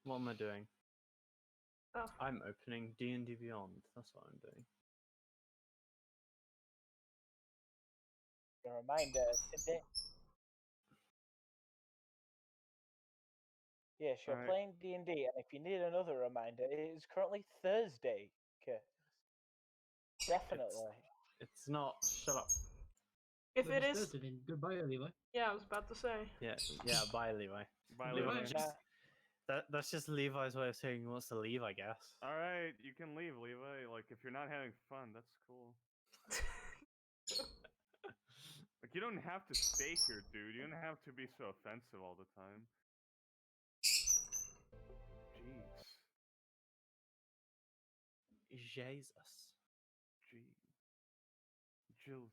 What am I doing? Oh. I'm opening D&D Beyond. That's what I'm doing. A reminder today. Yes, you're Alright. playing D&D, and if you need another reminder, it is currently Thursday. Okay. Definitely. It's not. Shut up. If But it it's is, Thursday then. Goodbye, Levi. yeah, I was about to say. Yeah. Bye, Levi. Bye, Levi. Levi. Just, that's just Levi's way of saying he wants to leave, I guess. Alright, you can leave, Levi. Like, if you're not having fun, that's cool. Like, you don't have to stay here, dude. You don't have to be so offensive all the time. Jeez. Jesus. Gee. Jesus. Jesus.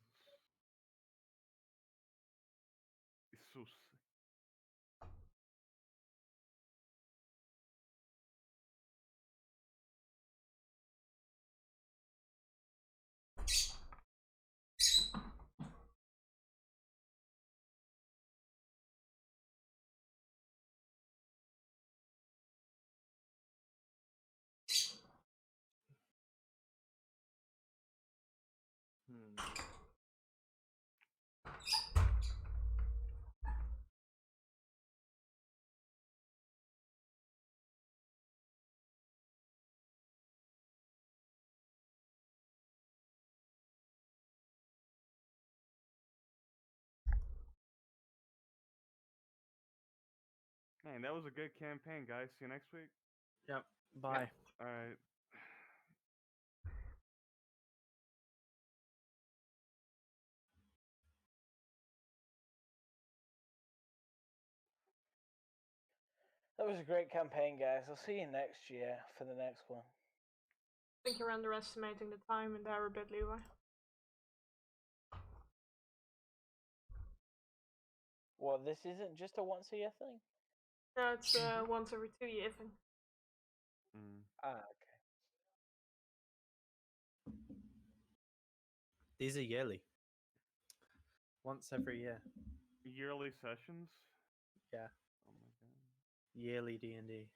Man, that was a good campaign, guys. See you next week. Yep. Bye. Alright. That was a great campaign, guys. I'll see you next year for the next one. I think you're underestimating the time in there a bit, Levi. Well, this isn't just a once a year thing? No, it's once every 2 year thing. Ah, okay. These are yearly. Once every year. Yearly sessions? Yeah. Oh my god. Yearly D&D.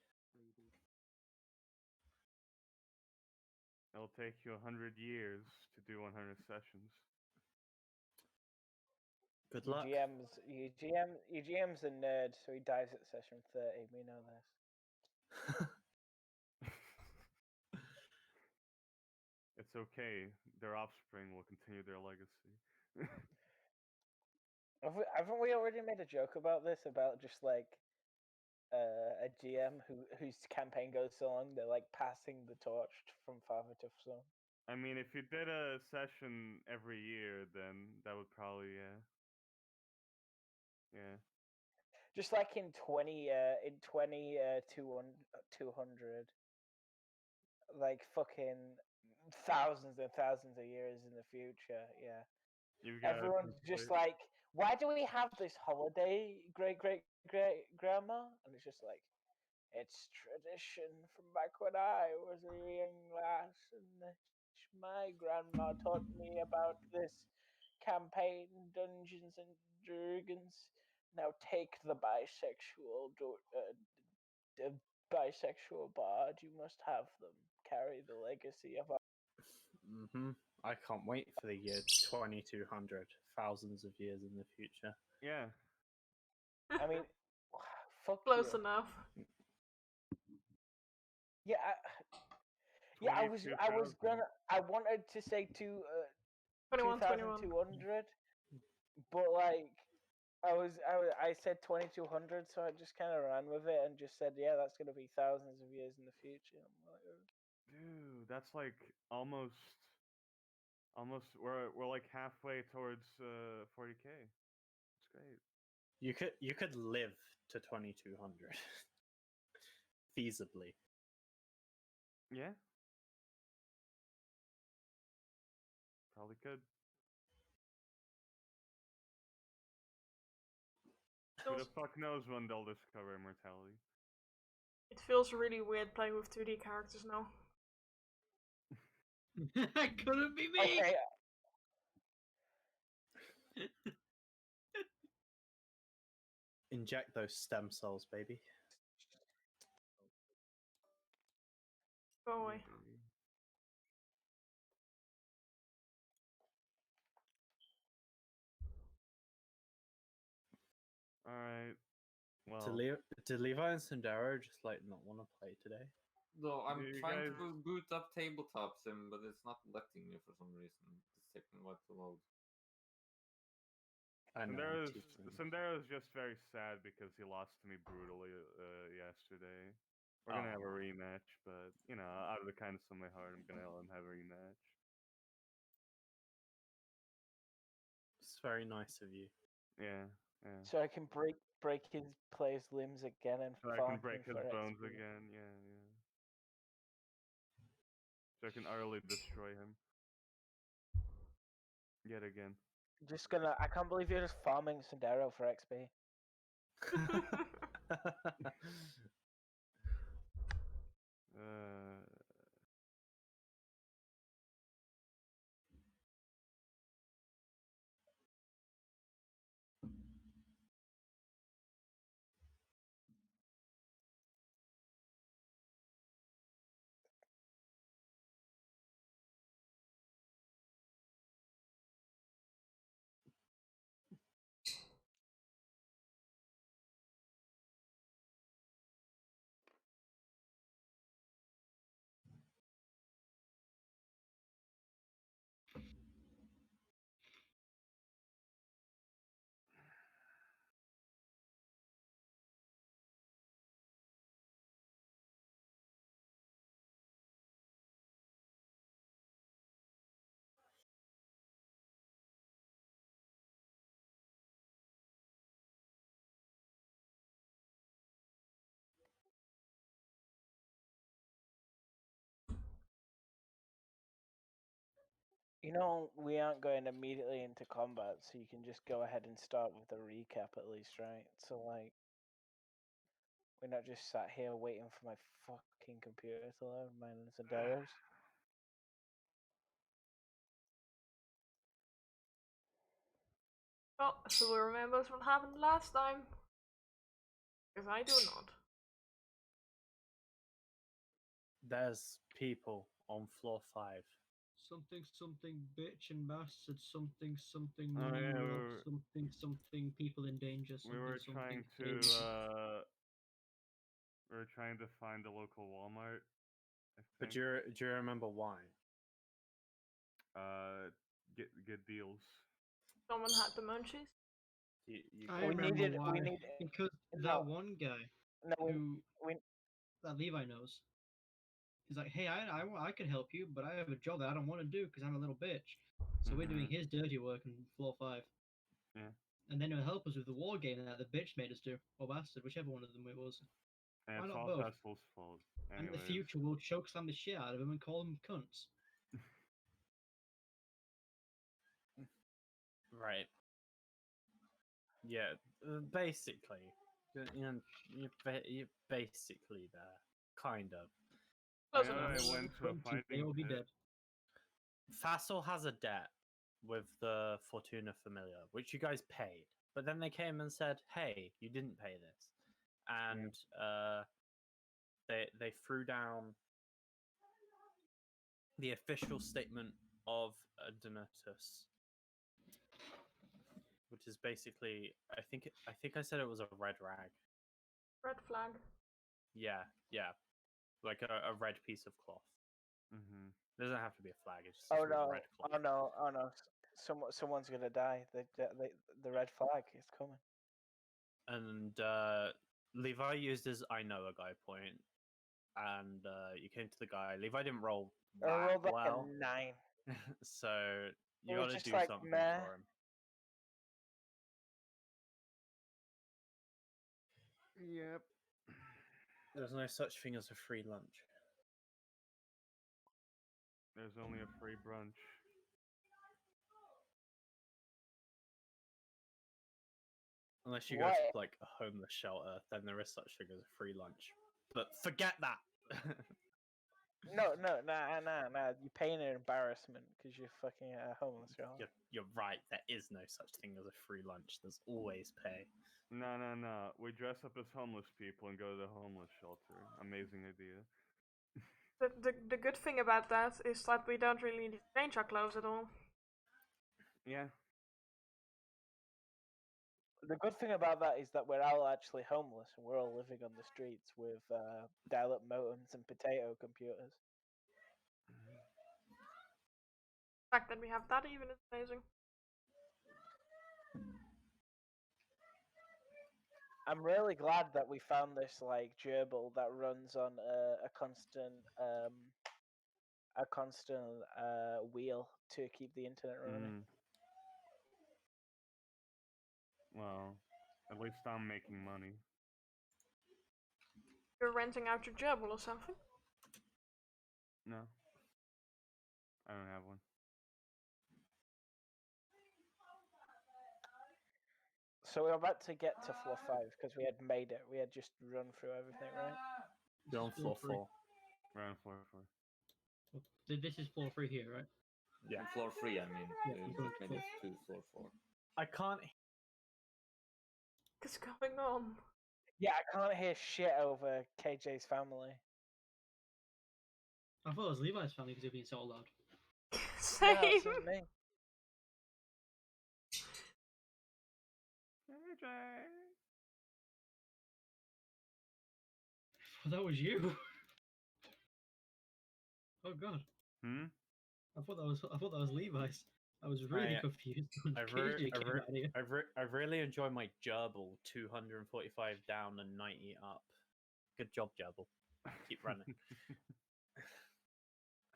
It'll take you 100 years to do 100 sessions. Good Your luck. Your GM's a nerd, so he dies at session 30. We know this. It's okay. Their offspring will continue their legacy. Haven't we already made a joke about this? About just like a GM whose campaign goes so long, they're like passing the torch from father to son. I mean, if you did a session every year, then that would probably, yeah. Yeah. Just like in 200, like fucking thousands and thousands of years in the future. Yeah. You've got Everyone's just like, why do we have this holiday, great grandma? And it's just like, it's tradition from back when I was a young lass, and my grandma taught me about this campaign, Dungeons and Dragons. Now take the bisexual bard. You must have them. Carry the legacy of our. I can't wait for the year 2200. Thousands of years in the future. Yeah. I mean, fuck Close you. enough. Yeah, I wanted to say 21, 2,200, but like I said 2,200, so I just kind of ran with it and just said, yeah, that's gonna be thousands of years in the future. I'm like, Dude, that's like almost we're like halfway towards 40K. It's great. You could live to 2200 feasibly. Yeah. Probably could. Who the fuck knows when they'll discover immortality? It feels really weird playing with 2D characters now. That couldn't be me. okay. Inject those stem cells, baby. Go away. Alright. Well, Did Levi and Sandero just like not want to play today? No, I'm You trying guys- to boot up tabletop sim, but it's not letting me for some reason. It's taking a while to load. I know. Sandero's just very sad because he lost to me brutally yesterday. We're gonna have a rematch, but you know, out of the kindness of my heart, I'm gonna let him have a rematch. It's very nice of you. Yeah, yeah. So I can break his player's limbs again and So I farm can break him his for bones XP. again. Yeah, yeah. So I can utterly destroy him. Yet again. Just gonna. I can't believe you're just farming Sandero for XP. Uh, You know, we aren't going immediately into combat, so you can just go ahead and start with the recap at least, right? So, like, we're not just sat here waiting for my fucking computer to load, mine and Sandero's. Well, who remembers what happened last time? Because I do not. There's people on floor 5. Something bitch and bastard something Oh, yeah, road, something people in danger. we were trying to we were trying to find a local Walmart. I But think. do you remember why? Get deals. Someone had the munchies. You I We remember needed- why. we need- Because no. that one guy No, who we that Levi knows. He's like, hey, I can help you, but I have a job that I don't want to do because I'm a little bitch. So we're doing his dirty work on floor 5. Yeah. And then he'll help us with the war game that the bitch made us do, or bastard, whichever one of them it was. And Why it's not all both? Vessel's fault. And in the Anyways. future, we'll chokeslam the shit out of him and call them cunts. Right. Yeah. Basically, you're basically there, kind of. Close I know enough. I went to a 20, fighting they will be pit. dead. Fassel has a debt with the Fortuna Familiar, which you guys paid. But then they came and said, "Hey, you didn't pay this," and they threw down the official statement of Donatus, which is basically, I think I said it was a red rag. Red flag. Yeah, like a red piece of cloth. Mm-hmm. It doesn't have to be a flag. It's just Oh a no! red cloth. Oh no! Oh no! Someone's gonna die. The red flag is coming. And Levi used his I know a guy point, and you came to the guy. Levi didn't roll I that rolled like well, a 9. so you It was got to just do like, something meh. for him. Yep. There's no such thing as a free lunch. There's only a free brunch. Unless you go to like a homeless shelter, then there is such thing as a free lunch. But forget that. No, nah. You're paying an embarrassment because you're fucking at a homeless shelter. You're right. There is no such thing as a free lunch. There's always pay. No. We dress up as homeless people and go to the homeless shelter. Amazing idea. The good thing about that is that we don't really need to change our clothes at all. Yeah. The good thing about that is that we're all actually homeless and we're all living on the streets with dial-up modems and potato computers. The fact that we have that even is amazing. I'm really glad that we found this like gerbil that runs on a constant wheel to keep the internet running. Well, at least I'm making money. You're renting out your gerbil or something? No. I don't have one. So we're about to get to floor 5 because we had made it. We had just run through everything, right? You're on floor 4. We're on floor 4. This is floor 3 here, right? Yeah. On floor 3, I mean. Yeah, We floor just made it to floor 4. I can't. What's going on? Yeah, I can't hear shit over KJ's family. I thought it was Levi's family because they're being so loud. Same. No, it's just me. KJ. Oh, that was you. Oh god. I thought that was Levi's. I was really confused when KJ came out here. I really enjoy my gerbil. 245 down and 90 up. Good job, gerbil. Keep running.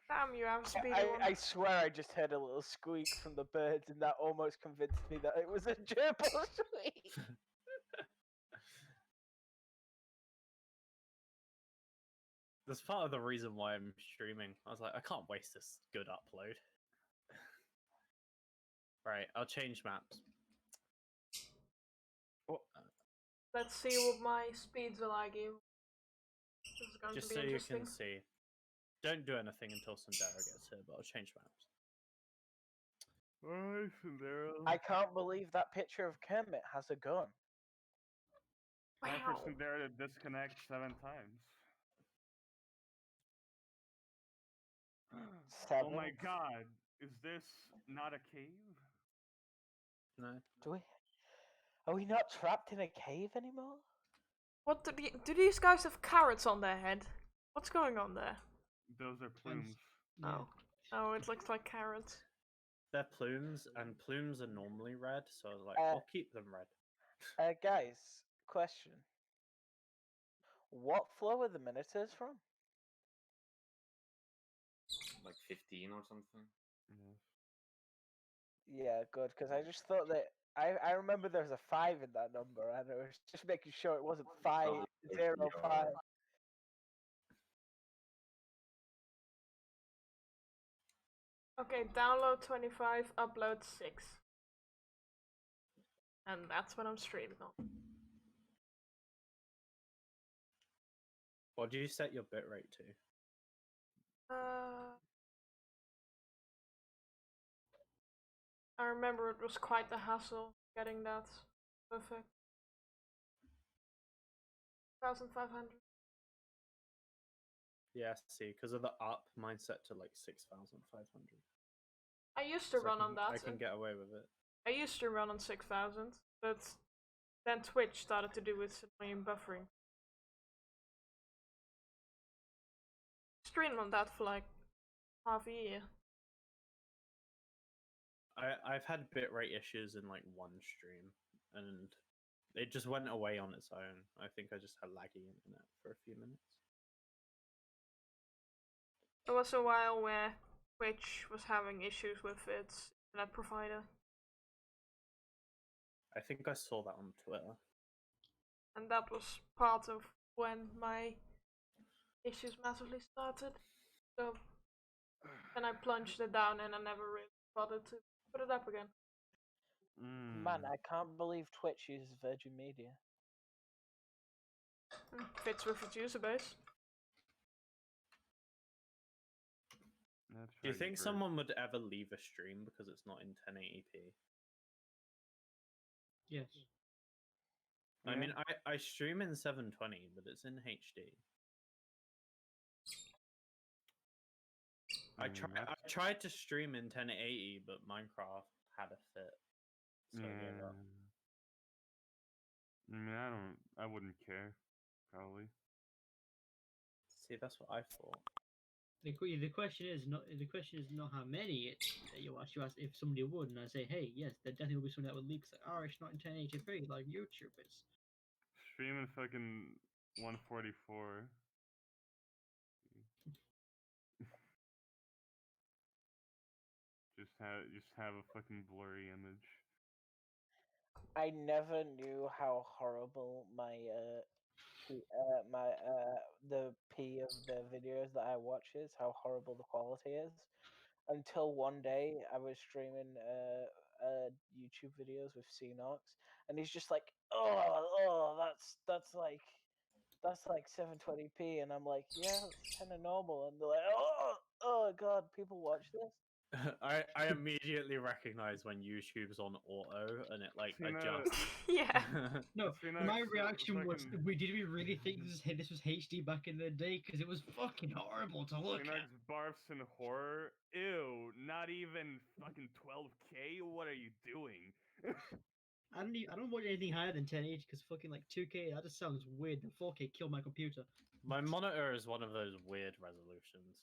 Damn, you have speed I swear I just heard a little squeak from the birds and that almost convinced me that it was a gerbil squeak. That's part of the reason why I'm streaming. I was like, I can't waste this good upload. Right, I'll change maps. Let's see what my speeds are like. This is going Just to be so you interesting. can see. Don't do anything until Sundara gets here, but I'll change maps. Alright, Sundara. I can't believe that picture of Kermit has a gun. Time for Wow. Sundara to disconnect 7 times. 7. Oh my god, is this not a cave? No. Are we not trapped in a cave anymore? What do these guys have carrots on their head? What's going on there? Those are plumes. Oh. Oh, it looks like carrots. They're plumes, and plumes are normally red, so I was like, I'll keep them red. Guys, question. What floor are the Minotaurs from? Like 15 or something. Yeah, good, because I just thought that I remember there was a 5 in that number, and I was just making sure it wasn't 505. Okay, download 25, upload 6. And that's what I'm streaming on. What do you set your bitrate to? I remember it was quite the hassle getting that perfect. 1,500. Yeah, see, because of the up, mine set to like 6,500. I used to run on that. I can get away with it. I used to run on 6,000, but then Twitch started to do its annoying buffering. Streamed on that for like half a year. I've had bitrate issues in like one stream, and it just went away on its own. I think I just had laggy internet for a few minutes. There was a while where Twitch was having issues with its internet provider. I think I saw that on Twitter. And that was part of when my issues massively started. So then I plunged it down and I never really bothered to put it up again. Man, I can't believe Twitch uses Virgin Media. Fits with its user base. Do you think someone would ever leave a stream because it's not in 1080p? Yes. I mean, I stream in 720, but it's in HD. I mean, tried to stream in 1080, but Minecraft had a fit, so I gave yeah. up. I mean, I wouldn't care, probably. See, that's what I thought. The question is not how many you ask. You ask if somebody would, and I say, hey, yes, there definitely will be somebody that would leak. Like, oh, it's not in 1080p like YouTubers. Streaming fucking 144. Just have a fucking blurry image. I never knew how horrible my the P of the videos that I watch is, how horrible the quality is. Until one day I was streaming YouTube videos with Cnox, and he's just like, oh, that's like 720p, and I'm like, yeah, it's kind of normal, and they're like, oh god, people watch this. I immediately recognize when YouTube's on auto and it like Seen a- adjusts. Yeah. No, Cnox, my reaction was, fucking- did we really think this was HD back in the day? Because it was fucking horrible to look Cnox at. barfs and horror. Ew, not even fucking 12K. What are you doing? I don't watch anything higher than 1080 because fucking like 2K. That just sounds weird. The 4K killed my computer. My monitor is one of those weird resolutions.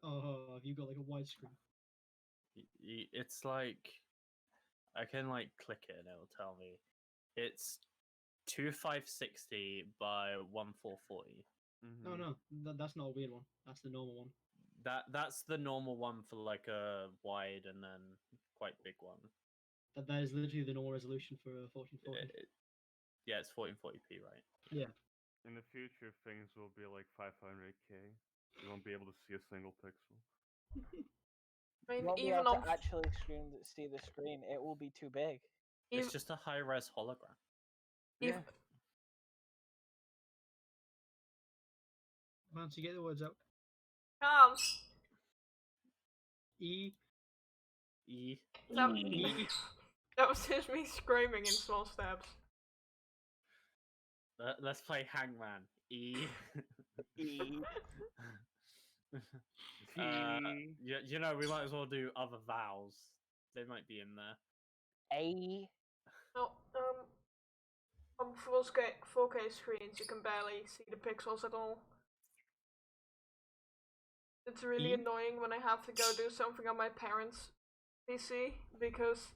Oh, have you got like a widescreen? It's like I can like click it and it'll tell me it's 2560 by 1440. No, no, that's not a weird one. That's the normal one. That's the normal one for like a wide and then quite big one. That is literally the normal resolution for a 1440. Yeah, it's 1440p, right? Yeah. In the future, things will be like 500K. You won't be able to see a single pixel. I mean, You won't be even able on to actually see the screen. It will be too big. It's just a high-res hologram. even, Once you get the words out. can't. E. That, E. that was just me screaming in small steps. Let's play Hangman. E. E. You know, we might as well do other vowels. They might be in there. A. No, on 4K screens, you can barely see the pixels at all. It's really annoying when I have to go do something on my parents' PC because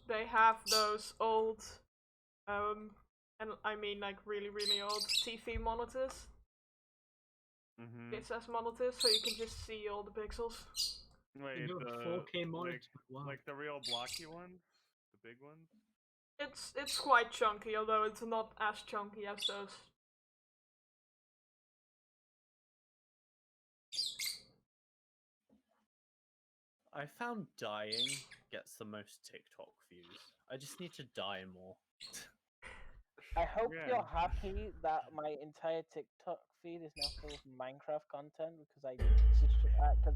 they have those old, and I mean like really old TV monitors, PSS monitors, so you can just see all the pixels. Wait, You have 4K monitors. Wow. like the real blocky ones, the big ones. It's quite chunky, although it's not as chunky as those. I found dying gets the most TikTok views. I just need to die more. I hope Yeah. you're happy that my entire TikTok feed is now full of Minecraft content because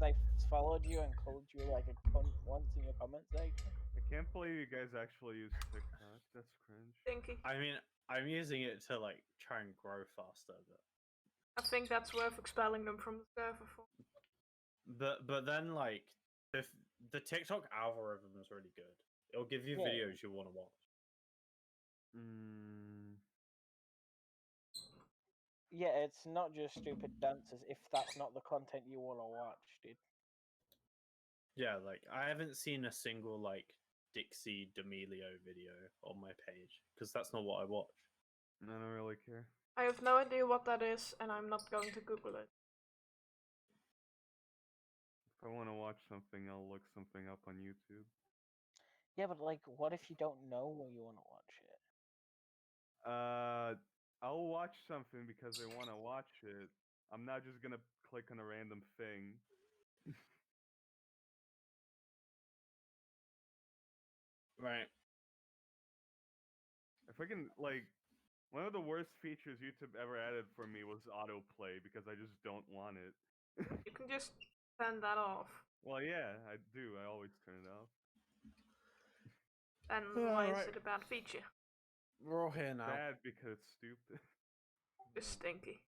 I followed you and called you like a cunt once in your comment section. I can't believe you guys actually use TikTok. That's cringe. Stinky. I mean, I'm using it to like try and grow faster, I think that's worth expelling them from the server for. but then like the TikTok algorithm is really good. It'll give you videos you want to watch. Yeah, it's not just stupid dances if that's not the content you want to watch, dude. Yeah, like I haven't seen a single like Dixie D'Amelio video on my page because that's not what I watch. I don't really care. I have no idea what that is, and I'm not going to Google it. If I want to watch something, I'll look something up on YouTube. Yeah, but like, what if you don't know where you want to watch it? I'll watch something because I want to watch it. I'm not just gonna click on a random thing. Right. If I can, like, one of the worst features YouTube ever added for me was autoplay because I just don't want it. You can just turn that off. Well, yeah, I do. I always turn it off. And why is it a bad feature? We're all here now. Bad because it's stupid. It's stinky.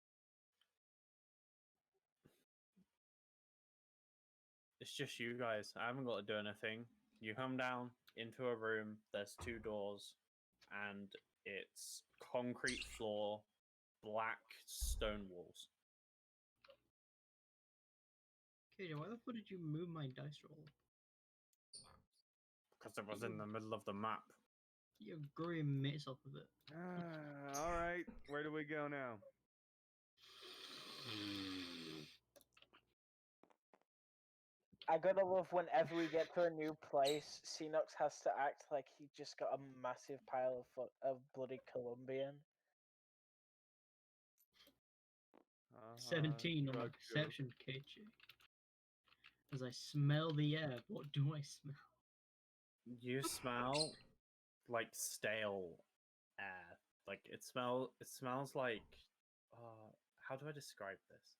It's just you guys. I haven't got to do anything. You come down into a room. There's 2 doors, and it's concrete floor, black stone walls. KJ, why the fuck did you move my dice roll? Because it was in the middle of the map. You're growing mitts off of it. All right, where do we go now? I gotta love whenever we get to a new place, Xenox has to act like he just got a massive pile of bloody Colombian. 17 on my drug perception, KJ. As I smell the air, what do I smell? You smell like stale air. Like it smells like how do I describe this?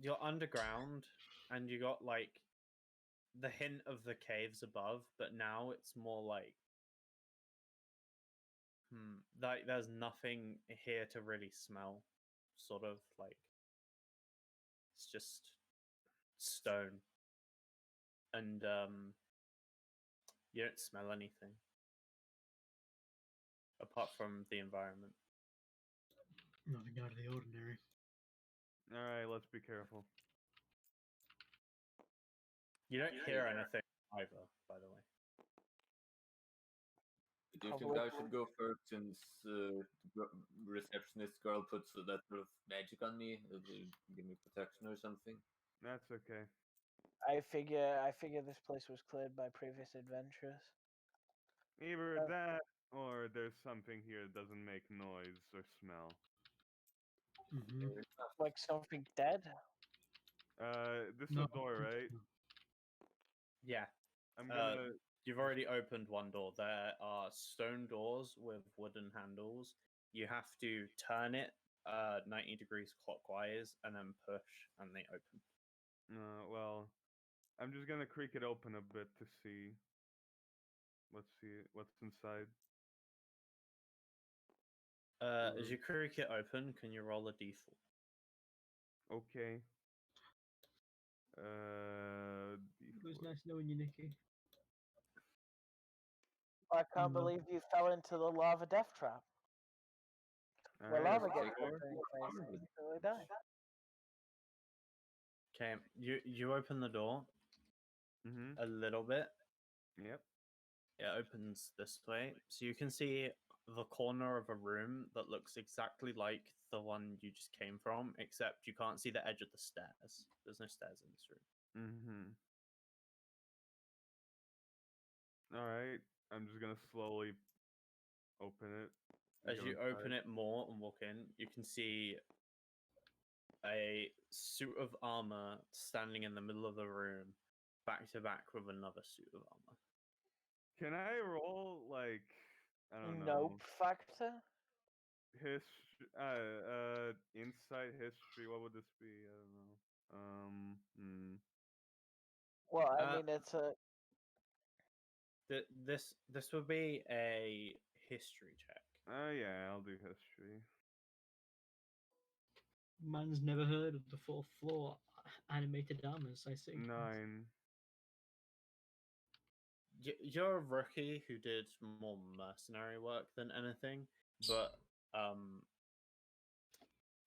You're underground and you got like the hint of the caves above, but now it's more like like there's nothing here to really smell. Sort of like it's just stone. And you don't smell anything apart from the environment. Nothing out of the ordinary. All right, let's be careful. You don't hear anything either, by the way. Do you think I should go first since the receptionist girl puts that sort of magic on me? Will give me protection or something? That's okay. I figure this place was cleared by previous adventurers. Either that or there's something here that doesn't make noise or smell. Mm-hmm. Like something dead? This is a door, right? Yeah. I'm gonna. You've already opened one door. There are stone doors with wooden handles. You have to turn it 90 degrees clockwise and then push, and they open. Well, I'm just gonna creak it open a bit to see. Let's see what's inside. As you creak it open, can you roll a d4? Okay. It was D4. nice knowing you, Nikki. I can't believe you fell into the lava death trap. Where Alright, lava let's gets go. put in your face and you instantly die. Okay, you open the door Mhm. a little bit. Yep. It opens this way, so you can see the corner of a room that looks exactly like the one you just came from, except you can't see the edge of the stairs. There's no stairs in this room. Mhm. All right. I'm just gonna slowly open it. As you open it more and walk in, you can see a suit of armor standing in the middle of the room, back to back with another suit of armor. Can I roll like I don't know Nope factor? insight history? What would this be? I don't know. Well, I mean, it's a. This would be a history check. Yeah, I'll do history. Man's never heard of the 4th floor animated armors, I see. 9. You're a rookie who did more mercenary work than anything, but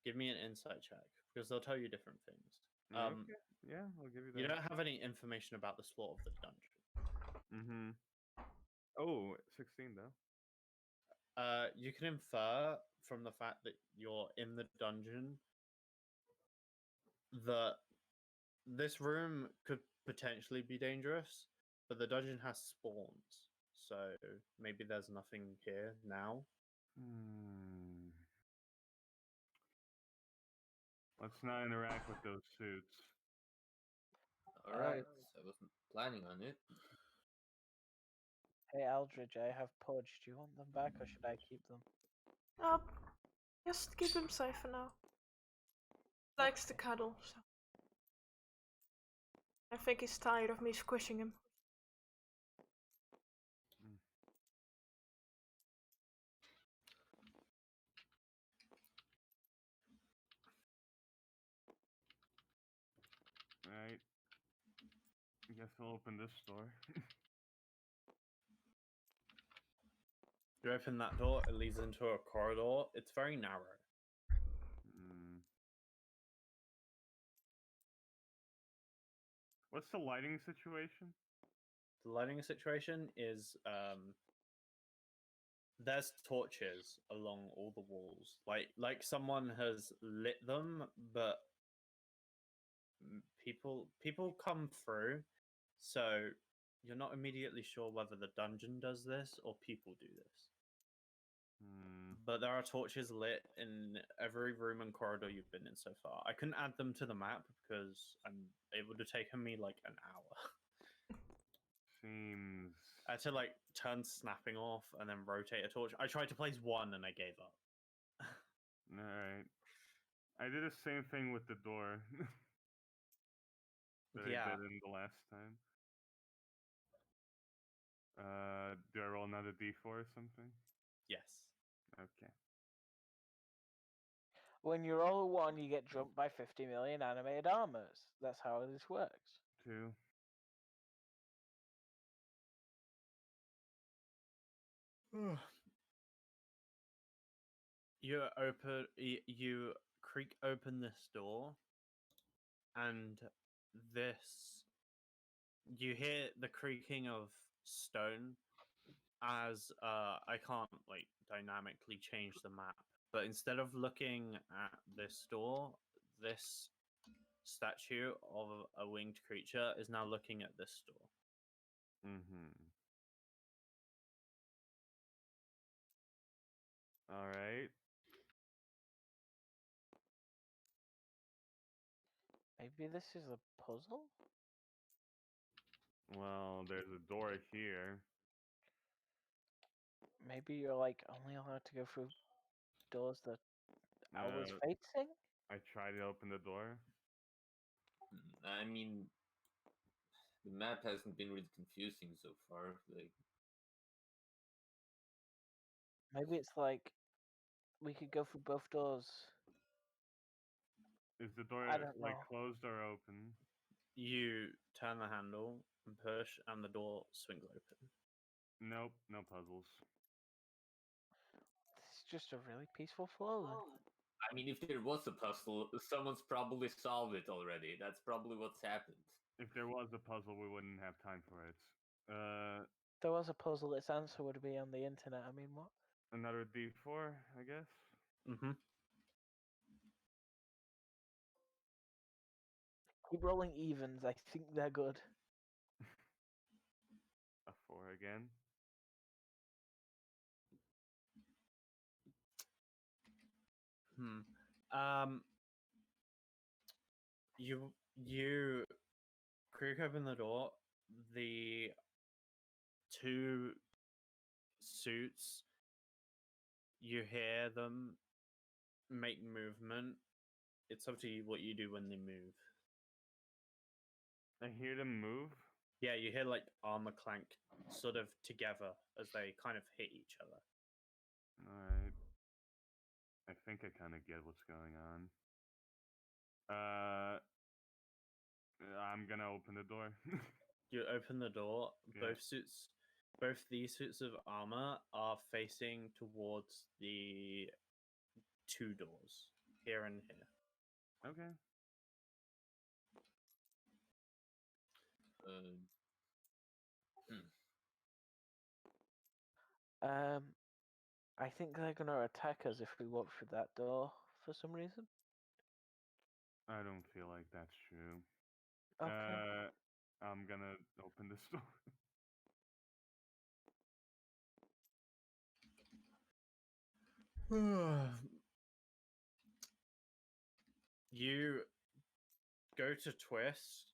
give me an insight check because they'll tell you different things. Okay. Yeah, I'll give you that. You don't have any information about the floor of the dungeon. Mhm. Oh, 16 though. You can infer from the fact that you're in the dungeon that this room could potentially be dangerous, but the dungeon has spawns, so maybe there's nothing here now. Let's not interact with those suits. Alright, I wasn't planning on it. Hey, Aldridge, I have pudge. Do you want them back or should I keep them? Just keep him safe for now. He likes to cuddle, so. I think he's tired of me squishing him. guess I'll open this door. You open that door, it leads into a corridor. It's very narrow. Hmm. What's the lighting situation? The lighting situation is there's torches along all the walls. Like someone has lit them, but people come through, so you're not immediately sure whether the dungeon does this or people do this. Hmm. But there are torches lit in every room and corridor you've been in so far. I couldn't add them to the map because it would have taken me like an hour. Seems. I had to like turn snapping off and then rotate a torch. I tried to place one and I gave up. Alright. I did the same thing with the door that I Yeah. did in the last time. Do I roll another d4 or something? Yes. Okay. When you roll a 1, you get jumped by 50 million animated armors. That's how this works. 2. You creak open this door, and this you hear the creaking of stone as I can't like dynamically change the map, but instead of looking at this door, this statue of a winged creature is now looking at this door. Mm-hmm. Alright. Maybe this is a puzzle? Well, there's a door here. Maybe you're like only allowed to go through doors that always Uh, facing? I tried to open the door. I mean, the map hasn't been really confusing so far. Like, Maybe it's like we could go through both doors. Is the door I don't like know. closed or open? You turn the handle and push, and the door swings open. Nope, no puzzles. This is just a really peaceful flow then. I mean, if there was a puzzle, someone's probably solved it already. That's probably what's happened. If there was a puzzle, we wouldn't have time for it. If there was a puzzle, its answer would be on the internet. I mean, what? Another d4, I guess. Mm-hmm. Keep rolling evens. I think they're good. A 4 again. You creak open the door. The two suits, you hear them make movement. It's up to you what you do when they move. I hear them move. Yeah, you hear like armor clank sort of together as they kind of hit each other. Alright. I think I kind of get what's going on. I'm gonna open the door. You open the door. Yeah. Both these suits of armor are facing towards the two doors, here and here. Okay. I think they're gonna attack us if we walk through that door for some reason. I don't feel like that's true. Okay. I'm gonna open this door. You go to twist,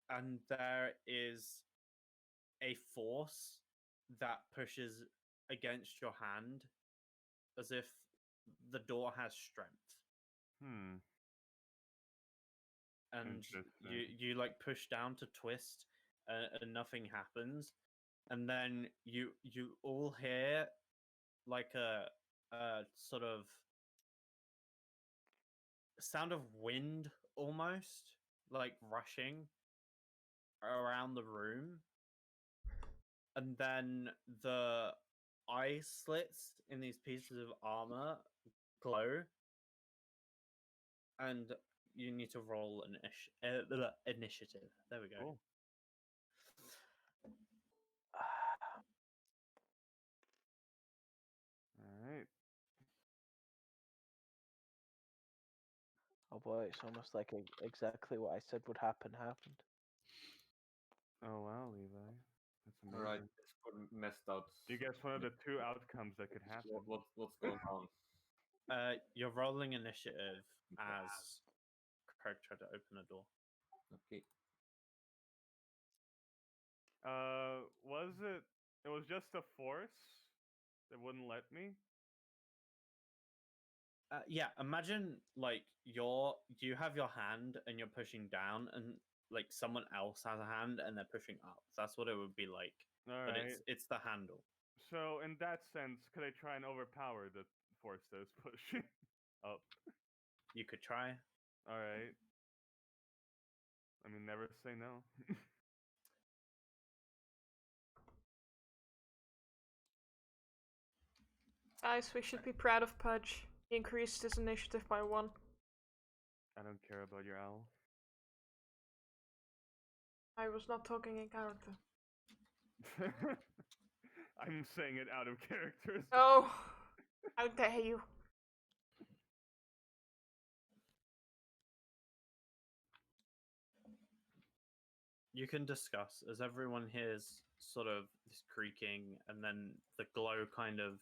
and there is a force that pushes against your hand as if the door has strength. Hmm. And Interesting. you like push down to twist, and nothing happens, and then you all hear like a sort of sound of wind, almost like rushing around the room, and then the eye slits in these pieces of armor glow, and you need to roll an initiative. There we go. Cool. All right. Oh boy, it's almost like exactly what I said would happen happened. Oh wow, Levi. That's amazing. All right, it's for messed out. You guess one of the two outcomes that could happen. What's going on? You're rolling initiative as Craig tried to open a door. Okay. Was it? It was just a force that wouldn't let me. Yeah, imagine like you have your hand and you're pushing down, and like someone else has a hand and they're pushing up. That's what it would be like. All But right. it's the handle. So in that sense, could I try and overpower the force that is pushing up? You could try. All right. I mean, never say no. Guys, we should be proud of Pudge. He increased his initiative by 1. I don't care about your owl. I was not talking in character. I'm saying it out of character. Oh, how dare you! You can discuss as everyone hears sort of this creaking, and then the glow kind of,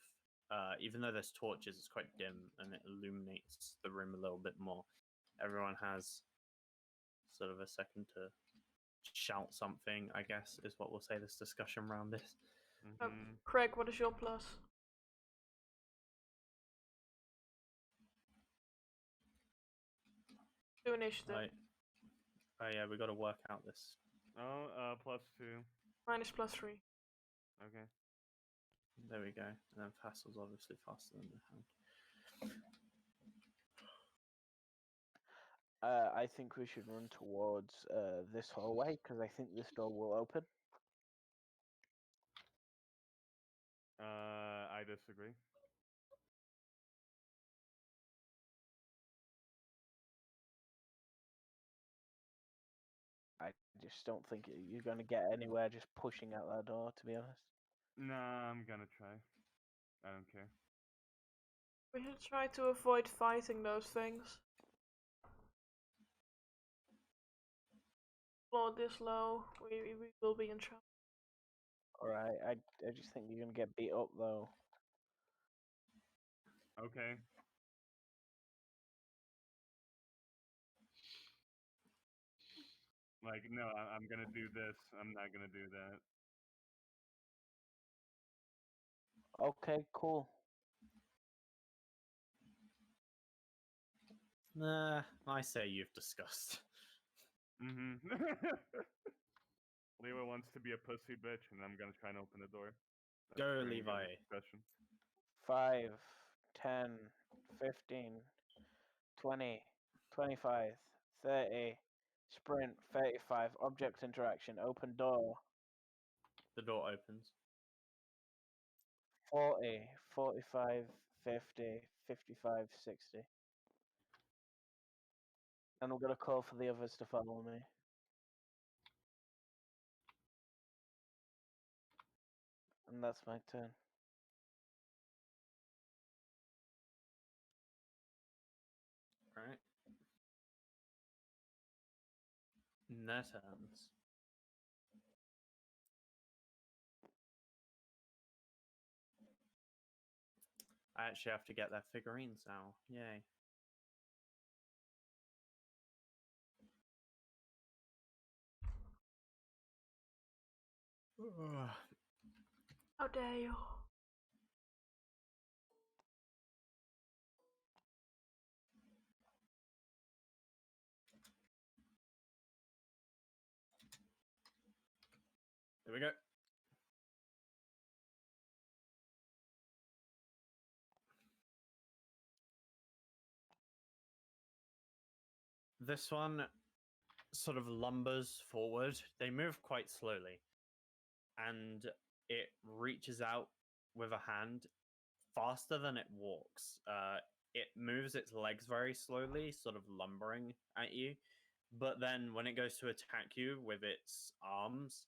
even though there's torches, it's quite dim and it illuminates the room a little bit more. Everyone has sort of a second to shout something, I guess, is what we'll say this discussion round is. Mm-hmm. Craig, what is your plus? 2 initiative. Right. Oh yeah, we got to work out this. Oh, +2. Mine is +3. Okay. There we go. And then Fassel's obviously faster than the hand. I think we should run towards this hallway because I think this door will open. I disagree. I just don't think you're going to get anywhere just pushing out that door, to be honest. Nah, I'm gonna try. I don't care. We should try to avoid fighting those things. Floor this low, we will be in trouble. Alright, I just think you're going to get beat up, though. Okay. Like, no, I'm gonna do this. I'm not gonna do that. Okay, cool. Nah, I say you've discussed. Mm-hmm. Lewa wants to be a pussy bitch, and I'm gonna try and open the door. Go, pretty good Levi. discussion. 5, 10, 15, 20, 25, 30, sprint, 35, object interaction, open door, The door opens. 40, 45, 50, 55, 60. And I'm going to call for the others to follow me. And that's my turn. Right. Their turns. I actually have to get their figurines now. Yay. How dare you? Here we go. This one sort of lumbers forward. They move quite slowly, and it reaches out with a hand faster than it walks. It moves its legs very slowly, sort of lumbering at you. But then when it goes to attack you with its arms,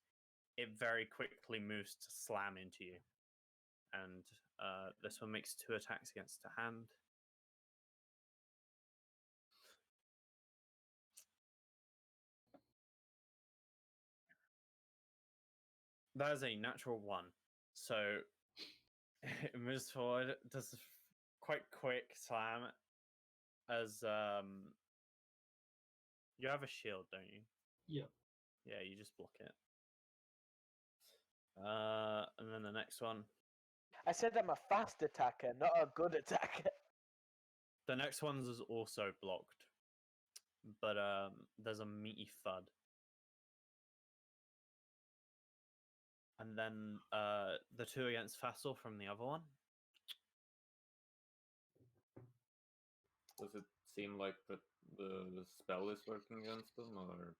it very quickly moves to slam into you. And this one makes 2 attacks against a hand. That is a natural 1. So it moves forward, does a quite quick slam as you have a shield, don't you? Yeah. Yeah, you just block it. And then the next one. I said I'm a fast attacker, not a good attacker. The next one's is also blocked, but there's a meaty thud. And then the 2 against Fassel from the other one. Does it seem like the spell is working against them, or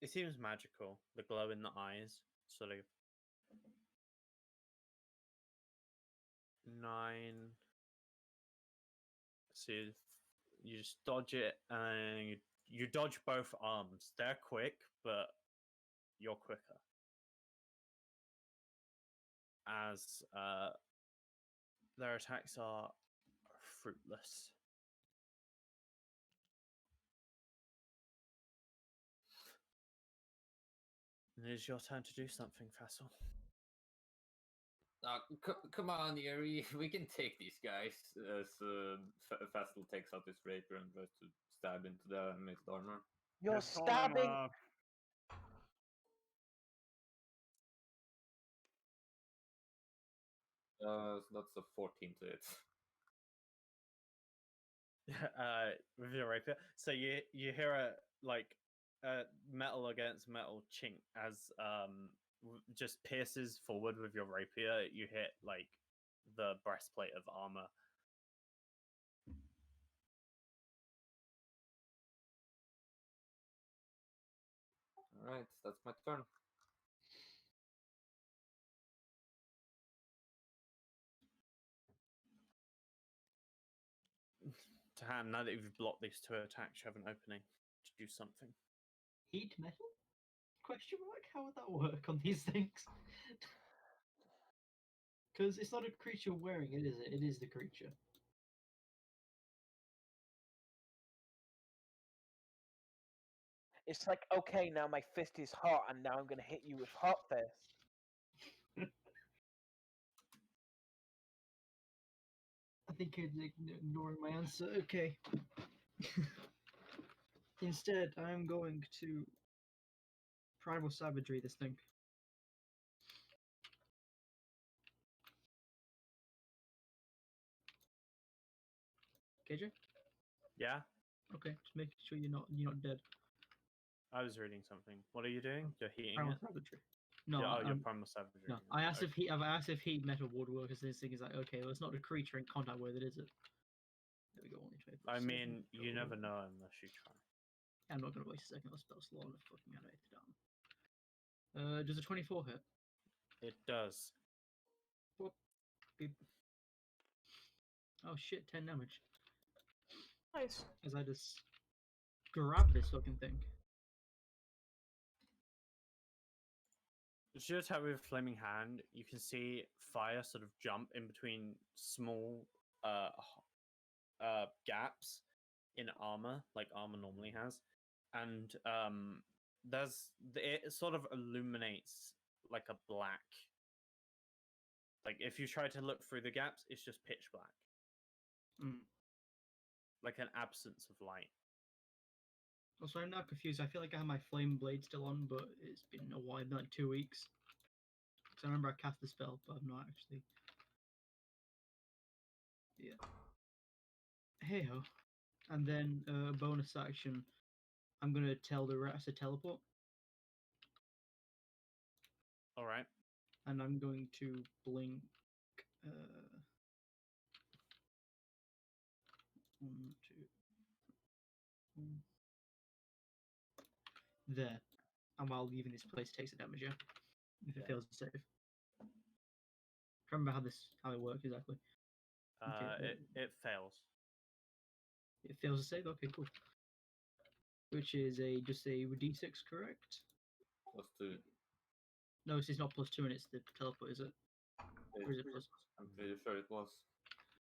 It seems magical. The glow in the eyes, sort of 9. So you just dodge it, and you dodge both arms. They're quick, but you're quicker. As their attacks are fruitless. It is your turn to do something, Fassel. come on, Yuri, we can take these guys. As Fastel takes out his rapier and tries to stab into the mixed armor. You're It's on stabbing. enough. So that's a 14 to hit. With your rapier. So you hear a metal against metal chink as just pierces forward with your rapier. You hit like the breastplate of armor. All right, that's my turn. Tahan, now that you've blocked these 2 attacks, you have an opening to do something. Heat metal? Question mark? How would that work on these things? Because it's not a creature wearing it, is it? It is the creature. It's like, okay, now my fist is hot, and now I'm gonna hit you with hot fist. I think it's ignoring my answer. Okay. Instead, I'm going to primal savagery this thing. KJ? Yeah, Okay, just making sure you're not dead. I was reading something. What are you doing? You're heating Primal it. savagery. No, You're primal savagery. no. I asked if I've asked if heat metal would work. Because this thing is like, okay, well, it's not a creature in contact with it, is it? There we go. Only 24. I mean, you never know unless you try. I'm not gonna waste a second. I'll spell slow and fucking animate it down. Does a 24 hit? It does. Beep. Oh shit! 10 damage. Nice. As I just grab this fucking thing. Just have with flaming hand, you can see fire sort of jump in between small gaps in armor, like armor normally has, and it sort of illuminates like a black. Like if you try to look through the gaps, it's just pitch black, like an absence of light. Also, I'm now confused. I feel like I have my flame blade still on, but it's been a while, been like 2 weeks. Because I remember I cast the spell, but I'm not actually. Yeah. Hey ho. And then bonus action, I'm gonna tell the rats to teleport. All right. And I'm going to blink. 1, 2. There. And while leaving this place, takes a damage, yeah? If it Yeah. fails to save. Can't remember how it works exactly. Okay, It fails. It fails to save? Okay, cool. Which is just a d6, correct? +2. No, it's not +2 and it's the teleport, is it? Or is it plus? I'm pretty sure it was.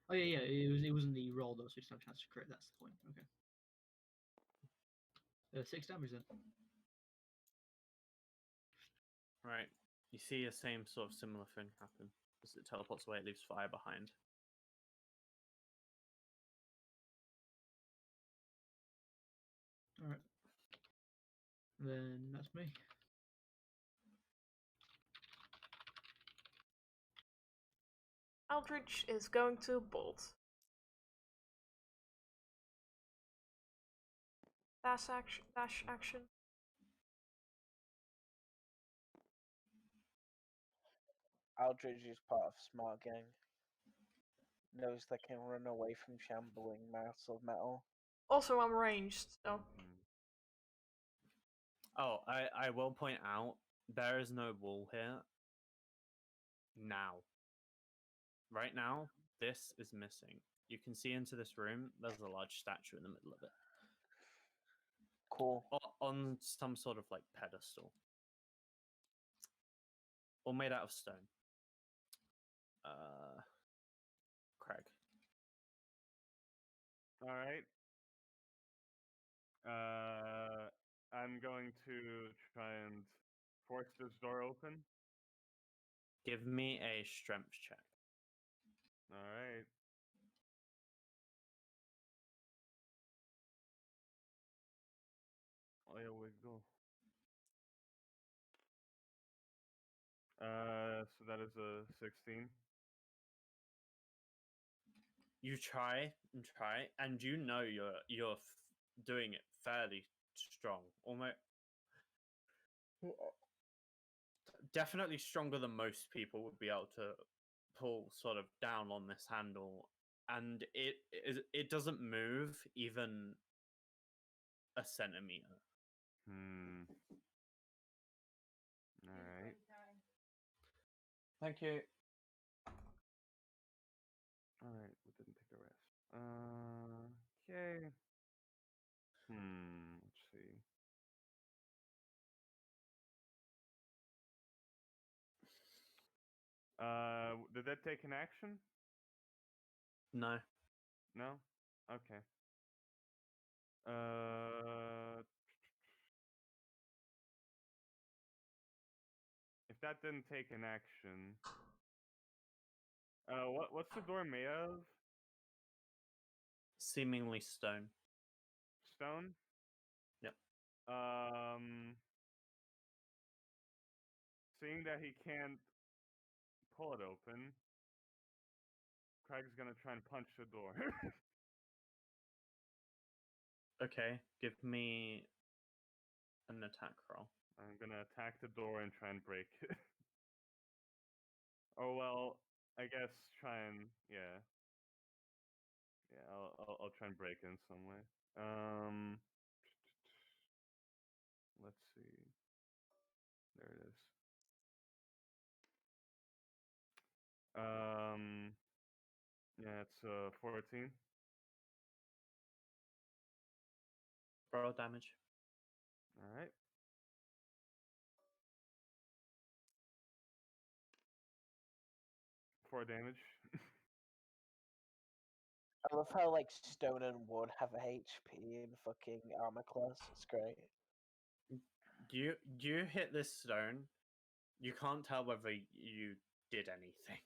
Oh yeah, it was in the roll though, so you just have a chance to crit, that's the point. Okay. 6 damage then. Right. You see a same sort of similar thing happen. As it teleports away, it leaves fire behind. Alright. Then that's me. Aldrich is going to bolt. Dash action. Aldridge is part of Smart Gang. Knows they can run away from shambling mass of metal. Also, I'm ranged, so. Oh, I will point out there is no wall here. Now. Right now, this is missing. You can see into this room, there's a large statue in the middle of it. Cool. On some sort of like pedestal. All made out of stone. Craig. All right. I'm going to try and force this door open. Give me a strength check. All right. Oh, here we go. So that is a 16. You try and try, and you know you're doing it fairly strong. Almost definitely stronger than most people would be able to pull sort of down on this handle, and it doesn't move even a centimeter. All right. Thank you. All right. We didn't take the rest. Okay. Let's see. Did that take an action? No. No? Okay. If that didn't take an action, what's the door made of? Seemingly stone. Stone? Yep. Seeing that he can't pull it open, Craig's gonna try and punch the door. Okay. Give me an attack roll. I'm gonna attack the door and try and break it. Oh well, I guess try and yeah. I'll try and break it in some way. Let's see. There it is. Yeah, it's 14. Roll damage. All right. Four damage. I love how like stone and wood have a HP in fucking armor class. It's great. You hit this stone. You can't tell whether you did anything.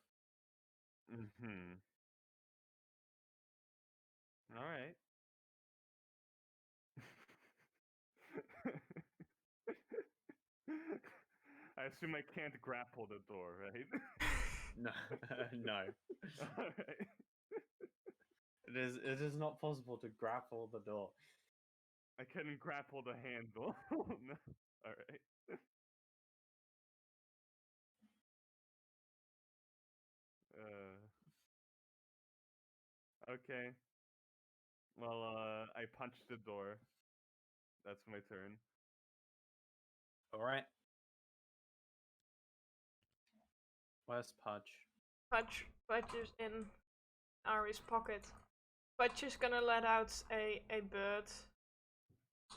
All right. I assume I can't grapple the door, right? No, no. Alright. It is not possible to grapple the door. I couldn't grapple the handle. No. Alright. Okay. Well, I punched the door. That's my turn. All right. Where's Pudge? Pudge is in Ari's pocket. Pudge is gonna let out a bird.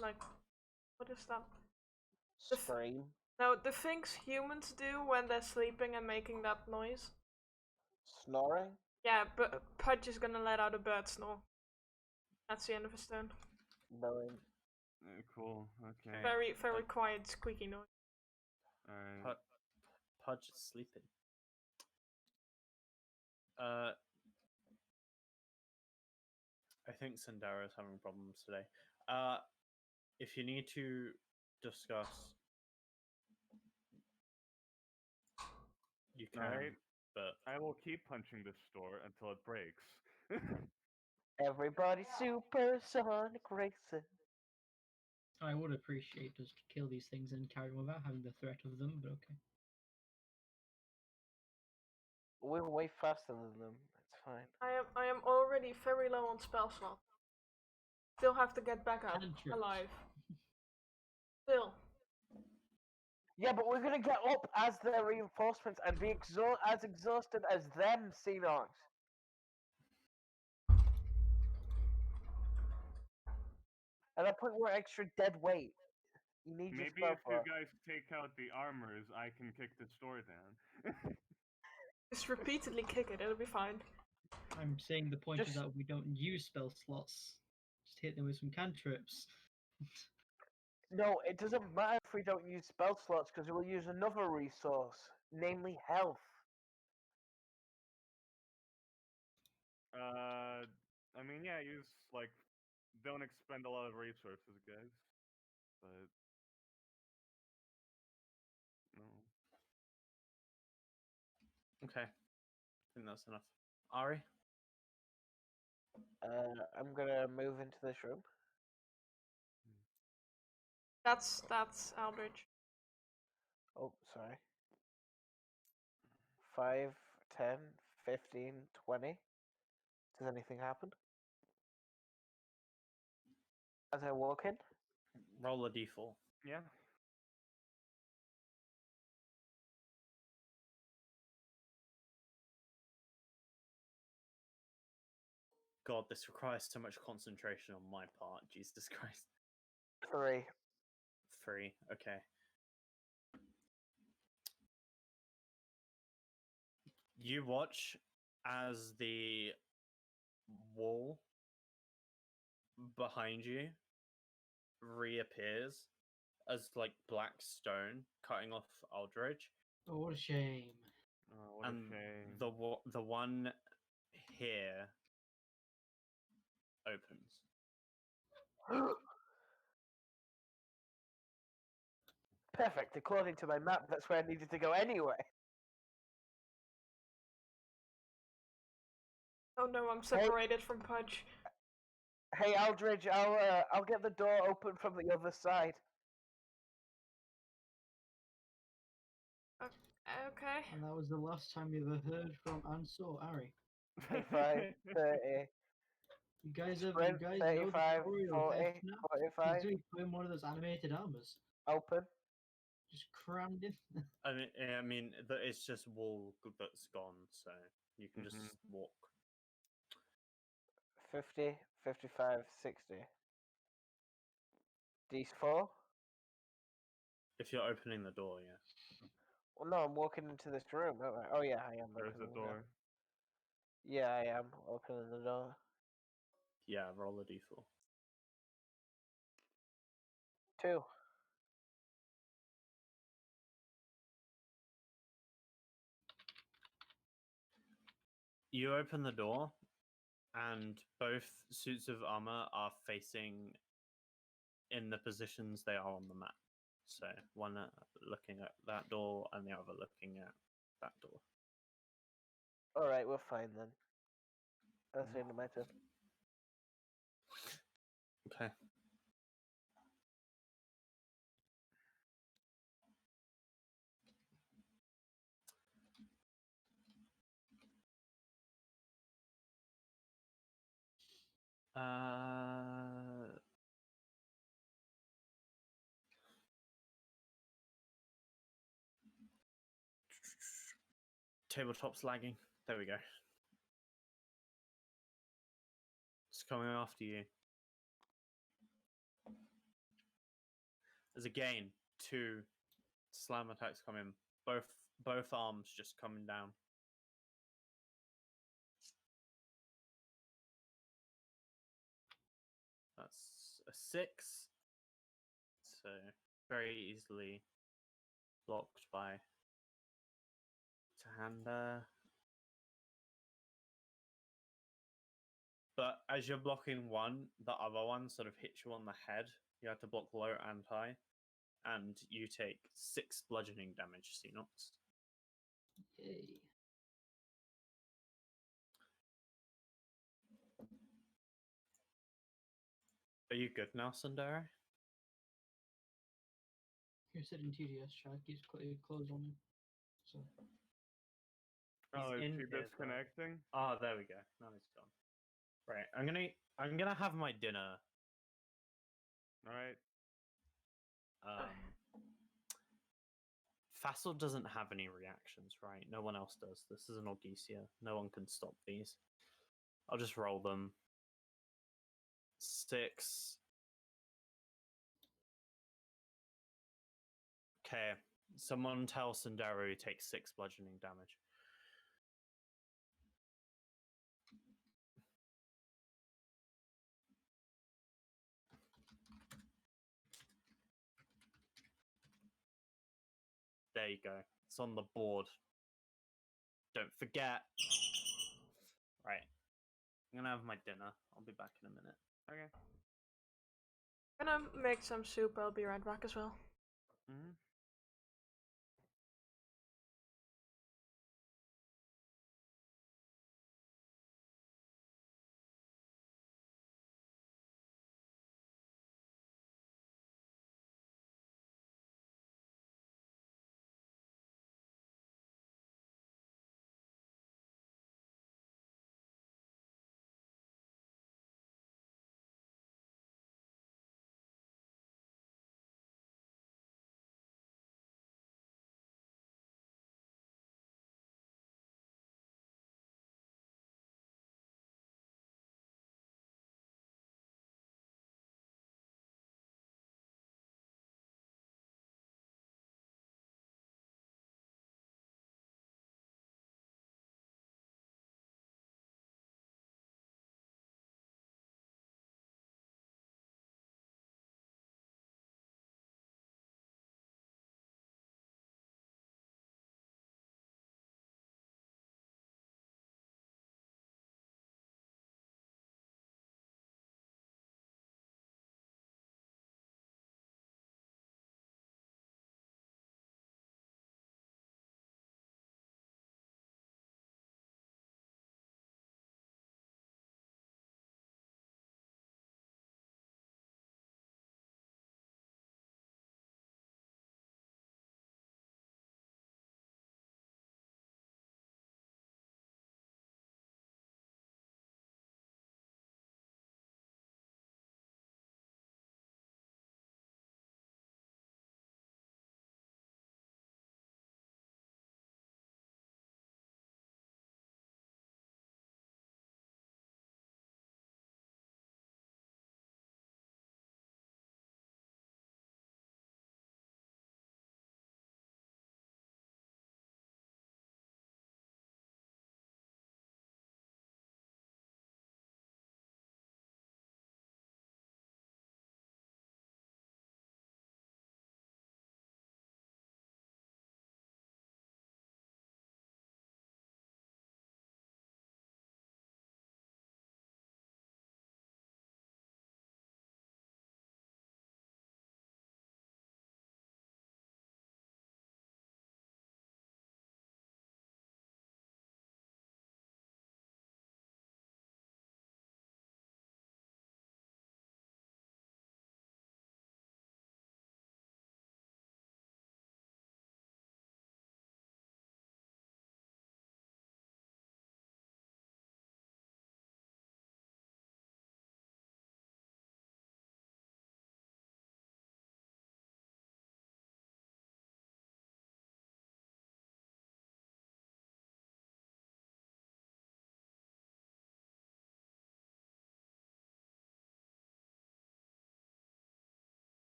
Like, what is that? Scream. No, the things humans do when they're sleeping and making that noise. Snoring. Yeah, but Pudge is gonna let out a bird snore. That's the end of his turn. Brilliant. Cool. Okay. Very, very quiet, squeaky noise. Alright. Pudge is sleeping. I think Sandara is having problems today. If you need to discuss, you can. Alright. But I will keep punching this door until it breaks. Everybody supersonic racing. I would appreciate just to kill these things and carry on without having the threat of them, but okay. We're way faster than them. It's fine. I am already very low on spell slot. Still have to get back up Cantrips. alive. Still. Yeah, but we're gonna get up as their reinforcements and be as exhausted as them, Xenox. At that point, we're extra dead weight. You need your Maybe spell if you slot. guys take out the armors, I can kick this door down. Just repeatedly kick it, it'll be fine. I'm saying the point is Just- that we don't use spell slots. Just hit them with some cantrips. No, it doesn't matter if we don't use spell slots because we'll use another resource, namely health. I mean, yeah, use like, don't expend a lot of resources, guys. But no. okay, I think that's enough. Ari, I'm gonna move into this room. That's Aldrich. Oh, sorry. 5, 10, 15, 20. Does anything happen? As I walk in? roll a d4. Yeah. God, this requires so much concentration on my part. Jesus Christ. 3. 3. Okay. You watch as the wall behind you reappears as like black stone cutting off Aldridge, Oh, what a shame. Oh, what and a shame. the one here opens. Perfect. According to my map, that's where I needed to go anyway. Oh no, I'm separated from Pudge. Hey, Aldridge, I'll get the door open from the other side. Okay. And that was the last time you ever heard from and saw Ari. 25, 30, You guys sprint, know the 35, story of 40, FNAF. 45, He's really put in one of those animated armors. open. Just crammed in. I mean, it's just wall that's gone, so you can just walk. 50, 55, 60. D4? If you're opening the door, yeah. Well, no, I'm walking into this room. Oh, yeah, I am. There's opening a the door. Yeah, I am opening the door. Yeah, roll a d4. 2. You open the door, and both suits of armor are facing in the positions they are on the map. So one looking at that door, and the other looking at that door. Alright, we're fine then. That's the end of my turn. Okay. Tabletop's lagging. There we go. It's coming after you. There's again 2 slam attacks coming. Both arms just coming down. That's a 6. So very easily blocked by Tahanda. But as you're blocking one, the other one sort of hits you on the head. You have to block low and high. And you take 6 bludgeoning damage, Xenox. Yay. Are you good now, Sundari? You're sitting TGS chat keeps closed on him. So Oh, He's is in she here, though. disconnecting? Oh, there we go. Now he's gone. Right, I'm gonna have my dinner. All right. Fassel doesn't have any reactions, right? No one else does. This is an Orgesia. No one can stop these. I'll just roll them. 6. Okay. Someone tell Sundaru he takes 6 bludgeoning damage. There you go. It's on the board. Don't forget. Right. I'm gonna have my dinner. I'll be back in a minute. Okay. Gonna make some soup. I'll be right back as well. Mm-hmm.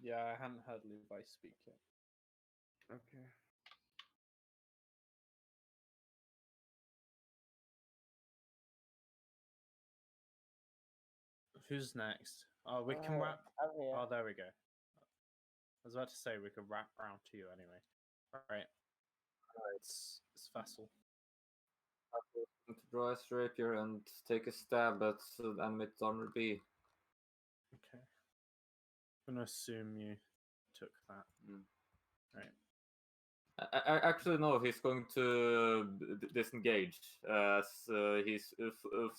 Yeah, I hadn't heard Levi speak yet. Okay. Who's next? Oh, we can wrap. I'm here. Oh, there we go. I was about to say we could wrap round to you anyway. Right. It's Vassal. To draw his rapier and take a stab at animate armor B. Okay. I'm gonna assume you took that. Mm. Right. Actually, no. He's going to disengage. As he's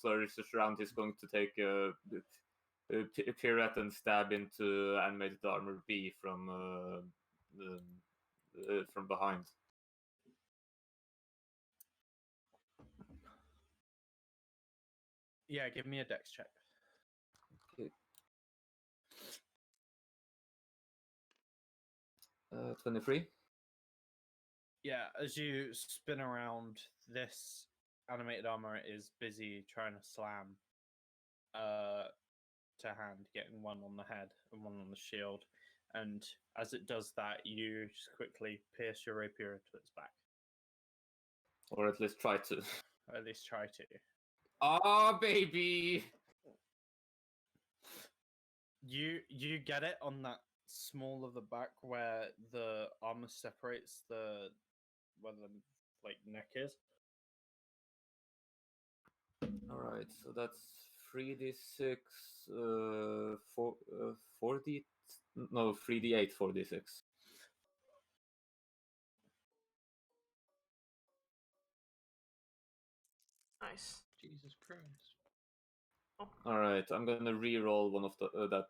flourishes around, he's going to take a pirouette and stab into animated armor B from behind. Yeah, give me a dex check. Okay. 23. Yeah, as you spin around, this animated armor is busy trying to slam to hand, getting one on the head and one on the shield. And as it does that, you just quickly pierce your rapier into its back. Or at least try to. Or at least try to. Ah, baby! You get it on that small of the back where the armor separates where the like neck is. Alright, so that's 3d6, 4d... No, 3d8, 4d6. Nice. Jesus Christ. Alright, I'm gonna re-roll one of that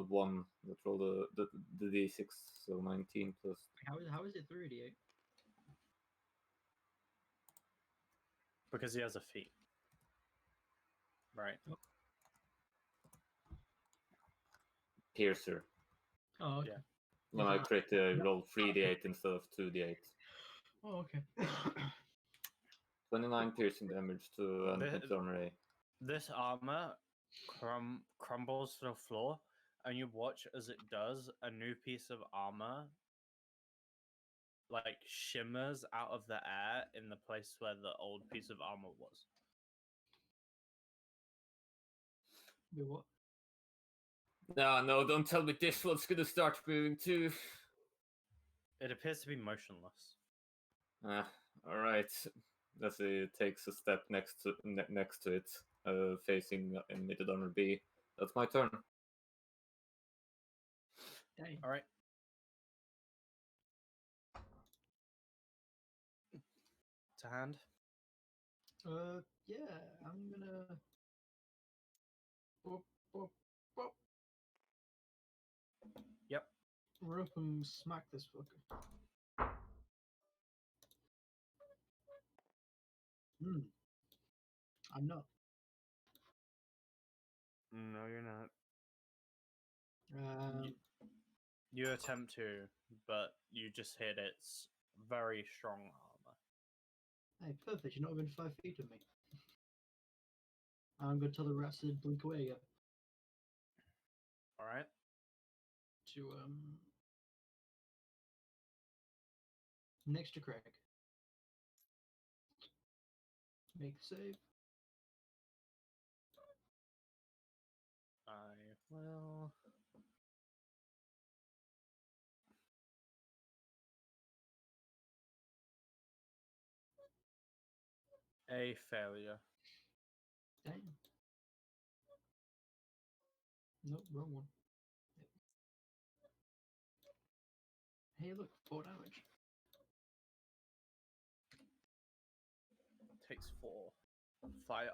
one that rolled the d6, so 19 plus... How is it 3d8? Because he has a feat. Right. Piercer. Oh, okay. Yeah. When I crit, I roll 3d8 instead of 2d8. Oh, okay. 29 piercing damage to animate armor A. This armor crumbles to the floor, and you watch as it does. A new piece of armor like shimmers out of the air in the place where the old piece of armor was. Wait, what? No, don't tell me this one's gonna start moving too. It appears to be motionless. Alright. As he takes a step next to it, facing animated armor B. That's my turn. Dang. All right. To hand. Yeah, I'm gonna. Boop, boop, boop. Yep. Run up and smack this fucker. Hmm. I'm not. No, you're not. You attempt to, but you just hit its very strong armor. Hey, perfect. You're not within 5 feet of me. I'm gonna tell the rats to blink away again. All right. To next to Craig. Make the save. I will. A failure. Dang. Nope, wrong one. Hey, look, 4 damage. Takes 4 fire.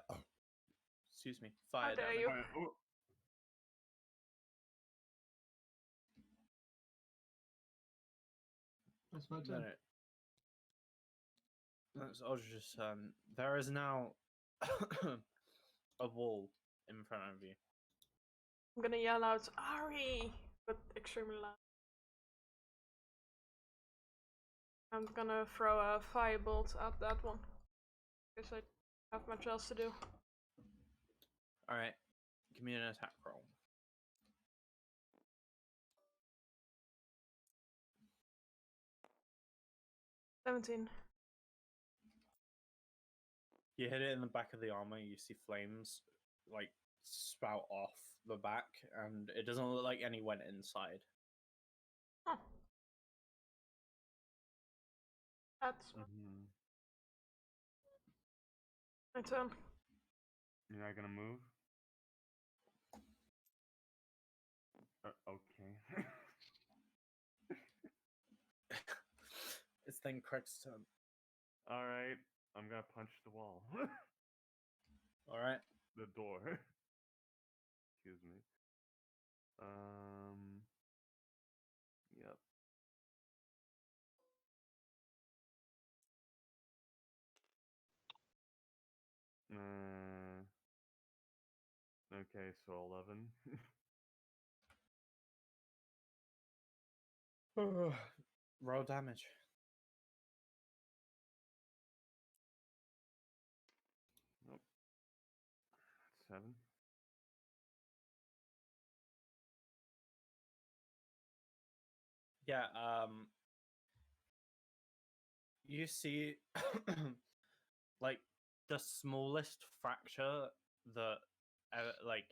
Excuse me. Fire dare damage. you. Oh, That's my No, turn. no. That's Odger's turn. There is now a wall in front of you. I'm gonna yell out, Ari! But extremely loud. I'm gonna throw a firebolt at that one. Guess I have much else to do. All right. Give me an attack roll. 17. You hit it in the back of the armor. You see flames like spout off the back, and it doesn't look like any went inside. Huh. That's Mm-hmm. my turn. You're not gonna move? Okay. It's then Craig's turn. All right. I'm gonna punch the wall. All right. The door. Excuse me. Yep. Okay, so 11. Roll damage. Nope. 7. Yeah. You see, like the smallest fracture that, like,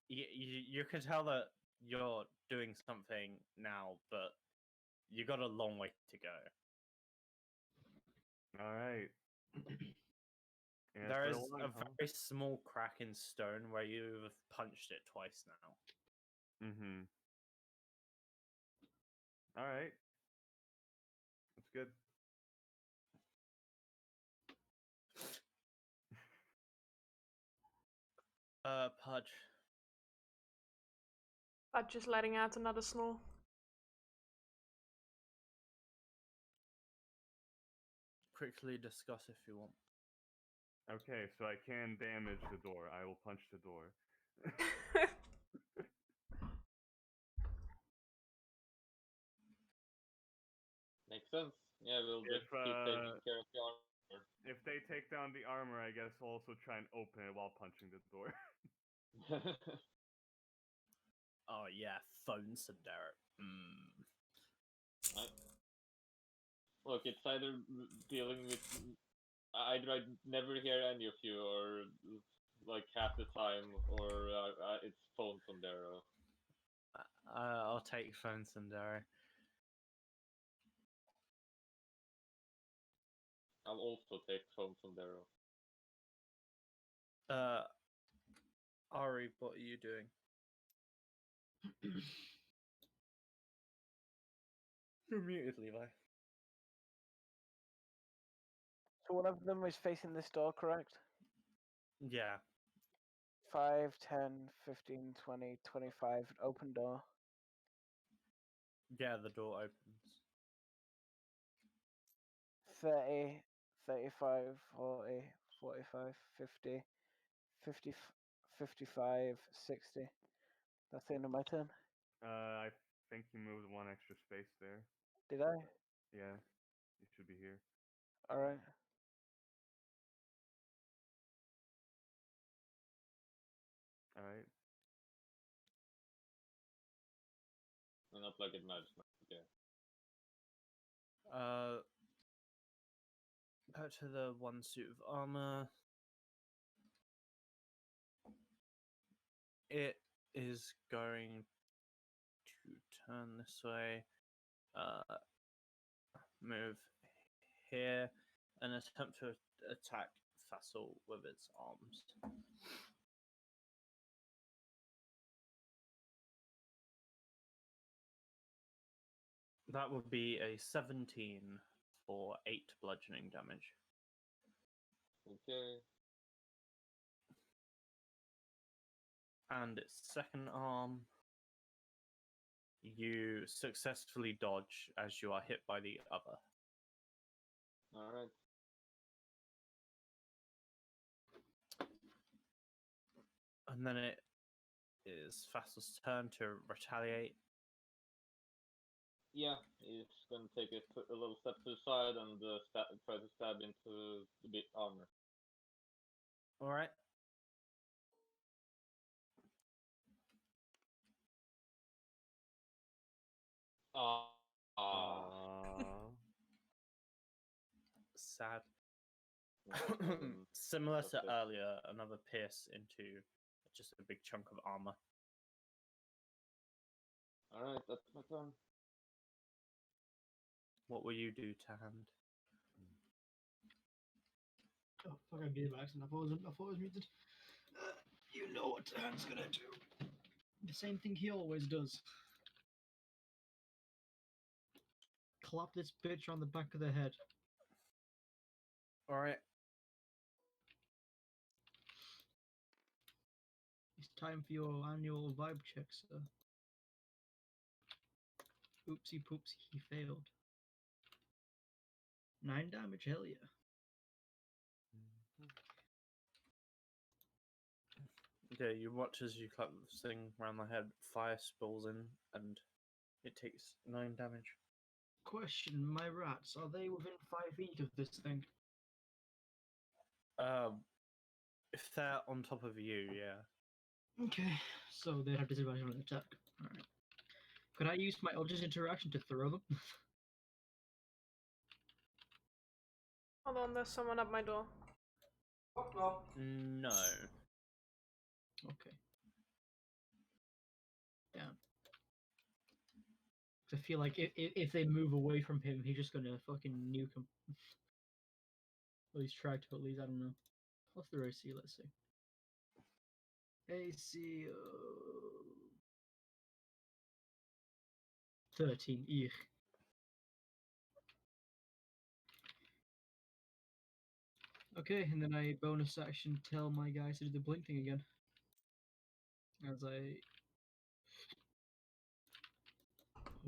you can tell that you're doing something now, but you got a long way to go. All right. Yeah, There it's is been a long, huh? very small crack in stone where you've punched it twice now. Mm-hmm. All right. That's good. Pudge. But just letting out another snore. Quickly discuss if you want. Okay, so I can damage the door. I will punch the door. Makes sense. Yeah, we'll just If keep taking care of the armor. if they take down the armor, I guess I'll also try and open it while punching the door. Oh yeah, phone Sundara. Right. Look, it's either dealing with either I never hear any of you, or like half the time, or it's phone Sondero. I'll take phone Sundara. I'll also take phone Sondero. Ari, what are you doing? You're muted, Levi. So one of them is facing this door, correct? Yeah. 5, 10, 15, 20, 25. Open door. Yeah, the door opens. 30, 35, 40, 45, 50, 50, 55, 60. That's the end of my turn. I think you moved one extra space there. Did I? Yeah, you should be here. Alright. All right. Not like it matters. Okay. Back to the one suit of armor. It is going to turn this way. Move here and attempt to attack Fassel with its arms. That would be a 17 for 8 bludgeoning damage. Okay. And its second arm, you successfully dodge as you are hit by the other. All right. And then it is Fassel's turn to retaliate. Yeah, it's gonna take a little step to the side and try to stab into the big armor. Alright. Ah. Aww. sad. Well, Similar that's to it. earlier, another pierce into just a big chunk of armor. Alright, that's my turn. What will you do to hand? Oh, fuck, I gave accent. I thought it was muted. You know what Dan's gonna do. The same thing he always does. Clap this bitch on the back of the head. Alright. It's time for your annual vibe check, sir. Oopsie poopsie, he failed. 9 damage, hell yeah. Okay, you watch as you clap this thing around the head, fire spills in, and it takes 9 damage. Question, my rats, are they within 5 feet of this thing? If they're on top of you, yeah. Okay, so they have disadvantage on an attack. Alright. Could I use my Eldritch interaction to throw them? Hold on, there's someone at my door. No. Okay. Yeah. I feel like if they move away from him, he's just gonna fucking nuke him. At least try to, at least, I don't know. What's their AC? Let's see. AC 13. Eek. Okay, and then I bonus action tell my guys to do the blink thing again. As I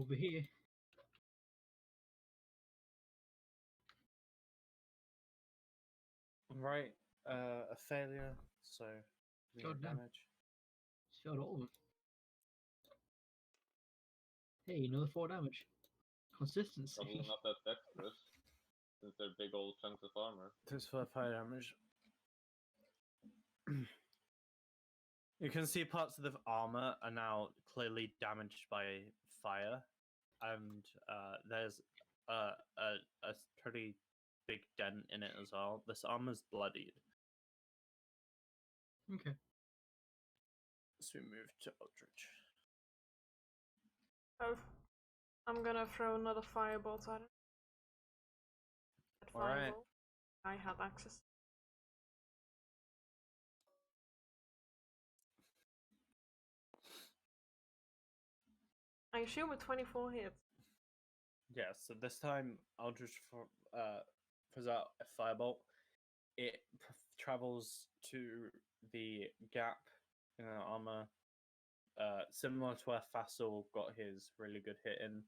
over here. Right, a failure, so give me God damn. damage. Failed all of them. Hey, another 4 damage. Consistency. Probably not that dexterous, since they're big old chunks of armor. Takes for 5 damage. You can see parts of the armor are now clearly damaged by fire, and there's a pretty big dent in it as well. This armor's bloodied. Okay. So we move to Eldritch. Oh, I'm gonna throw another firebolt at it. That Alright. firebolt, I have access. I assume with 24 hits. Yeah, so this time Eldritch throws out a firebolt. It travels to the gap in the armor, similar to where Fassel got his really good hit in.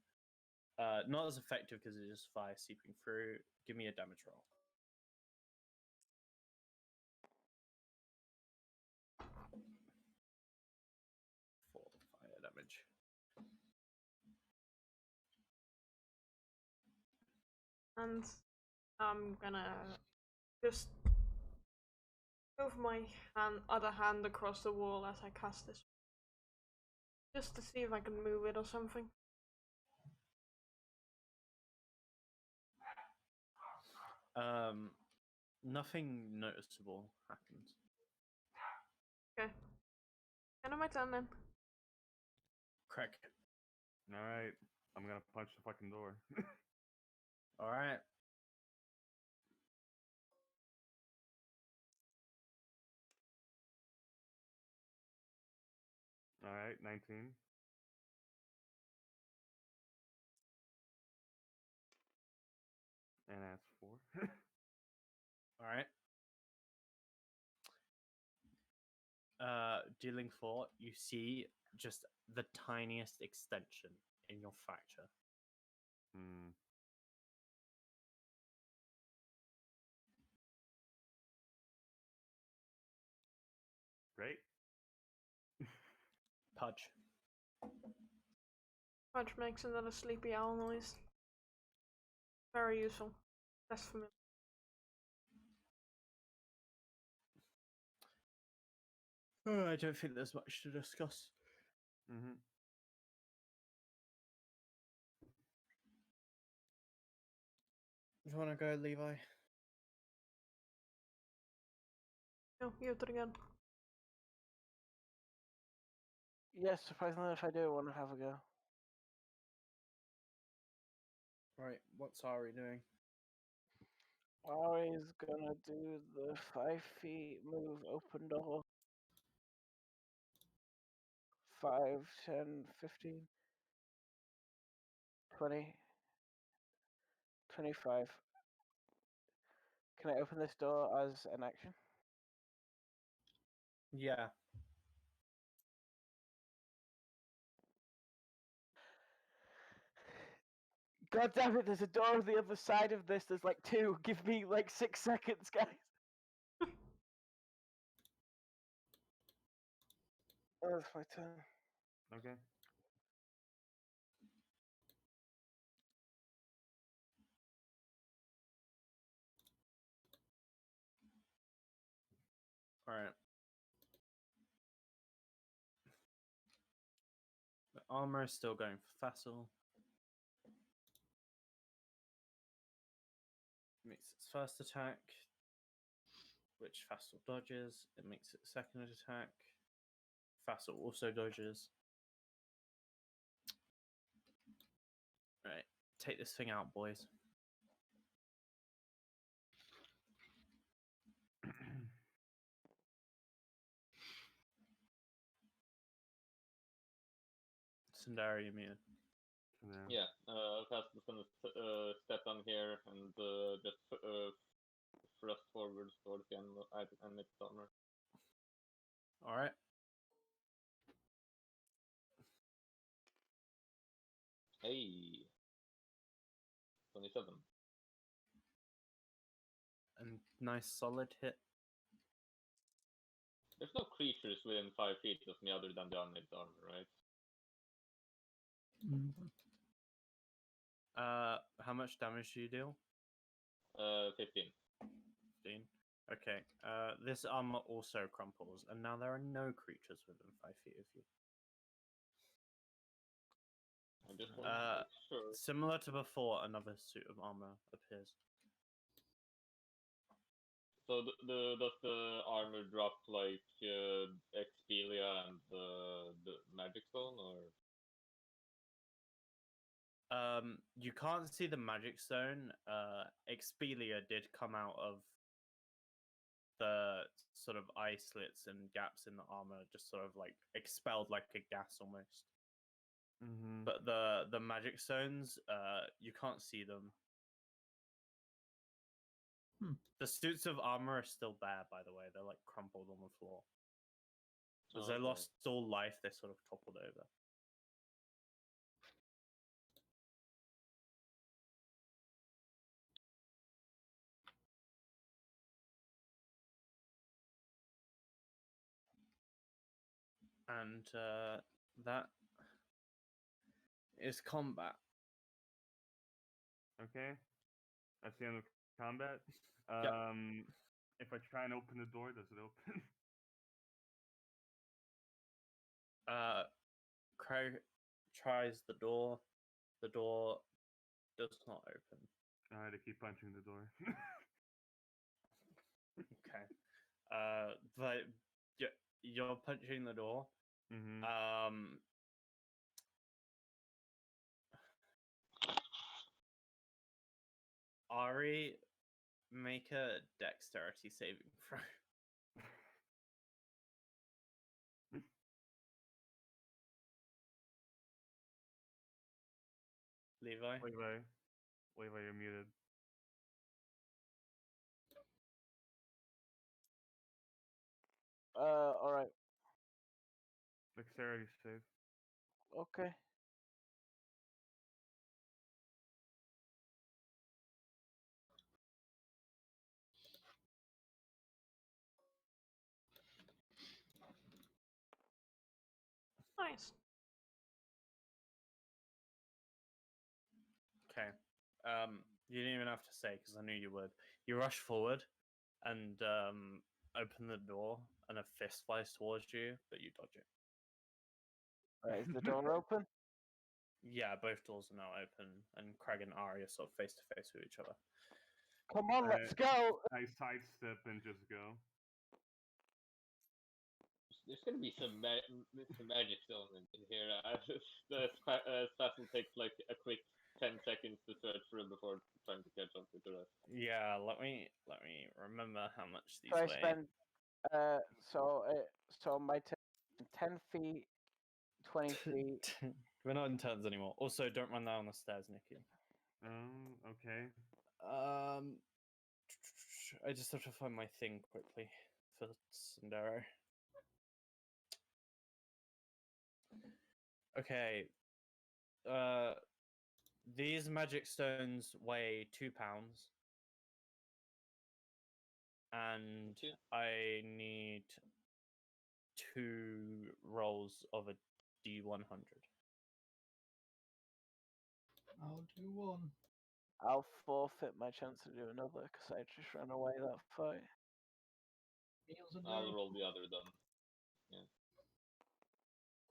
Not as effective because it's just fire seeping through. Give me a damage roll. 4 fire damage. And I'm gonna just move my other hand across the wall as I cast this. Just to see if I can move it or something. Nothing noticeable happens. Okay. End of my turn then. Craig. Alright, I'm gonna punch the fucking door. Alright. Alright, 19. And that's 4. Alright. Dealing 4, you see just the tiniest extension in your fracture. Hmm. Great. Pudge. Punch makes another sleepy owl noise. Very useful. That's familiar. Oh, I don't think there's much to discuss. Mm-hmm. Do you want to go, Levi? No, your turn again. Yes, surprisingly, if I do want to have a go. Right, what's Ari doing? Ari's gonna do the 5 feet move, open door. 5, 10, 15, 20, 25. Can I open this door as an action? Yeah. God damn it, there's a door on the other side of this. There's like 2. Give me like 6 seconds, guys. Oh, that's my turn. Okay. Alright. The armor is still going for Facile. Makes its first attack, which Facile dodges. It makes its second attack. Facile also dodges. Right, take this thing out, boys. Sundari, you muted. Yeah, Fast is gonna step on here and just thrust forwards towards the enemy armor. Alright. Hey, 27. And nice solid hit. There's no creatures within 5 feet of me other than the unmade armor, right? How much damage do you deal? 15. 15. Okay. This armor also crumples, and now there are no creatures within 5 feet of you. I just want to make sure. Similar to before, another suit of armor appears. So does the armor drop like Expelia and the Magic Stone, or? You can't see the magic stone. Expelia did come out of the sort of eye slits and gaps in the armor, just sort of like expelled like a gas almost. Mm-hmm. But the magic stones, you can't see them. The suits of armor are still there, by the way. They're like crumpled on the floor. As they lost all life, they sort of toppled over. And that is combat. Okay. That's the end of combat. Yep. If I try and open the door, does it open? Craig tries the door. The door does not open. Alright, I keep punching the door. Okay. But you're punching the door. Mm-hmm. Ari, make a dexterity saving throw. Levi. Levi, you're muted. Alright. Dexterity save. Okay. Nice. Okay. You didn't even have to say because I knew you would. You rush forward and open the door, and a fist flies towards you, but you dodge it. Right, is the door open? Yeah, both doors are now open, and Craig and Ari are sort of face to face with each other. Come on, let's go! I sidestep and just go. There's gonna be some magic stone in here. The Staffel takes like a quick 10 seconds to search for him before trying to catch up with the rest. Yeah, let me remember how much these So I weigh. spend so my 10 feet, 20 feet. We're not in turns anymore. Also, don't run down the stairs, Nikki. Okay. I just have to find my thing quickly for Sindero. Okay. These magic stones weigh 2 pounds. And Yeah. I need 2 rolls of a D100. I'll do one. I'll forfeit my chance to do another because I just ran away that fight. Meals and I'll no. roll the other then.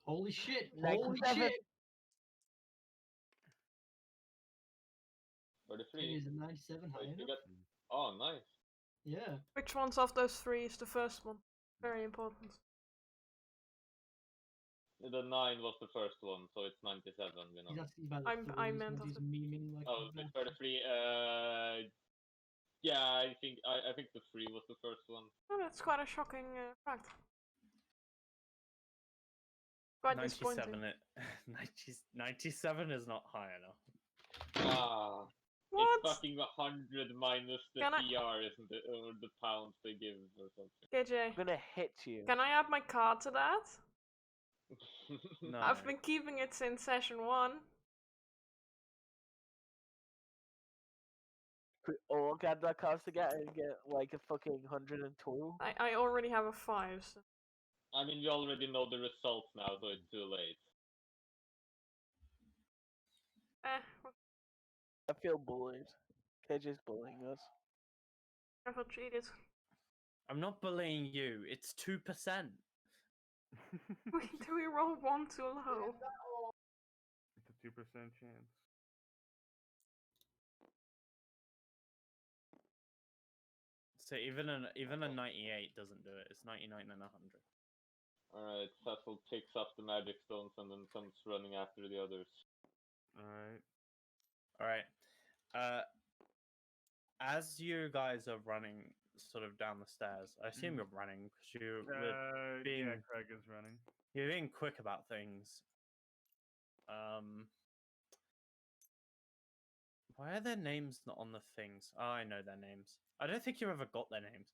Holy shit! 97. Holy shit! 33. It is a 97 high Wait, you enough. got... Oh, nice. Yeah. Which ones of those three is the first one? Very important. The 9 was the first one, so it's 97, you know. He's asking about I'm- the I threes, meant not of he's the- memeing like. Oh, a wait, 33, yeah, I think the 3 was the first one. Oh, that's quite a shocking fact. Quite disappointing. 97 is not high enough. Ah. What? It's fucking 100 minus the Can I- PR, isn't it? Or the pounds they give or something. KJ, I'm gonna hit you. can I add my card to that? No. I've been keeping it since session 1. Could we all get that cost together and get like a fucking 102? I already have a 5. So. I mean, we already know the results now, so it's too late. I feel bullied. KJ's bullying us. I feel cheated. I'm not bullying you. It's 2%. Do we roll 1 too low? It's a 2% chance. So even a 98 doesn't do it. It's 99 and 100. Alright, Cecil picks up the magic stones and then comes running after the others. Alright. All right. As you guys are running sort of down the stairs, I assume you're running because you were being Yeah, Craig is running. you're being quick about things. Why are their names not on the things? Oh, I know their names. I don't think you ever got their names.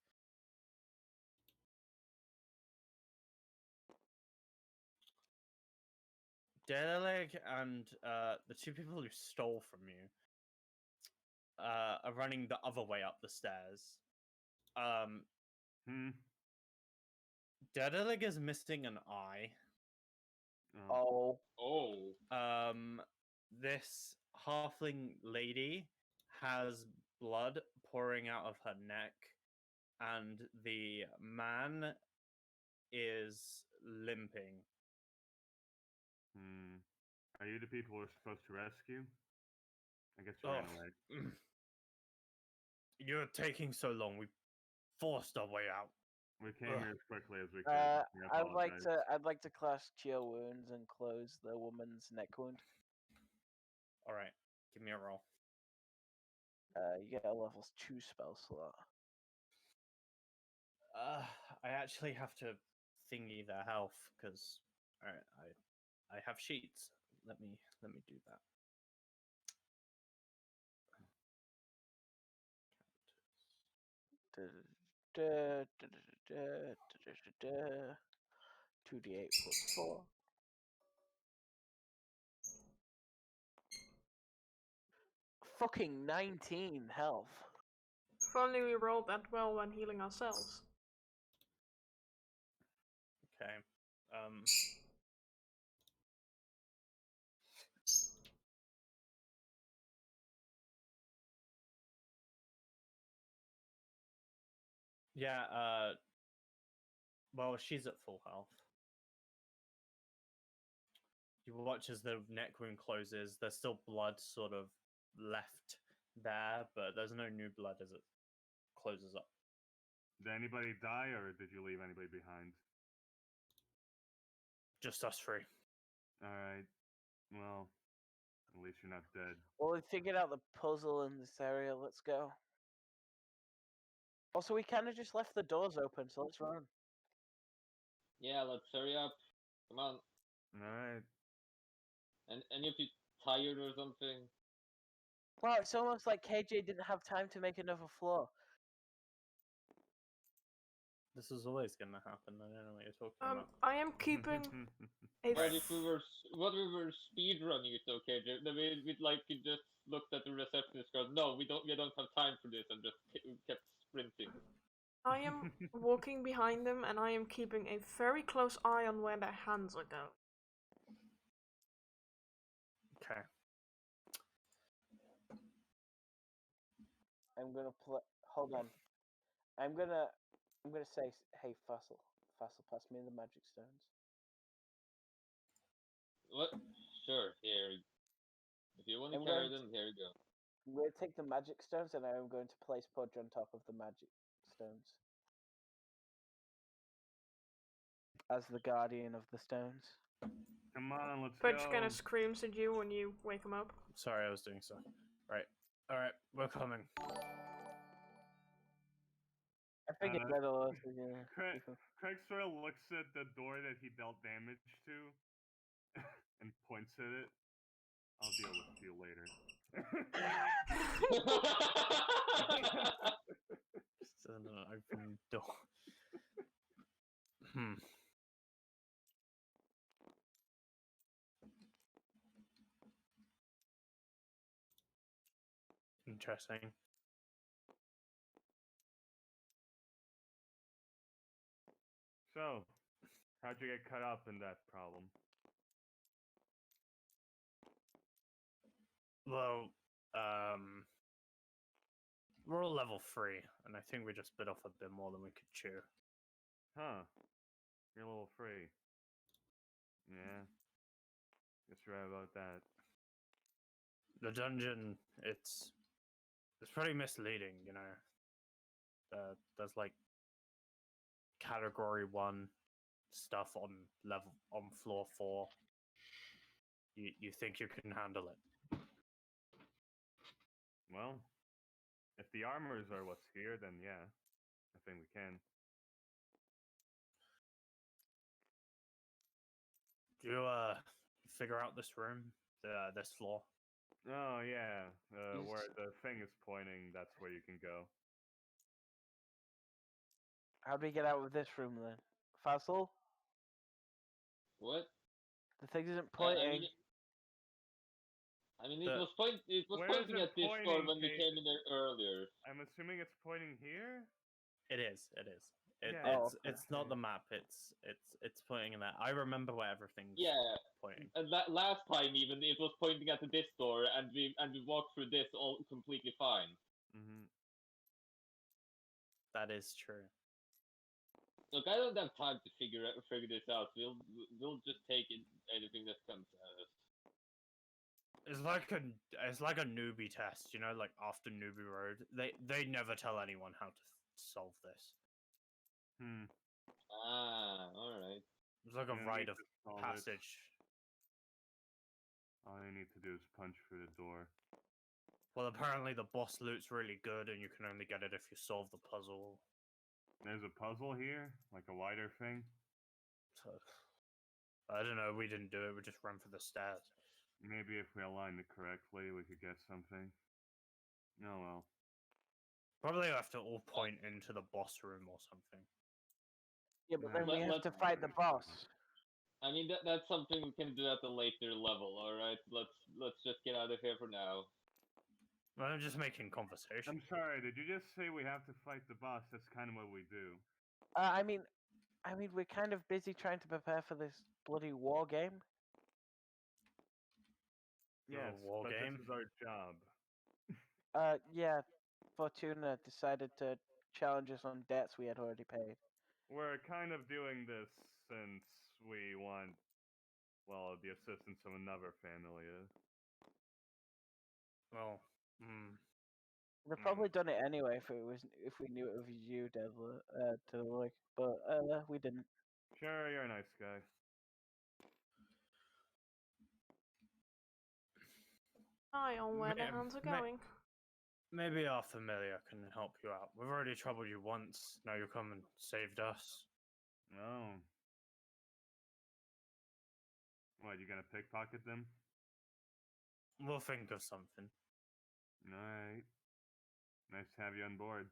Dedeleg and the 2 people who stole from you are running the other way up the stairs. Dedeleg is missing an eye. Oh. Oh. This halfling lady has blood pouring out of her neck, and the man is limping. Are you the people we're supposed to rescue? I guess you ran away. You're taking so long. We forced our way out. We came here as quickly as we could. I I'd like to class cure wounds and close the woman's neck wound. All right, give me a roll. You get a level 2 spell slot. I actually have to thingy their health because I have sheets. Let me do that. 2d8 plus 4. Fucking 19 health. If only we rolled that well when healing ourselves. Okay. Yeah, well, she's at full health. You watch as the neck wound closes. There's still blood sort of left there, but there's no new blood as it closes up. Did anybody die, or did you leave anybody behind? Just us three. All right. Well, at least you're not dead. Well, we figured out the puzzle in this area. Let's go. Also, we kind of just left the doors open, so let's run. Yeah, let's hurry up. Come on. All right. And any of you tired or something? Wow, it's almost like KJ didn't have time to make another floor. This is always gonna happen. I don't know what you're talking about. I am keeping a. But if we were, what we were speed running it, okay? Then we like we just looked at the receptionist girl. No, we don't have time for this, and just kept sprinting. I am walking behind them, and I am keeping a very close eye on where their hands are going. Okay. I'm gonna play. Hold on. I'm gonna say, hey, Fossil, pass me the magic stones. What? Sure. Here. If you want to I'm carry going them, here you go. I'm gonna take the magic stones, and I'm going to place Pudge on top of the magic stones as the guardian of the stones. Come on, let's Pudge go. kind of screams at you when you wake him up. Sorry, I was doing so. Right. All right, we're coming. I figured Uh, better or less, yeah. Craig sort of looks at the door that he dealt damage to and points at it. I'll deal with you later. Just an open door. Hmm. Interesting. So, how'd you get cut up in that problem? Well, we're all level 3, and I think we just bit off a bit more than we could chew. Huh. You're a little free. Yeah. Guess you're right about that. The dungeon, it's pretty misleading, you know. There's like category 1 stuff on floor 4. You think you can handle it? Well, if the armors are what's here, then yeah, I think we can. Do you figure out this room, this floor? Oh yeah, where the thing is pointing, that's where you can go. How do we get out of this room then? Fossil? What? The thing isn't I pointing. mean, it was Where is pointing it at this door pointing, when we Kate? came in there earlier. I'm assuming it's pointing here. It is. Yeah. It's not the map. It's pointing in that. I remember where everything's Yeah. pointing. And last time even it was pointing at this door, and we walked through this all completely fine. Mm-hmm. That is true. Look, I don't have time to figure this out. We'll just take anything that comes at us. It's like a newbie test, you know, like after Newbie Road. They never tell anyone how to solve this. Ah, all right. It's like a Yeah, rite we of just solve it. passage. All you need to do is punch through the door. Well, apparently the boss loot's really good, and you can only get it if you solve the puzzle. There's a puzzle here, like a wider thing. So, I don't know. We didn't do it. We just ran for the stairs. Maybe if we aligned it correctly, we could get something. Oh well. Probably have to all point into the boss room or something. Yeah, but then we have Let's- to fight the boss. I mean, that's something we can do at a later level. All right, let's just get out of here for now. Well, I'm just making conversation. I'm sorry, did you just say we have to fight the boss? That's kind of what we do. I mean, we're kind of busy trying to prepare for this bloody war game. Yes, war but game? this is our job. Yeah, Fortuna decided to challenge us on debts we had already paid. We're kind of doing this since we want, well, the assistance of another family. Well, We'd probably done it anyway if we knew it was you, Devil, to like, but we didn't. Sure, you're a nice guy. eye on where the May- hands are may- going. Maybe our familiar can help you out. We've already troubled you once. Now you come and saved us. Oh. What, you gonna pickpocket them? We'll think of something. Alright. Nice to have you on board.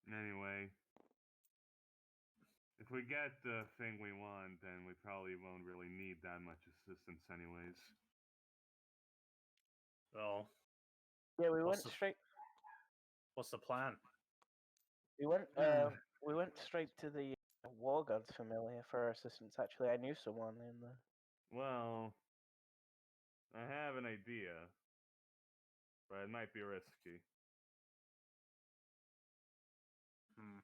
Anyway, if we get the thing we want, then we probably won't really need that much assistance anyways. Well, Yeah, we What's went the- straight. what's the plan? We went. Hmm. We went straight to the War Gods familiar for assistance. Actually, I knew someone in the. Well, I have an idea, but it might be risky. Hmm.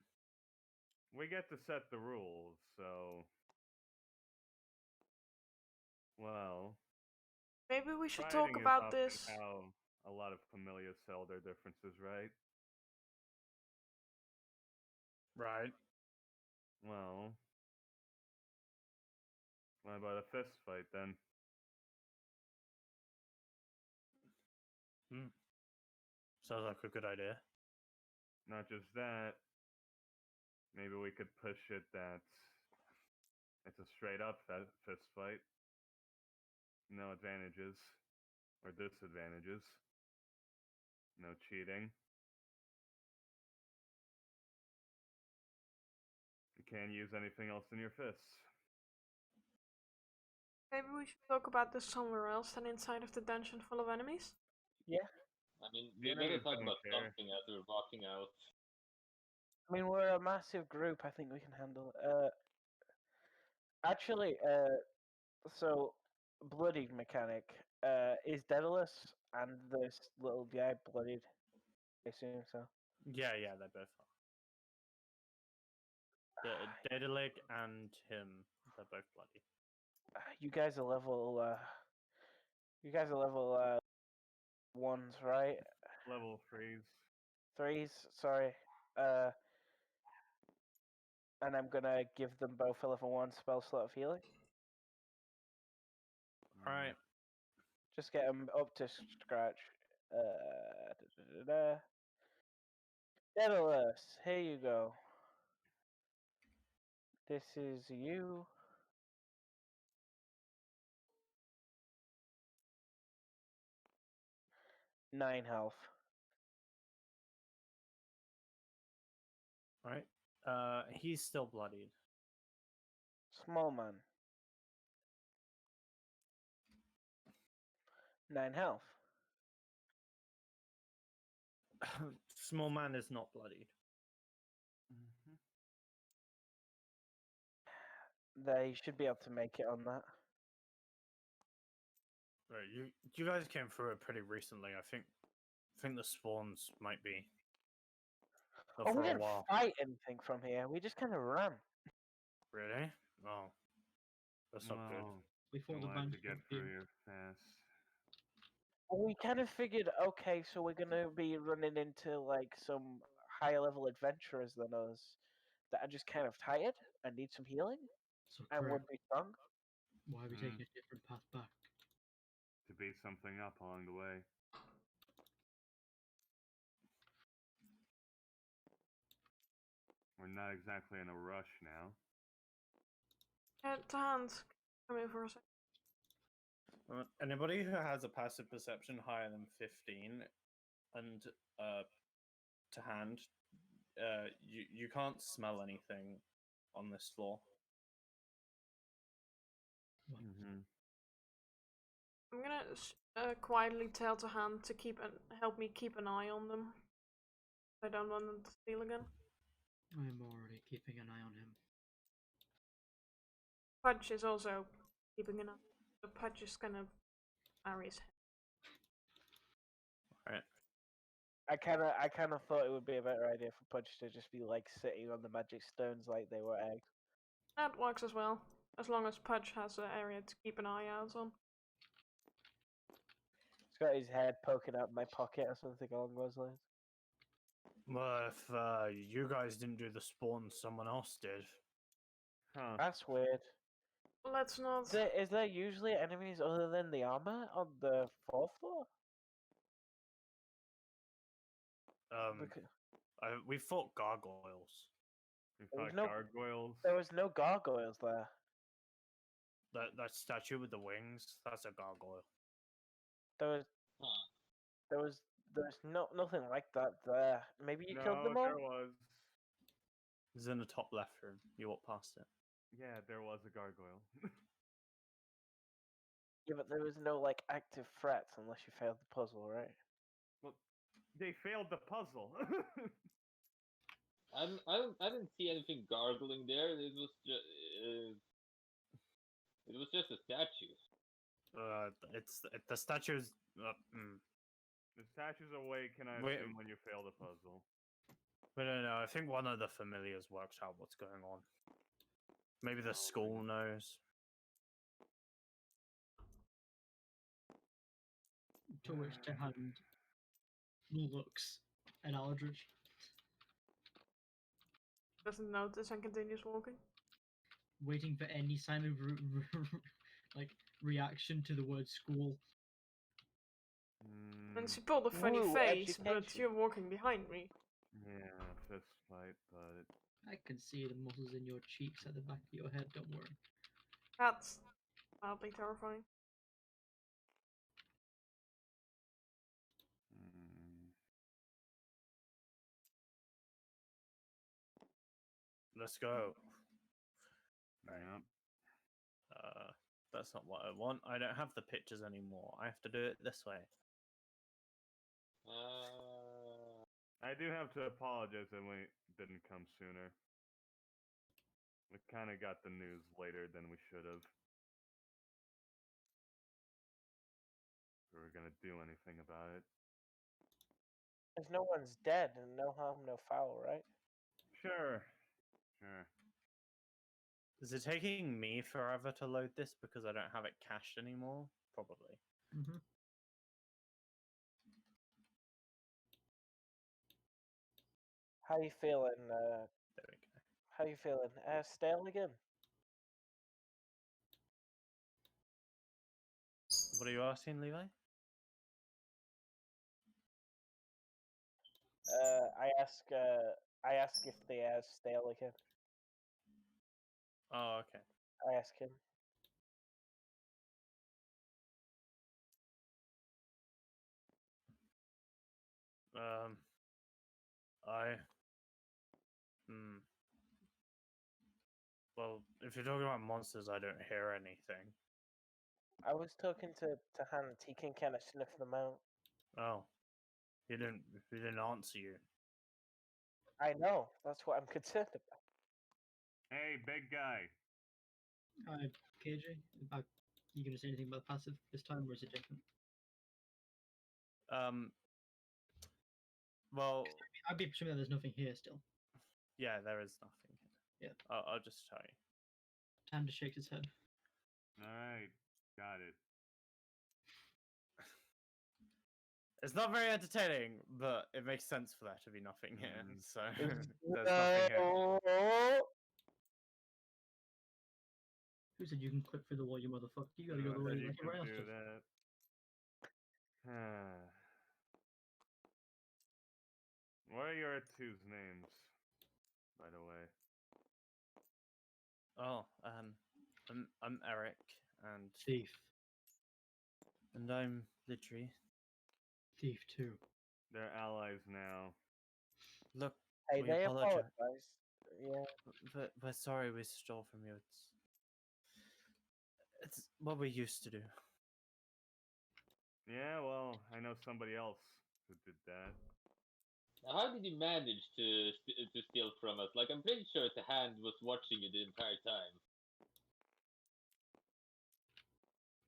We get to set the rules, so. Well, Maybe we should fighting talk is about often this. how a lot of familiars sell their differences, right? Right. Well, what about a fist fight then? Sounds like a good idea. Not just that, maybe we could push it that it's a straight up fist fight. No advantages or disadvantages. No cheating. You can't use anything else in your fists. Maybe we should talk about this somewhere else than inside of the dungeon full of enemies. Yeah. I mean, The we better enemies talk don't about care. something as we're walking out. I mean, we're a massive group. I think we can handle it. Actually, so bloodied mechanic. Is Daedalus and this little guy bloodied? I assume so. Yeah, they both are. The Daedalic and him, they're both bloody. You guys are level. You guys are level ones, right? Level 3s. Threes. Sorry. And I'm gonna give them both a level 1 spell slot of healing. Alright. Just get them up to scratch. Daedalus, here you go. This is you. Nine health. Right. He's still bloodied. Small man. 9 health. Small man is not bloodied. They should be able to make it on that. Right, you guys came through it pretty recently. I think the spawns might be Oh, for we a didn't while. fight anything from here. We just kind of ran. Really? Oh, that's not good. Well, We you fought the wanted band to get through here fast. We kind of figured, okay, so we're gonna be running into like some higher level adventurers than us that are just kind of tired and need some healing So and correct. would be strong. Why are we taking a different path back? To beat something up along the way. We're not exactly in a rush now. Hans, come here for a second. Anybody who has a passive perception higher than 15 and to hand, you can't smell anything on this floor. Mm-hmm. I'm gonna quietly tell to Hand to help me keep an eye on them. I don't want them to steal again. I'm already keeping an eye on him. Pudge is also keeping an eye. So Pudge is gonna marry his head. Right. I kind of thought it would be a better idea for Pudge to just be like sitting on the magic stones like they were eggs. That works as well, as long as Pudge has an area to keep an eye out on. He's got his head poking out my pocket or something along those lines. Well, if you guys didn't do the spawn, someone else did. Huh. That's weird. Let's not. Is there usually enemies other than the armor on the 4th floor? Because We fought gargoyles. We There was fought no- gargoyles. there was no gargoyles there. That statue with the wings, that's a gargoyle. There was nothing like that there. Maybe you killed No, them all. there was. It's in the top left room. You walk past it. Yeah, there was a gargoyle. Yeah, but there was no like active threats unless you failed the puzzle, right? They failed the puzzle. I didn't see anything gargling there. It was just a statue. It's the statue's. The statue's awake, and I Wait. assume when you fail the puzzle. I don't know. I think one of the familiars works out what's going on. Maybe the school knows. To which to hand looks at Aldrich, Doesn't notice and continues walking. waiting for any sign of like reaction to the word school. And she pulled a funny Woo, face, but education. you're walking behind me. Yeah, fist fight, but I can see the muscles in your cheeks at the back of your head. Don't worry. That's mildly terrifying. Let's go. yeah. That's not what I want. I don't have the pictures anymore. I have to do it this way. I do have to apologize that we didn't come sooner. We kind of got the news later than we should have. We were gonna do anything about it. Because no one's dead and no harm, no foul, right? Sure. Sure. Is it taking me forever to load this because I don't have it cached anymore? Probably. Mm-hmm. How you feeling? There we go. How you feeling? Stale again? What are you asking, Levi? I ask if the air's stale again. Oh, okay. I ask him. Well, if you're talking about monsters, I don't hear anything. I was talking to Hans. He can kind of sniff them out. Oh, he didn't answer you. I know. That's what I'm concerned about. Hey, big guy. KJ, you gonna say anything about the passive this time, or is it different? Well, I'd be assuming that there's nothing here still. yeah, there is nothing here. Yeah. I'll just tell you. Tam just shakes his head. Alright, got it. It's not very entertaining, but it makes sense for there to be nothing here. So there's nothing here. Who said you can clip through the wall, you motherfucker? You gotta go the Who way said you like can everyone else do does. that? What are your two's names, by the way? Oh, I'm Eric, Thief. and I'm Lidri. Thief too. They're allies now. Look, Hey, we they apologize. apologize. Yeah. But we're sorry we stole from you. It's what we used to do. Yeah, well, I know somebody else who did that. Now, how did you manage to steal from us? Like, I'm pretty sure the hand was watching you the entire time.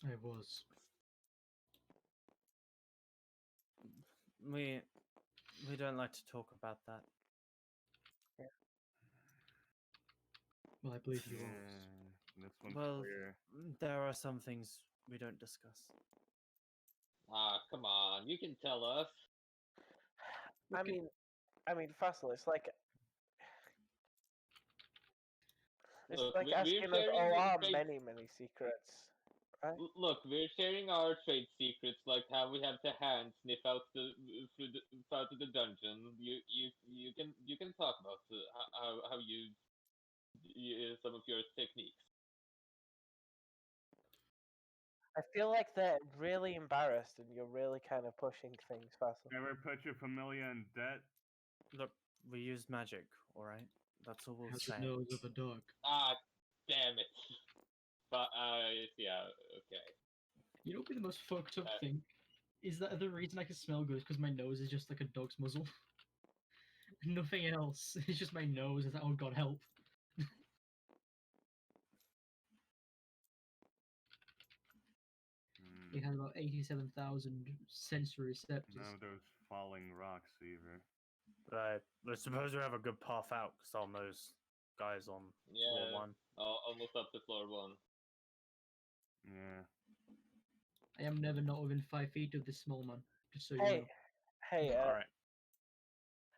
I was. We don't like to talk about that. Well, I believe you Yeah, was. this one's Well, clear. there are some things we don't discuss. Ah, come on, you can tell us. I mean, I mean, Fassel, it's like Look, asking us, we're sharing our trade. many secrets, right? Look, we're sharing our trade secrets, like how we have to hand sniff out through the out of the dungeon. You can talk about how you some of your techniques. I feel like they're really embarrassed, and you're really kind of pushing things, Fassel. Ever put your familia in debt? Look, we use magic, all right. That's all we'll Has say. the nose of a dog. Ah, damn it. But yeah, okay. You know what would be the most fucked up Uh, thing? Is that the reason I can smell good because my nose is just like a dog's muzzle. Nothing else. It's just my nose. It's like, oh god, help. It has about 87,000 sensory receptors. None of those falling rocks either. But I suppose we have a good path out because on those guys on floor Yeah, 1. almost up to floor 1. Yeah. I am never not within 5 feet of this small man. Just so you Hey, know. hey, All right.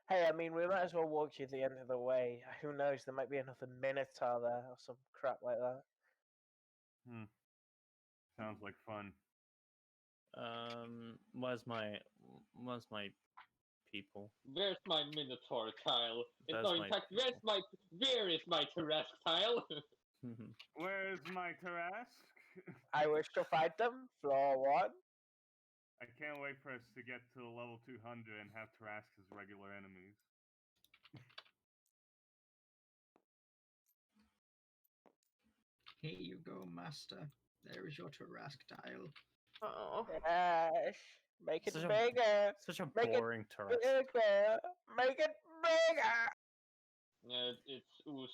hey! I mean, we might as well walk you the end of the way. Who knows? There might be another Minotaur there or some crap like that. Sounds like fun. Where's my people? Where's my Minotaur tile? There's No, in my fact, people. where is my Tarrasque tile? Where's my Tarrasque? I wish to fight them. Floor 1. I can't wait for us to get to level 200 and have Tarrasque as regular enemies. Here you go, master. There is your Tarrasque tile. Oh. Yes. Make it Such a- bigger. Such a Make it boring terrace. Bigger. Make it bigger. Yeah, it's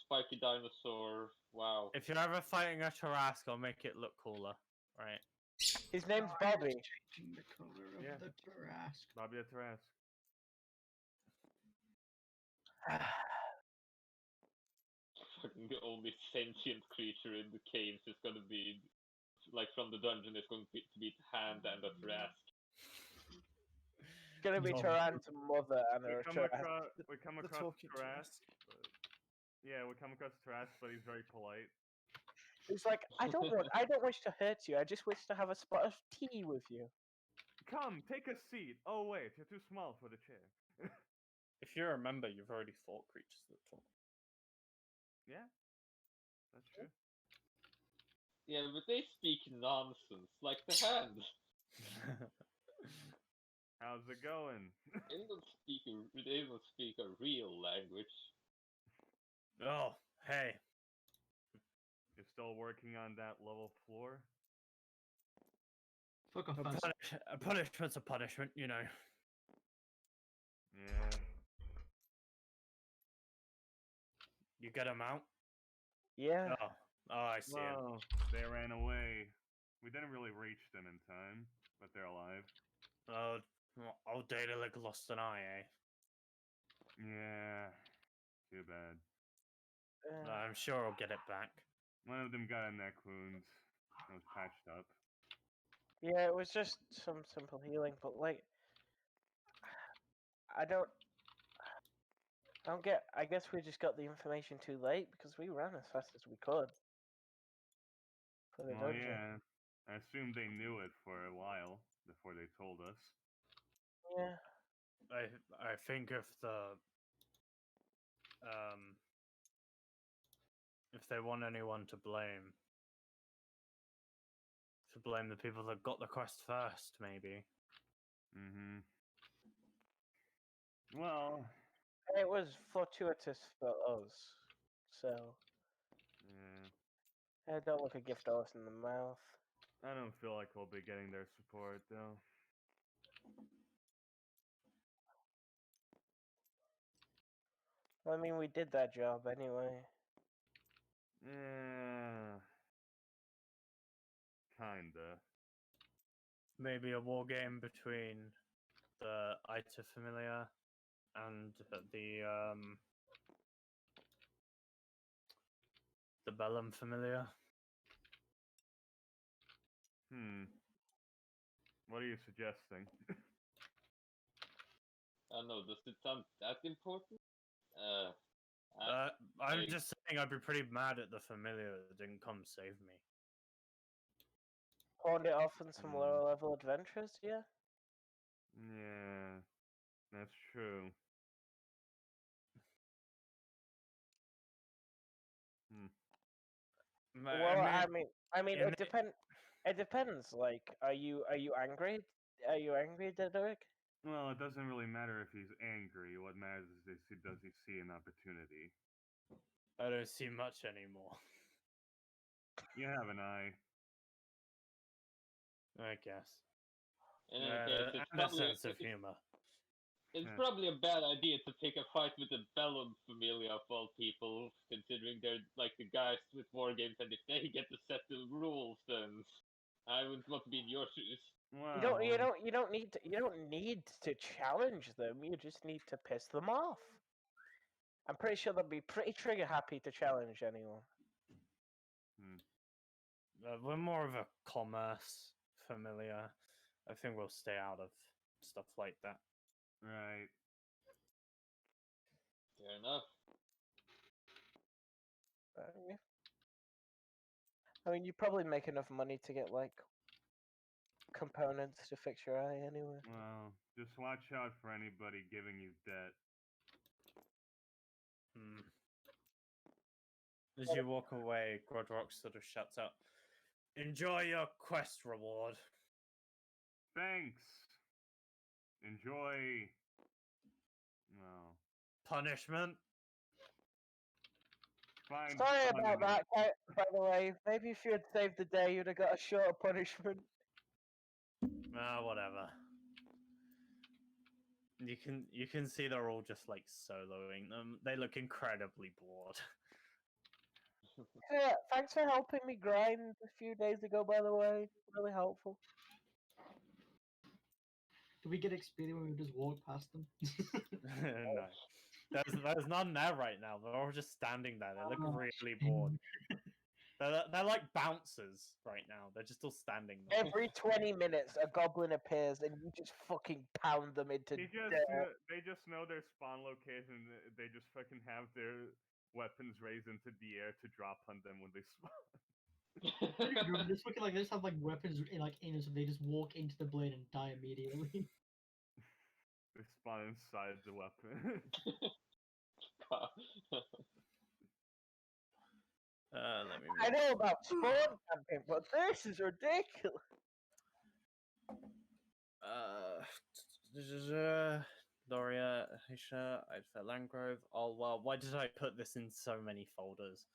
spiky dinosaur. Wow. If you're ever fighting a Tarrasque, I'll make it look cooler, right? His name's Bobby. Changing the color of Yeah. the Tarrasque. Bobby the Tarrasque. Fucking the only sentient creature in the caves is gonna be, like, from the dungeon is going to be Hand and a Tarrasque. It's gonna be No. Taran's mother and We her come Taran. across, we come The across talking Tarrasque. Yeah, we come across Tarrasque, but he's very polite. He's like, I don't wish to hurt you. I just wish to have a spot of tea with you. Come, take a seat. Oh wait, you're too small for the chair. If you remember, you've already fought creatures that talk. Yeah, that's true. Yeah, but they speak nonsense, like the Hand. How's it going? They don't speak a real language. Oh, hey. You're still working on that level floor? Fuck off, A, fast. a punishment's a punishment, you know. Yeah. You get them out? Yeah. Oh, I see 'em. Well, they ran away. We didn't really reach them in time, but they're alive. Oh, old Daedalic lost an eye, eh? Yeah. Too bad. I'm sure I'll get it back. One of them got a neck wound. It was patched up. Yeah, it was just some simple healing, but like, I don't get. I guess we just got the information too late because we ran as fast as we could for the Well, dungeon. yeah. I assume they knew it for a while before they told us. Yeah. I think if they want anyone to blame the people that got the quest first, maybe. Mm-hmm. Well, It was fortuitous for us, so yeah. don't look a gift horse in the mouth. I don't feel like we'll be getting their support though. I mean, we did that job anyway. Yeah. Kinda. Maybe a war game between the Ita Familia and the Bellum Familia. What are you suggesting? I don't know. Does it sound that important? I'm I- just saying I'd be pretty mad at the familiar that didn't come save me. Pawned it off on some Hmm. lower level adventures, yeah? Yeah, that's true. Well, I mean, in it depends. Like, are you angry? Are you angry, Derek? Well, it doesn't really matter if he's angry. What matters is does he see an opportunity. I don't see much anymore. You have an eye. I guess. In any case, it's And a probably sense of humor. it's Yeah. probably a bad idea to pick a fight with the Bellum Familia of all people, considering they're like the guys with war games, and if they get to set the rules, then I wouldn't want to be in your shoes. Well, You don't need to challenge them. You just need to piss them off. I'm pretty sure they'll be pretty trigger happy to challenge anyone. We're more of a commerce familiar. I think we'll stay out of stuff like that. right. Fair enough. Yeah. I mean, you probably make enough money to get like components to fix your eye anyway. Well, just watch out for anybody giving you debt. Hmm. As you walk away, Grodrock sort of shouts out, "Enjoy your quest reward." Thanks. Enjoy. No. Punishment? Fine. Sorry fun about in it. that, by the way. Maybe if you had saved the day, you'd have got a shorter punishment. Whatever. You can see they're all just like soloing them. They look incredibly bored. Yeah, thanks for helping me grind a few days ago, by the way. Really helpful. Do we get experience when we just walk past them? No. There's none there right now. They're all just standing there. They look Oh, really shame. bored. They're like bouncers right now. They're just all standing there. Every 20 minutes, a goblin appears and you just fucking pound them into They just dirt. they just know their spawn location. They just fucking have their weapons raised into the air to drop on them when they spawn. Just fucking like they just have like weapons in so they just walk into the blade and die immediately. They spawn inside the weapon. Let me. I know about spawn camping, but this is ridiculous. Loria, Hisha, I'd for Landgrove. Oh well, why did I put this in so many folders?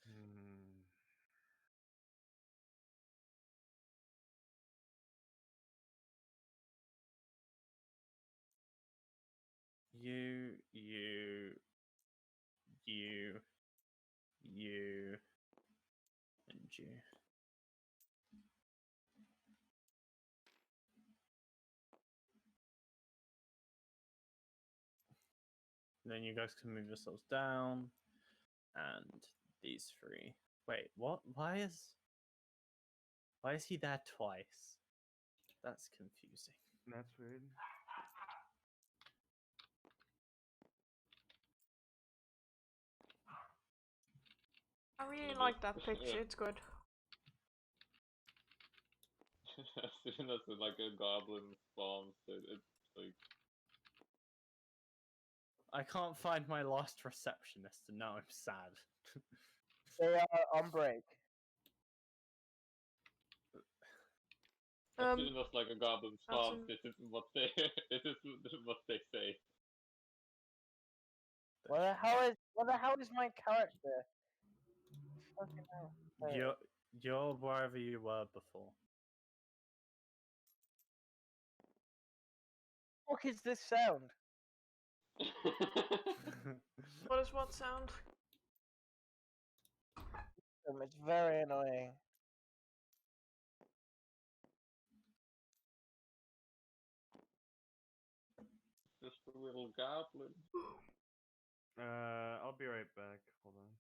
You, and you. Then you guys can move yourselves down, and these three. Wait, what? Why is he there twice? That's confusing. That's weird. I really like that picture. It's good. As soon as like a goblin spawns, it's like I can't find my last receptionist, and now I'm sad. They are on break. as soon as like a goblin spawns, an- this is what they this is what they say. What the hell is my character? Fucking hell. Wait. You're wherever you were before. What is this sound? What is what sound? It's very annoying. Just a little goblin. I'll be right back. Hold on.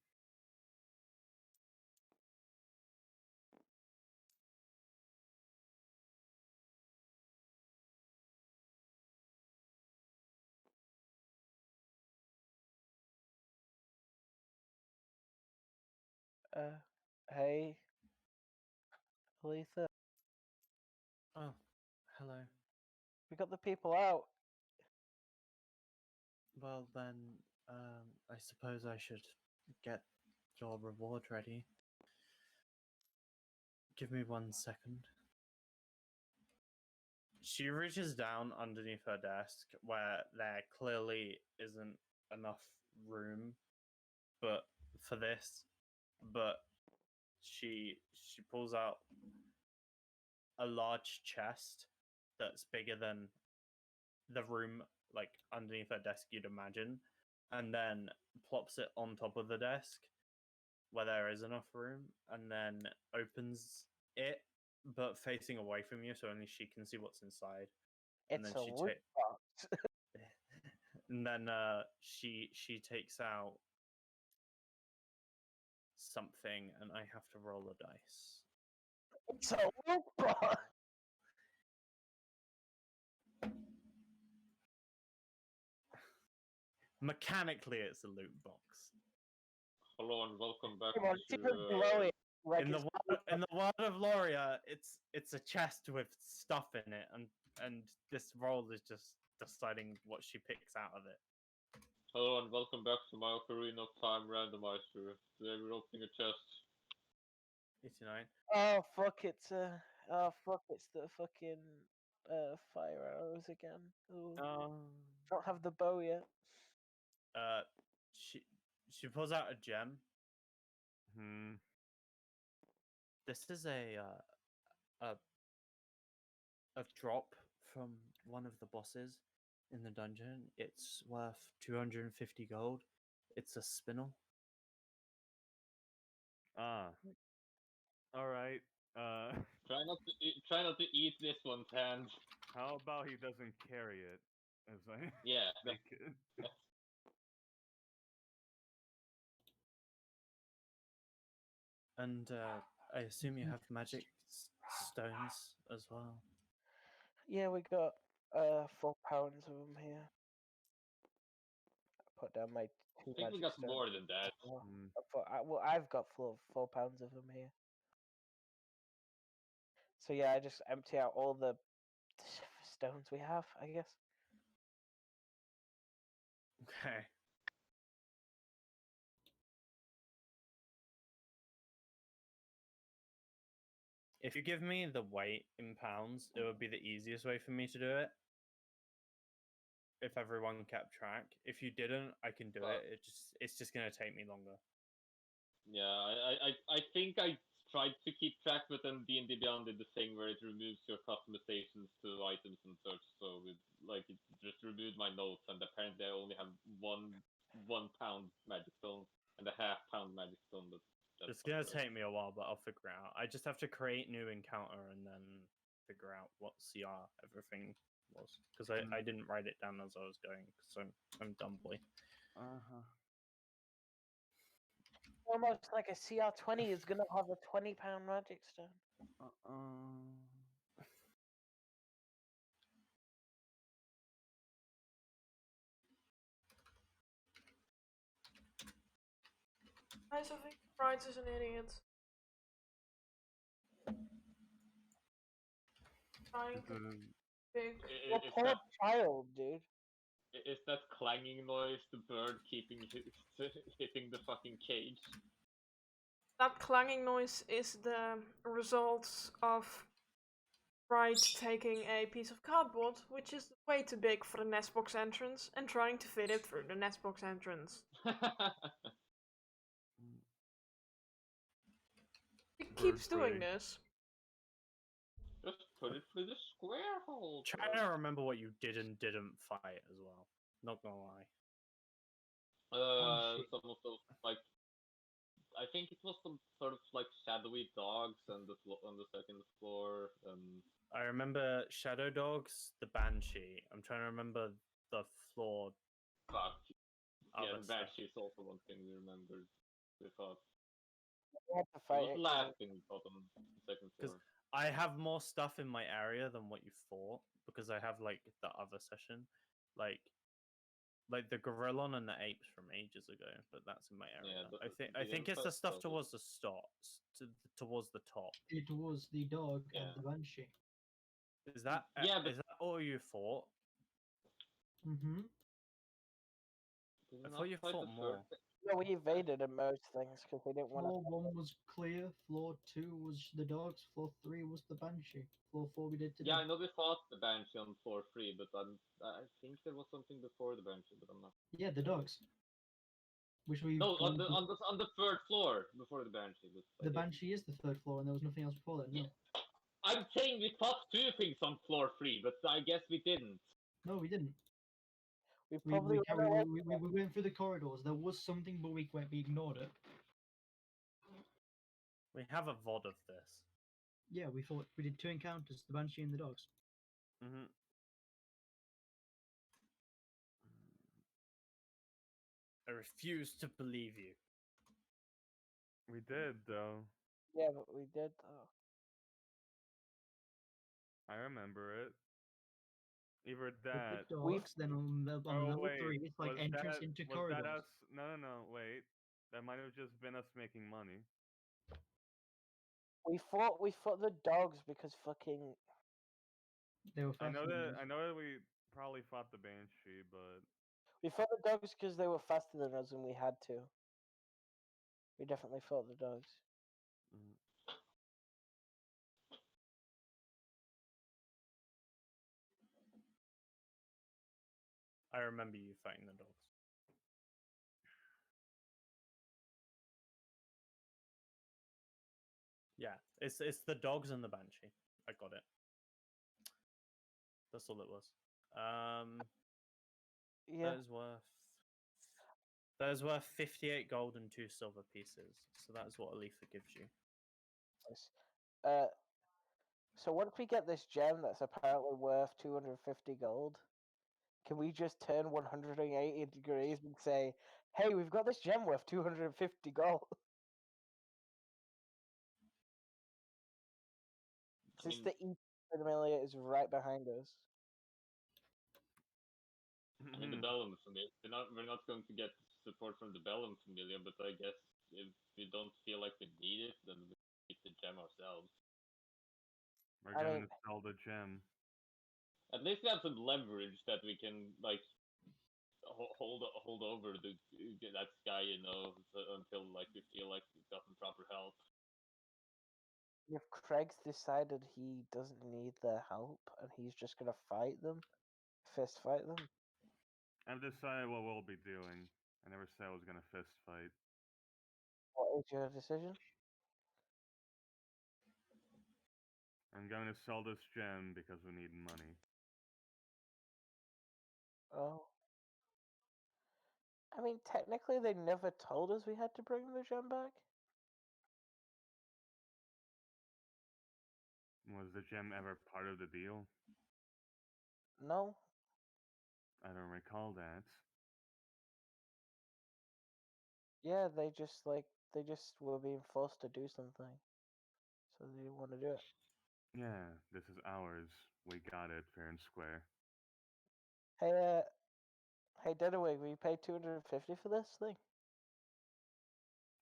Hey, Letha, Oh, hello. we got the people out. Well then, I suppose I should get your reward ready. Give me 1 second. She reaches down underneath her desk where there clearly isn't enough room but for this, but she pulls out a large chest that's bigger than the room like underneath her desk you'd imagine, and then plops it on top of the desk where there is enough room, and then opens it but facing away from you so only she can see what's inside. And It's then a she loot ta- box. and then she takes out something, and I have to roll a dice. It's a loot box. Mechanically, it's a loot box. Hello and welcome back Come on, to. see her blow it like In the it's in the world of Loria, it's a chest with stuff in it, and this roll is just deciding what she picks out of it. Hello and welcome back to my Ocarina of Time randomizer. Today we're opening a chest. 89. Oh fuck! It's the fucking fire arrows again. Ooh. Don't have the bow yet. Uh, she pulls out a gem. Hmm. This is a drop from one of the bosses in the dungeon. It's worth 250 gold. It's a spinel. Ah. All right. Try not to eat this one's hand. How about he doesn't carry it? As I Yeah. make it. And I assume you have magic stones as well. Yeah, we got 4 pounds of them here. I put down my 2 I think we magic got stones. more than that. Well, Mm. I've got 4 pounds of them here. So yeah, I just empty out all the stones we have, I guess. Okay. If you give me the weight in pounds, it would be the easiest way for me to do it. If everyone kept track. If you didn't, I can do it. It's just gonna take me longer. Yeah, I think I tried to keep track, but then D&D Beyond did the thing where it removes your customizations to items and such. So it just removed my notes, and apparently I only have one pound magic stone and a half pound magic stone. That's It's gonna not right. take me a while, but I'll figure it out. I just have to create new encounter and then figure out what CR everything was, because I didn't write it down as I was going, because I'm dumb boy. Uh-huh. Almost like a CR20 is gonna have a 20-pound magic stone. I still think Bright is an idiot. Trying to big. You're a poor child, dude. Is that clanging noise the bird keeping hitting the fucking cage? That clanging noise is the result of Bright taking a piece of cardboard, which is way too big for the nest box entrance, and trying to fit it through the nest box entrance. He keeps doing brain. this. Just put it through the square hole. Trying to remember what you did and didn't fight as well. Not gonna lie. shit. Some of those I think it was some sort of like shadowy dogs on the second floor. I remember Shadow Dogs, the Banshee. I'm trying to remember the floor. Fuck. Yeah, other the stuff. Banshee is also one thing we remembered. We thought. We had to It fight was the it. last thing we thought on the second floor. I have more stuff in my area than what you thought, because I have like the other session. Like like the gorilla and the apes from ages ago, but that's in my area. but I the think it's the infest stuff doesn't. towards the stops, towards the top. It was the dog and Yeah. the banshee. Is that Yeah, but is that all you fought? Mm-hmm. did we I not thought you fight fought the more. third? No, we evaded in most things because we didn't want Floor to. 1 was clear, floor 2 was the dogs, floor 3 was the banshee, floor 4 we did today. Yeah, I know we fought the banshee on floor 3, but I think there was something before the banshee, but I'm not. Yeah, the dogs. Which we No, on gone to- on the third floor before the banshee. But I the guess- banshee is the 3rd floor and there was nothing else before that, no. Yeah. I'm saying we fought 2 things on floor 3, but I guess we didn't. No, we didn't. We We, probably we, ran away. we went through the corridors. There was something, but we ignored it. We have a VOD of this. Yeah, we did 2 encounters, the banshee and the dogs. Mm-hmm. I refuse to believe you. We did though. Yeah, but we did though. I remember it. Either With that. the We've- dogs, then on level 3, it's like was entrance that, into was corridors. that us? No, wait. That might have just been us making money. We fought the dogs because fucking. They were I faster know than that us. I know that we probably fought the banshee, but We fought the dogs because they were faster than us and we had to. We definitely fought the dogs. mm, I remember you fighting the dogs. Yeah, it's the dogs and the banshee. I got it. That's all it was. Yeah. That is worth 58 gold and 2 silver pieces. So that is what Alifa gives you. Nice. So once we get this gem that's apparently worth 250 gold, can we just turn 180 degrees and say, "Hey, we've got this gem worth 250 gold"? I Since mean, the E Familia is right behind us. I mean the Bellum Familia. We're not going to get support from the Bellum Familia, but I guess if we don't feel like we need it, then we keep the gem ourselves. we're I going mean- to sell the gem. At least we have some leverage that we can like hold over that guy, until like we feel like we've gotten proper help. If Craig's decided he doesn't need their help and he's just gonna fight them, fist fight them. I've decided what we'll be doing. I never said I was gonna fist fight. What is your decision? I'm going to sell this gem because we need money. Oh. I mean, technically, they never told us we had to bring the gem back. Was the gem ever part of the deal? No. I don't recall that. Yeah, they just were being forced to do something, so they didn't want to do it. Yeah, this is ours. We got it fair and square. Hey, hey, Deadaway, we paid 250 for this thing.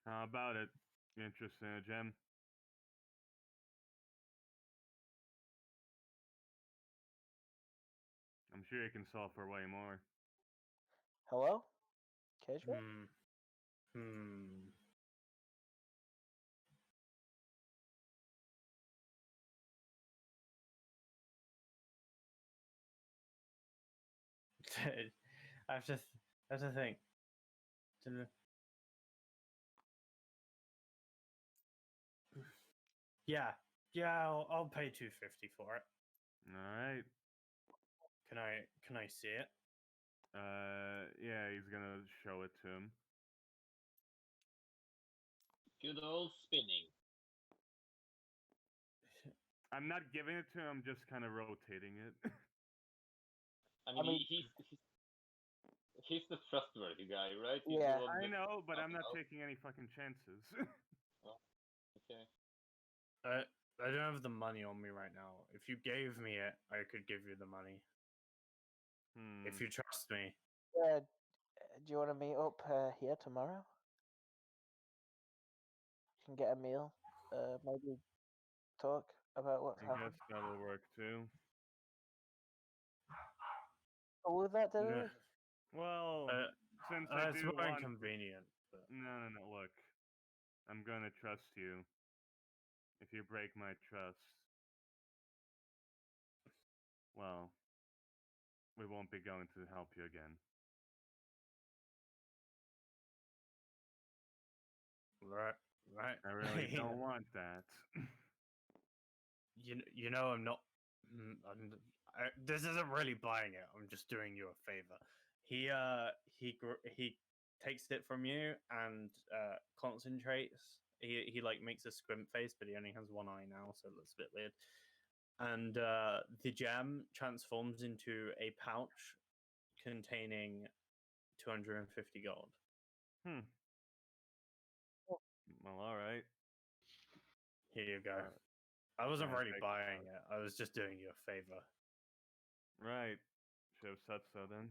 How about it? You interested in a gem? I'm sure you can sell for way more. Hello, Casual? Hmm. I have to think. Yeah, I'll pay 250 for it. All right. Can I see it? Yeah, he's gonna show it to him. Good old spinning. I'm not giving it to him. I'm just kind of rotating it. I mean, mean- he's the trustworthy guy, right? He's Yeah. the one I that- know, but I'm not Oh, taking any fucking chances. Okay. I don't have the money on me right now. If you gave me it, I could give you the money. If you trust me. Yeah, Do you want to meet up here tomorrow? Can get a meal. Maybe talk about what's I happened. guess that'll work too. Or will that do No. it? Well, since I It's do more want. inconvenient. But... No. Look, I'm gonna trust you. If you break my trust, well, we won't be going to help you again. Right. I really Yeah. don't want that. You know, I'm not. This isn't really buying it. I'm just doing you a favor. He takes it from you and concentrates. He like makes a squint face, but he only has one eye now, so it looks a bit weird. And the gem transforms into a pouch containing 250 gold. Hmm. Well, all right. Here you go. Uh, I wasn't yeah, really take buying it. it. I was just doing you a favor. Right. Should have said so then.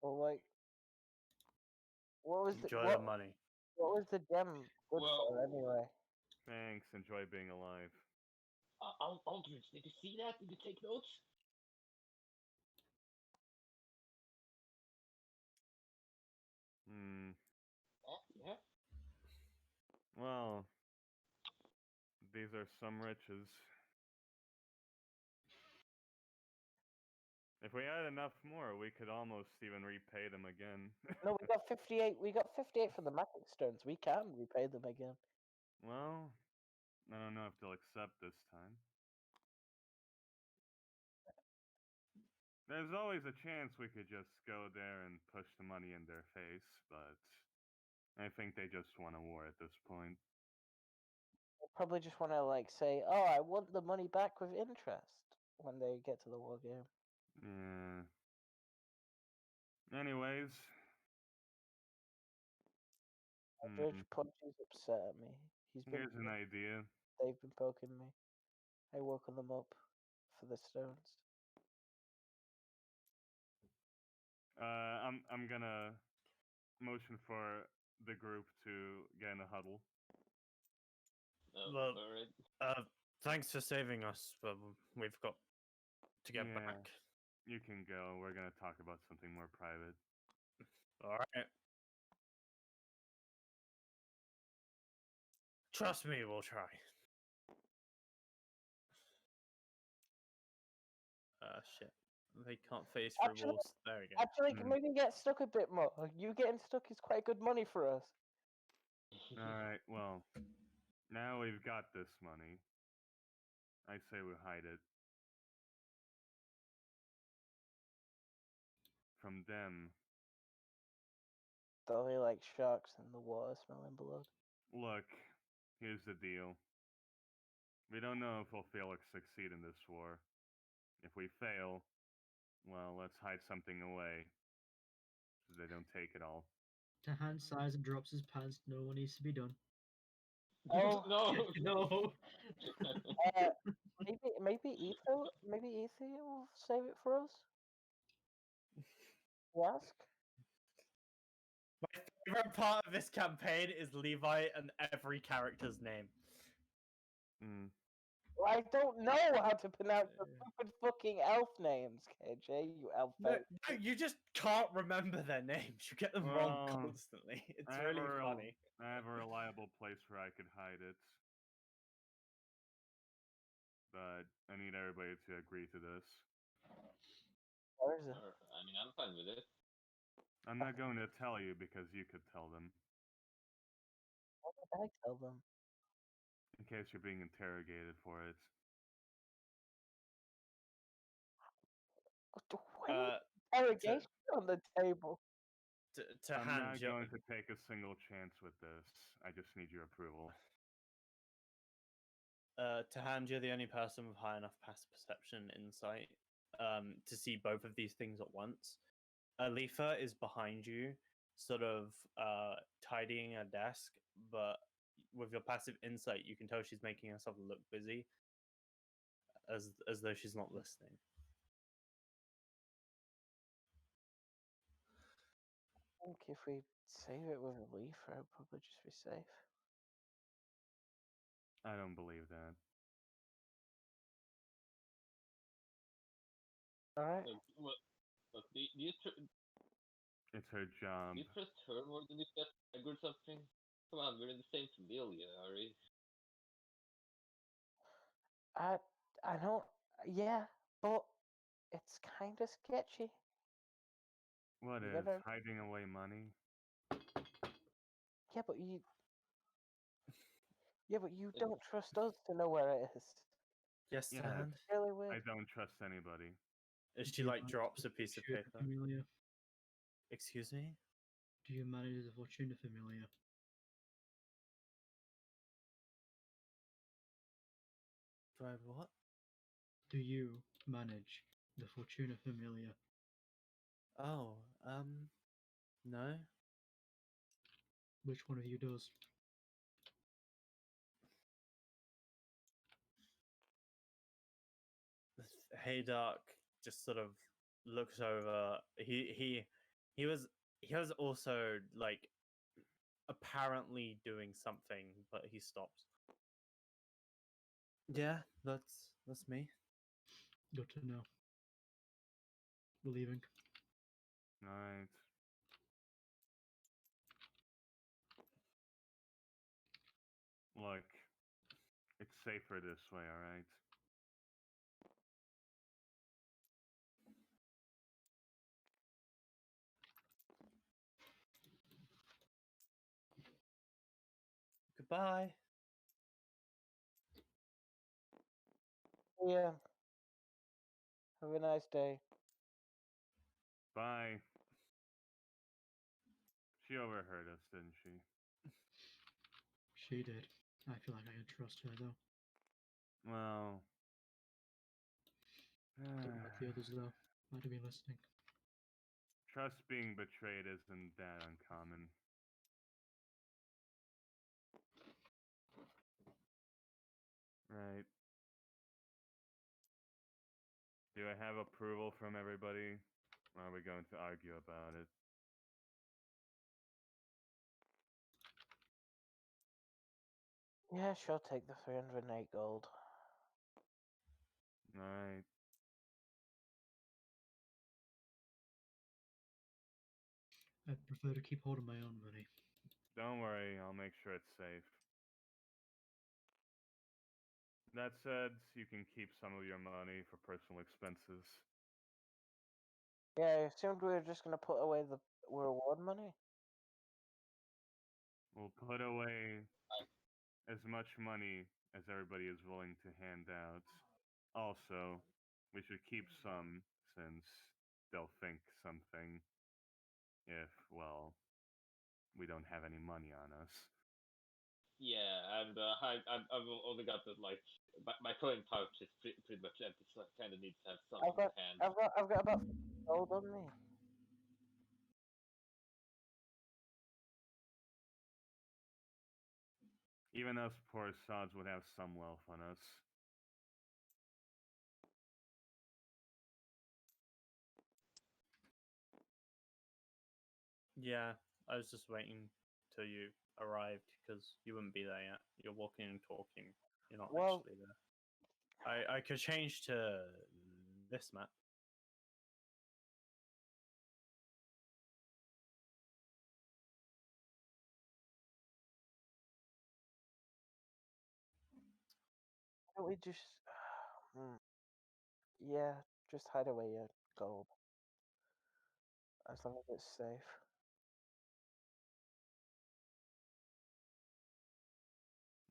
Or like, what was Enjoy the the money. what was the gem good Well- for anyway? Thanks. Enjoy being alive. Aldrich, did you see that? Did you take notes? Hmm. Yeah. Well, these are some riches. If we had enough more, we could almost even repay them again. No, we got 58. We got 58 for the magic stones. We can repay them again. Well, I don't know if they'll accept this time. There's always a chance we could just go there and push the money in their face, but I think they just want a war at this point. They'll probably just want to like say, "Oh, I want the money back with interest" when they get to the war game. Yeah. Anyways. Judge Punchy's upset at me. He's been. Here's an idea. They've been poking me. I woken them up for the stones. I'm gonna motion for the group to get in a huddle. Well, Alright. Thanks for saving us, but we've got to get Yeah. back. You can go. We're gonna talk about something more private. All right. Trust me, we'll try. Shit. They can't face through Actually- walls. There we go. Actually, maybe get stuck a bit more. You getting stuck is quite good money for us. Alright, well, now we've got this money. I say we hide it. From them. They'll be like sharks in the water smelling blood. Look, here's the deal. We don't know if we'll fail or succeed in this war. If we fail, well, let's hide something away. So they don't take it all. Tahan sighs and drops his pants. No one needs to be done. Oh. No. No. Maybe Ether will save it for us. You ask? My favorite part of this campaign is Levi and every character's name. Mm. Well, I don't know how to pronounce the stupid fucking elf names, KJ. You elf. No, you just can't remember their names. You get them wrong Well, constantly. It's I have really a funny. I have a reliable place where I could hide it. But I need everybody to agree to this. Where is it? I mean, I'm fine with it. I'm not going to tell you because you could tell them. What did I tell them? In case you're being interrogated for it. Why interrogation on the table? To I'm hand not you, going to take a single chance with this. I just need your approval. to hand you're the only person with high enough passive perception insight to see both of these things at once. Alifa is behind you, sort of tidying a desk, but with your passive insight, you can tell she's making herself look busy, as though she's not listening. think if we save it with a leaf, it'll probably just be safe. I don't believe that. All right. Look, do you It's her job. trust her more than you trust Greg or something? Come on, we're in the same familia, are we? I don't. Yeah, but it's kind of sketchy. What You is gotta. hiding away money? Yeah, but you. Yeah, but you don't trust us to know where it is. Yes, Yeah, Dad. Really weird. I don't trust anybody. As Do she you like manage drops the a piece of Fortuna paper. Familia? Excuse me? Do you manage the Fortuna Familia? Do I what? Do you manage the Fortuna Familia? Oh, no. Which one of you does? Haydark just sort of looks over. He was also like apparently doing something, but he stops. Yeah, that's me. Good to know. We're leaving. Alright. Look, it's safer this way, alright? Goodbye. Yeah. Have a nice day. Bye. She overheard us, didn't she? She did. I feel like I can trust her though. Well. Don't know about the others though. Might have been listening. Trust being betrayed isn't that uncommon. Right. Do I have approval from everybody? Or are we going to argue about it? Yeah, she'll take the 308 gold. Alright. I'd prefer to keep hold of my own money. Don't worry, I'll make sure it's safe. That said, you can keep some of your money for personal expenses. Yeah, I assumed we were just gonna put away the reward money. We'll put away as much money as everybody is willing to hand out. Also, we should keep some since they'll think something if, well, we don't have any money on us. Yeah, and I've only got the like my coin pouch is pretty much empty, so I kind of need to have something to hand. I've got about gold on me. Even us poor sods would have some wealth on us. Yeah, I was just waiting till you arrived because you wouldn't be there yet. You're walking and talking. You're not Well- actually there. I could change to this map. Why don't we just? Yeah, just hide away your gold. As long as it's safe.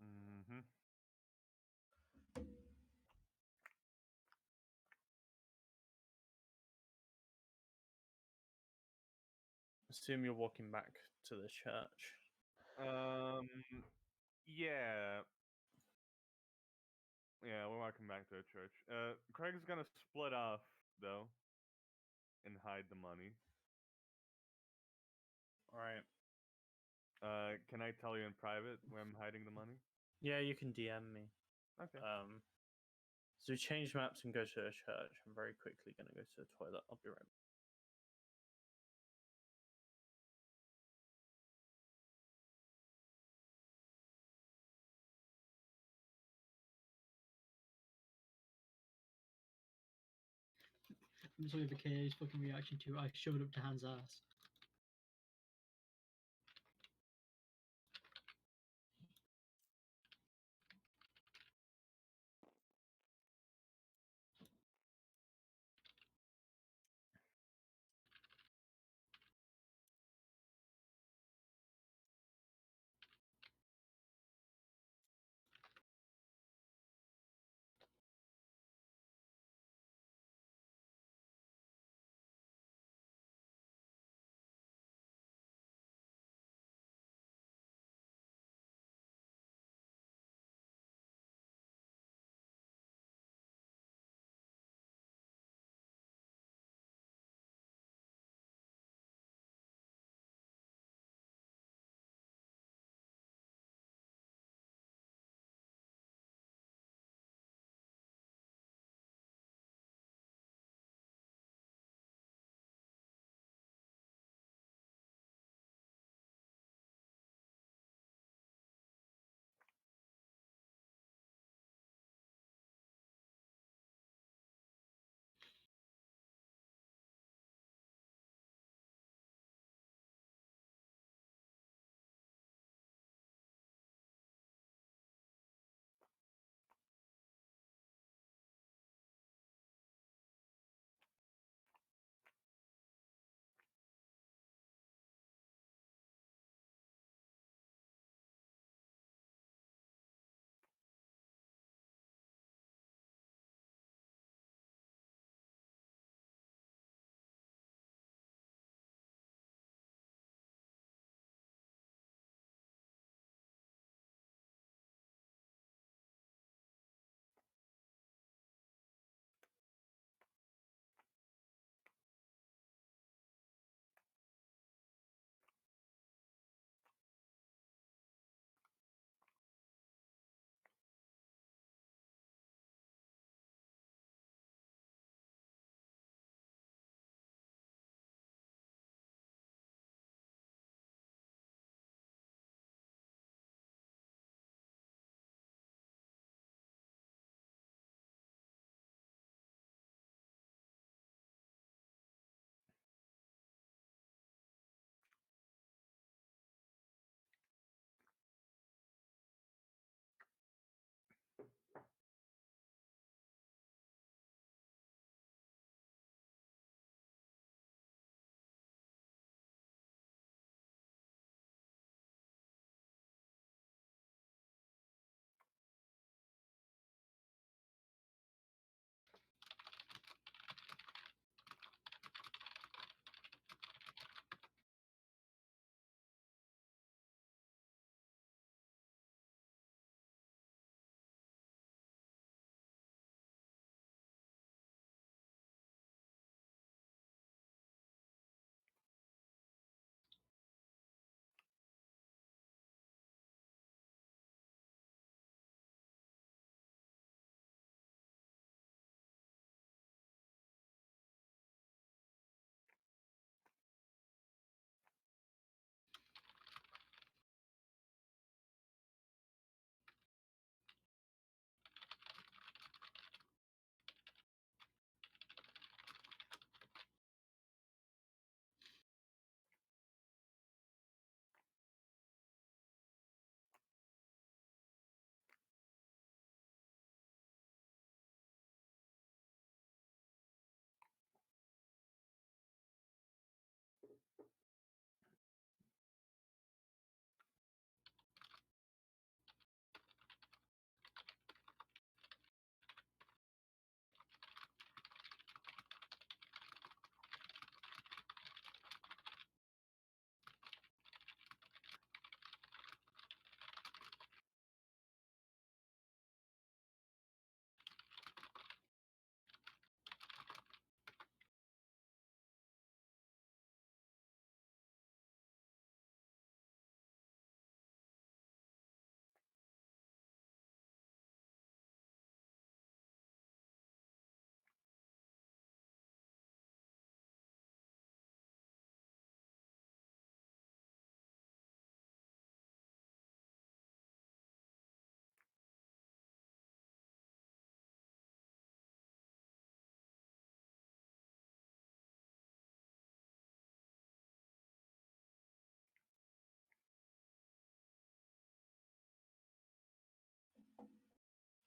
Mm-hmm. Assume you're walking back to the church. Yeah. Yeah, we're walking back to the church. Craig's gonna split off, though, and hide the money. All right. Can I tell you in private where I'm hiding the money? Yeah, you can DM me. Okay. So change maps and go to a church. I'm very quickly gonna go to the toilet. I'll be right back. It's only Vikaya's fucking reaction to I shoved it up to Han's ass.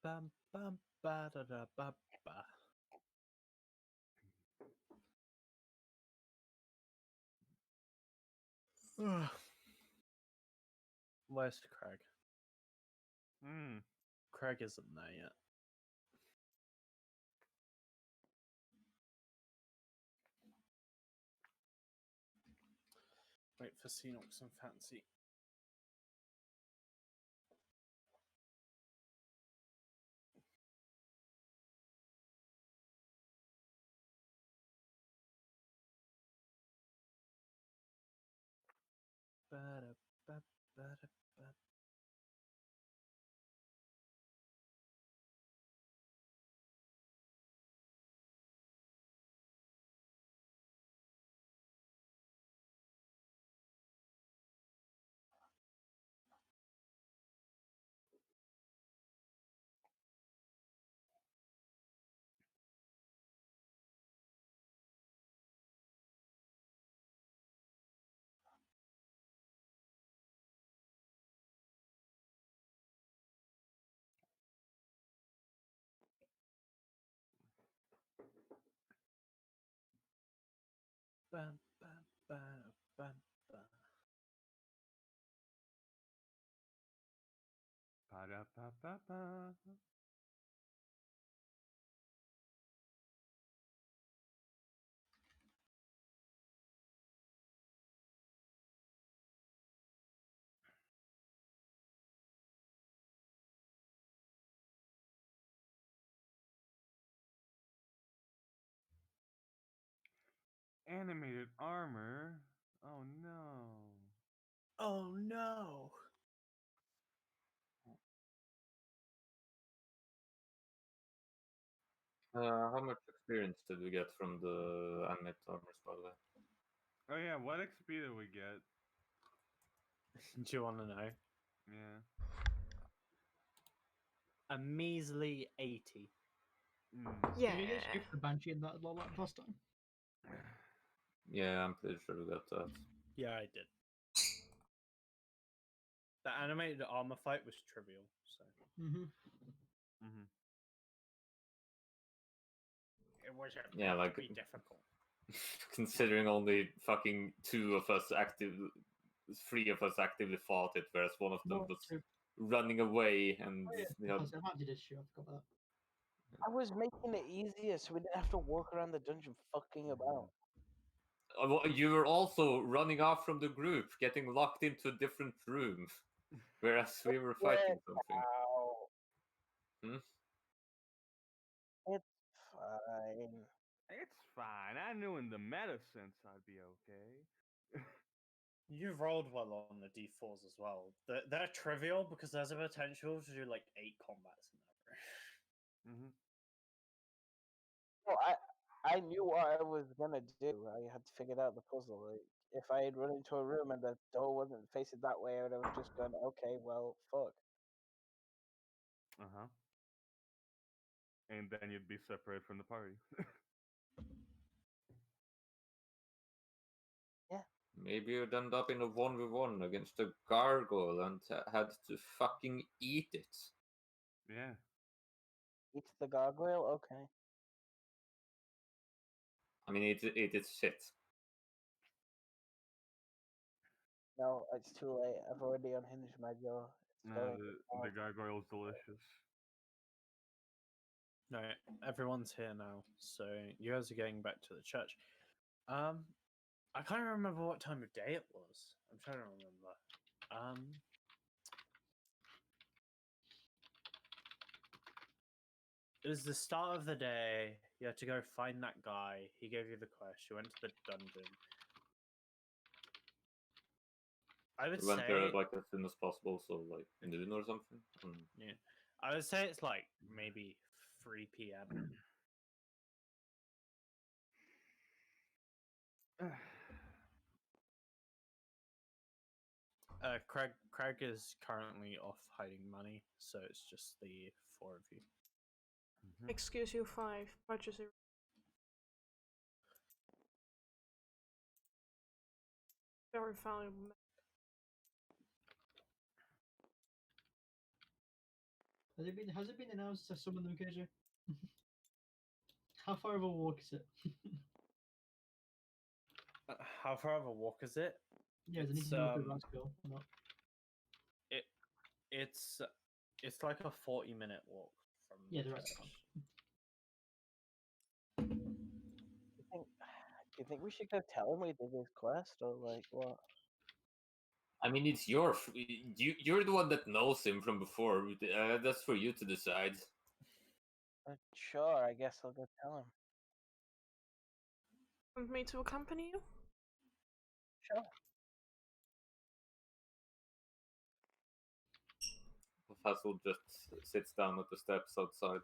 Bam bam ba da da ba ba. Where's Craig? Hmm. Craig isn't there yet. Wait for Seanox and Fancy. Ba-da, ba, ba-da, ba. Bam, bam, ba-da, bam, ba. Ba-da-ba-ba-ba. Animated armor. Oh no. Oh no! How much experience did we get from the animate armors, by the way? Oh yeah, what XP did we get? Do you want to know? Yeah. A measly 80. Yeah. Did you get script the Banshee in that last time? Yeah, I'm pretty sure we got that. Yeah, I did. The animated armor fight was trivial, so Mm-hmm. Mm-hmm. it wasn't Yeah, like pretty difficult. considering only fucking 3 of us actively fought it, whereas one of them No, was true. running away, and Oh, yeah. you know, I might did this show. I forgot about I was making it easier so we didn't have to walk around the dungeon fucking about. well, you were also running off from the group, getting locked into a different room, whereas we were fighting something. Ow. Hmm? It's fine. It's fine. I knew in the meta sense I'd be okay. You've rolled well on the d4s as well. They're trivial because there's a potential to do like 8 combats in that room. Mm-hmm. No, I knew what I was gonna do. I had figured out the puzzle. Like, if I had run into a room and the door wasn't facing that way, I would have just gone, okay, well, fuck. Uh-huh. And then you'd be separated from the party. Maybe you'd end up in a 1v1 against a gargoyle and had to fucking eat it. Yeah. Eat the gargoyle? Okay. I mean, eat its shit. No, it's too late. I've already unhinged my jaw. It's going. The gargoyle's delicious. No, everyone's here now, so you guys are getting back to the church. I can't remember what time of day it was. I'm trying to remember. It was the start of the day. You had to go find that guy. He gave you the quest. You went to the dungeon. I would We went say, there like as soon as possible, so like noon or something. yeah, I would say it's like maybe 3 p.m. Craig is currently off hiding money, so it's just the 4 of you. Mhm. Excuse you, 5. Purchase a very valuable. Has it been announced to summon them, KJ? How far of a walk is it? How far of a walk is it? Yeah, does it need It's, to know if the rats go or not? It's like a 40-minute walk from. Yeah, the rats are church. Do you think we should go tell him we did this quest, or like what? I mean, it's you're the one that knows him from before. That's for you to decide. Sure, I guess I'll go tell him. Want me to accompany you? Sure. Fassel just sits down at the steps outside.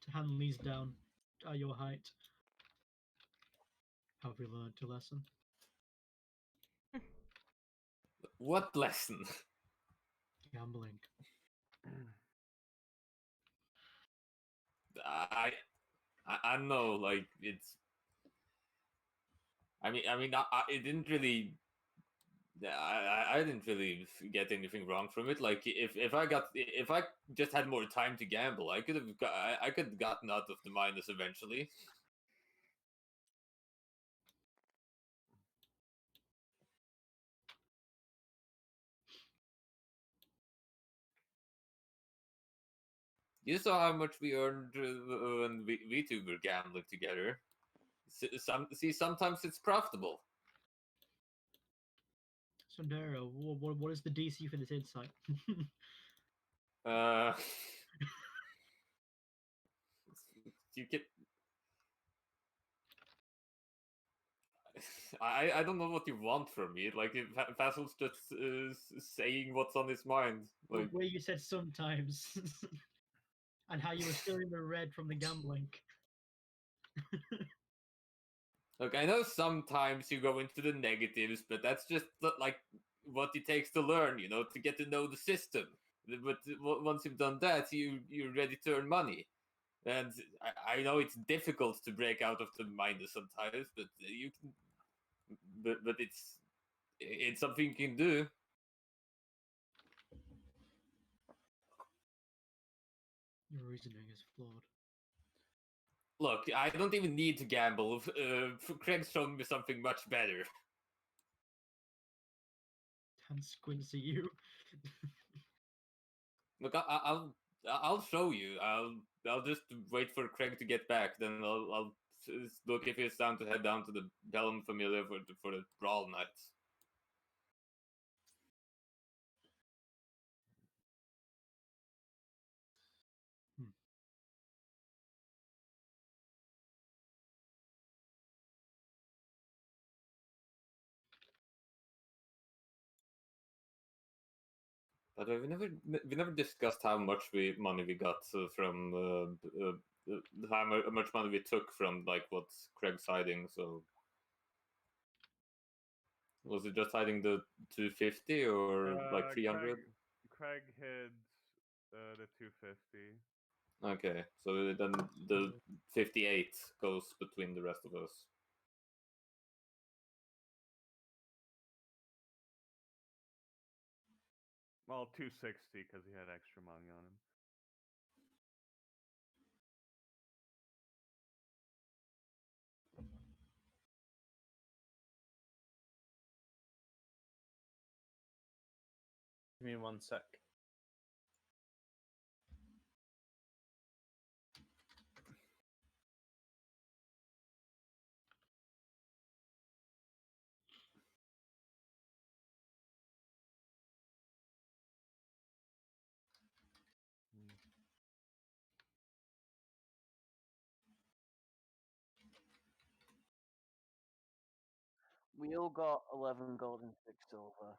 To hand these down at your height. Have we learned a lesson? What lesson? Gambling. I know, like it's. I mean, it didn't really. I didn't really get anything wrong from it. Like if I just had more time to gamble, I could have gotten out of the minus eventually. You saw how much we earned when we two were gambling together. Sometimes it's profitable. So, Nero, what is the DC for this insight? Uh, you get. I don't know what you want from me. Like, Fassel's just saying what's on his mind. Like, Where you said sometimes, and how you were still in the red from the gambling. look, I know sometimes you go into the negatives, but that's just like what it takes to learn. You know, to get to know the system. But once you've done that, you're ready to earn money. And I know it's difficult to break out of the minus sometimes, but you can. But it's something you can do. Your reasoning is flawed. Look, I don't even need to gamble. Craig's shown me something much better. Dan squints at you. Look, I'll show you. I'll just wait for Craig to get back. Then I'll look if he's down to head down to the Bellum Familiar for the brawl nights. But we never discussed how much money we got from how much money we took from like what's Craig's hiding. So was it just hiding the 250 or like 300? Craig hid the 250. Okay, so then the 58 goes between the rest of us. Well, 260 because he had extra money on him. Give me 1 sec. We all got 11 gold and 6 silver.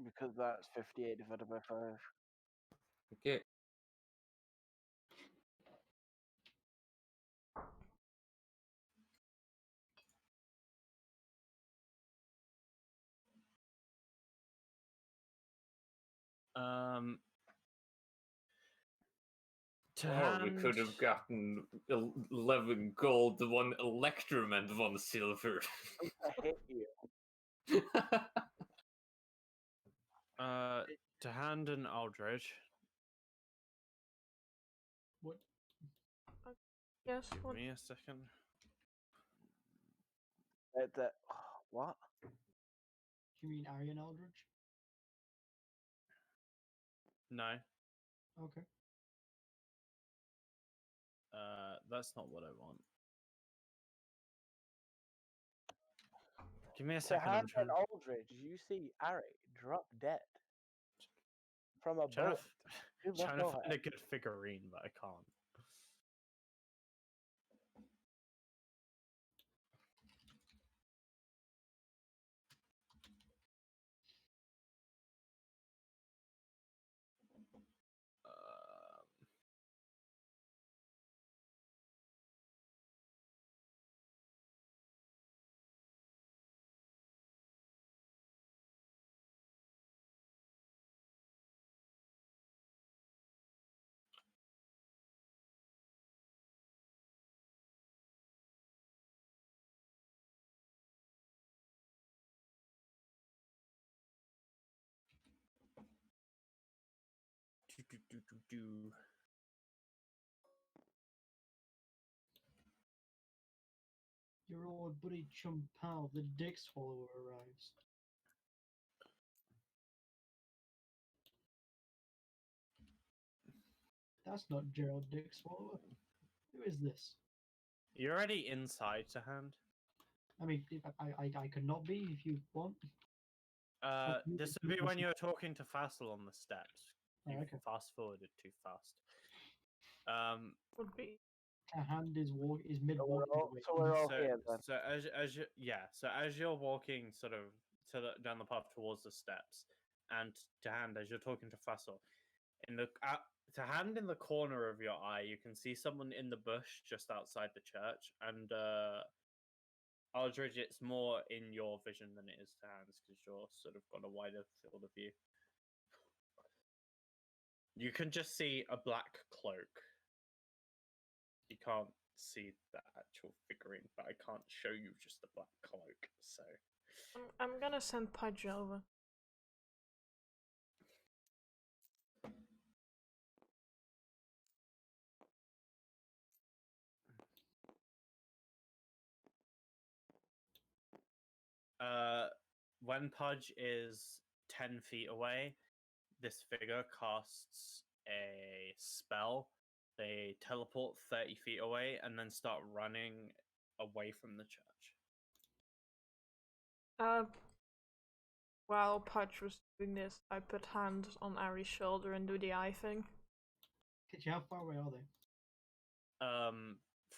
Because that's 58 divided by 5. Okay. To Or we could have hand- gotten 11 gold, 1 electrum, and 1 silver. I hit you. to hand an Aldridge. What? Yes. Give What? me a second. What? You mean Aryan Eldridge? No, Okay. that's not what I want. Give me a To second. I'm hand trying, an Aldridge, you see Ari drop dead from a trying, to, bullet. Who left trying to Moab? find a good figurine, but I can't. Do. Your old buddy chum pal, the Dick Swallower, arrives. That's not Gerald Dick Swallower. Who is this? You're already inside to hand. I mean, I could not be if you want. This would be when you're talking to Fassel on the steps. Oh, You okay. fast forwarded too fast. Would be. A hand is mid So we're walking all, away. so we're all so, here then. so as you're walking sort of down the path towards the steps, and to hand as you're talking to Fassel, to hand in the corner of your eye, you can see someone in the bush just outside the church, and Aldridge, it's more in your vision than it is to hands because you're sort of got a wider field of view. You can just see a black cloak. You can't see the actual figurine, but I can't show you just the black cloak. So I'm gonna send Pudge over. when Pudge is 10 feet away, this figure casts a spell. They teleport 30 feet away and then start running away from the church. While Pudge was doing this, I put hand on Ari's shoulder and do the eye thing. How far away are they?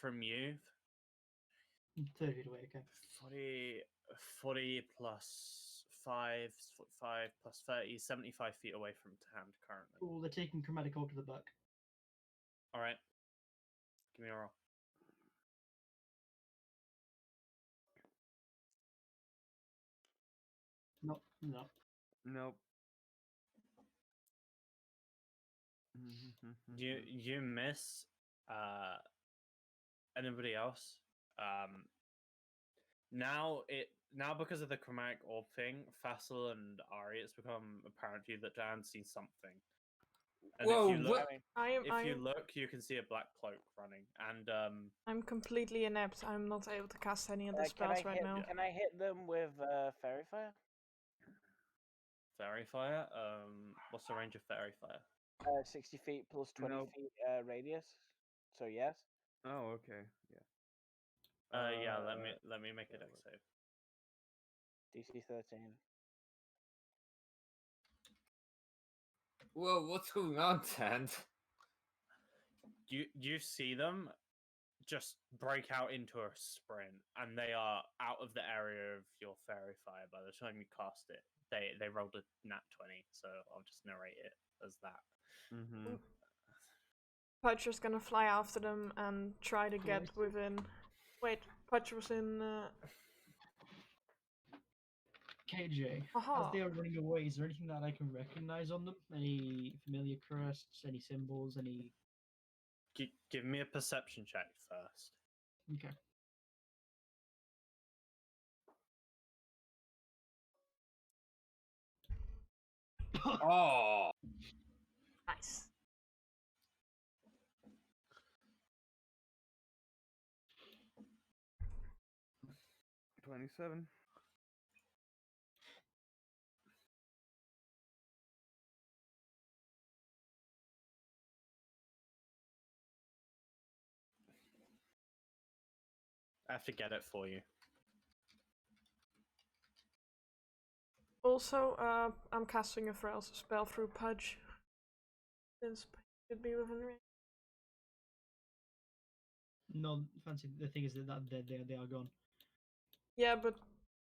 From you, 30 feet away, okay. 40 plus 5, 45 plus 30, 75 feet away from hand currently. Cool, they're taking chromatic orb to the back. Alright. Give me a roll. No, no. Nope. You miss. Anybody else? Now because of the chromatic orb thing, Fassel and Ari, it's become apparent to you that Dan sees something. And Whoa, if you look, what? you look, you can see a black cloak running, and I'm completely inept. I'm not able to cast any of the Can spells I right hit? now. Can I hit them with fairy fire? fairy fire. What's the range of fairy fire? 60 feet plus 20 Nope. feet radius. So yes. Oh, okay. Yeah. Yeah. Let me make a dex save. DC 13. Whoa, what's going on, Tant? You see them just break out into a sprint, and they are out of the area of your fairy fire by the time you cast it. They rolled a nat 20, so I'll just narrate it as that. Mm-hmm. Pudge is gonna fly after them and try to get within. Wait, Pudge was in. KJ, Aha. as they are running away, is there anything that I can recognize on them? Any familiar crests, any symbols, any... Give me a perception check first. Okay. Oh, Nice. $27. I have to get it for you. Also, I'm casting a frail spell through Pudge. Since Pudge should be within range. No, fancy. The thing is that they are gone. Yeah, but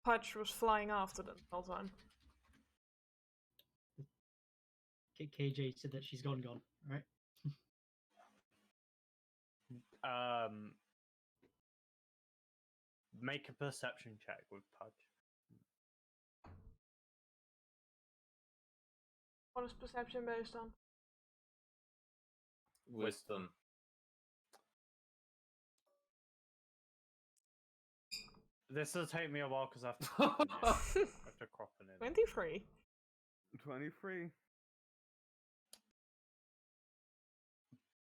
Pudge was flying after them the whole time. KJ said that she's gone, right? Make a perception check with Pudge. What is perception based on? wisdom. This will take me a while because I have to crop it in. I have to crop it in. 23. 23.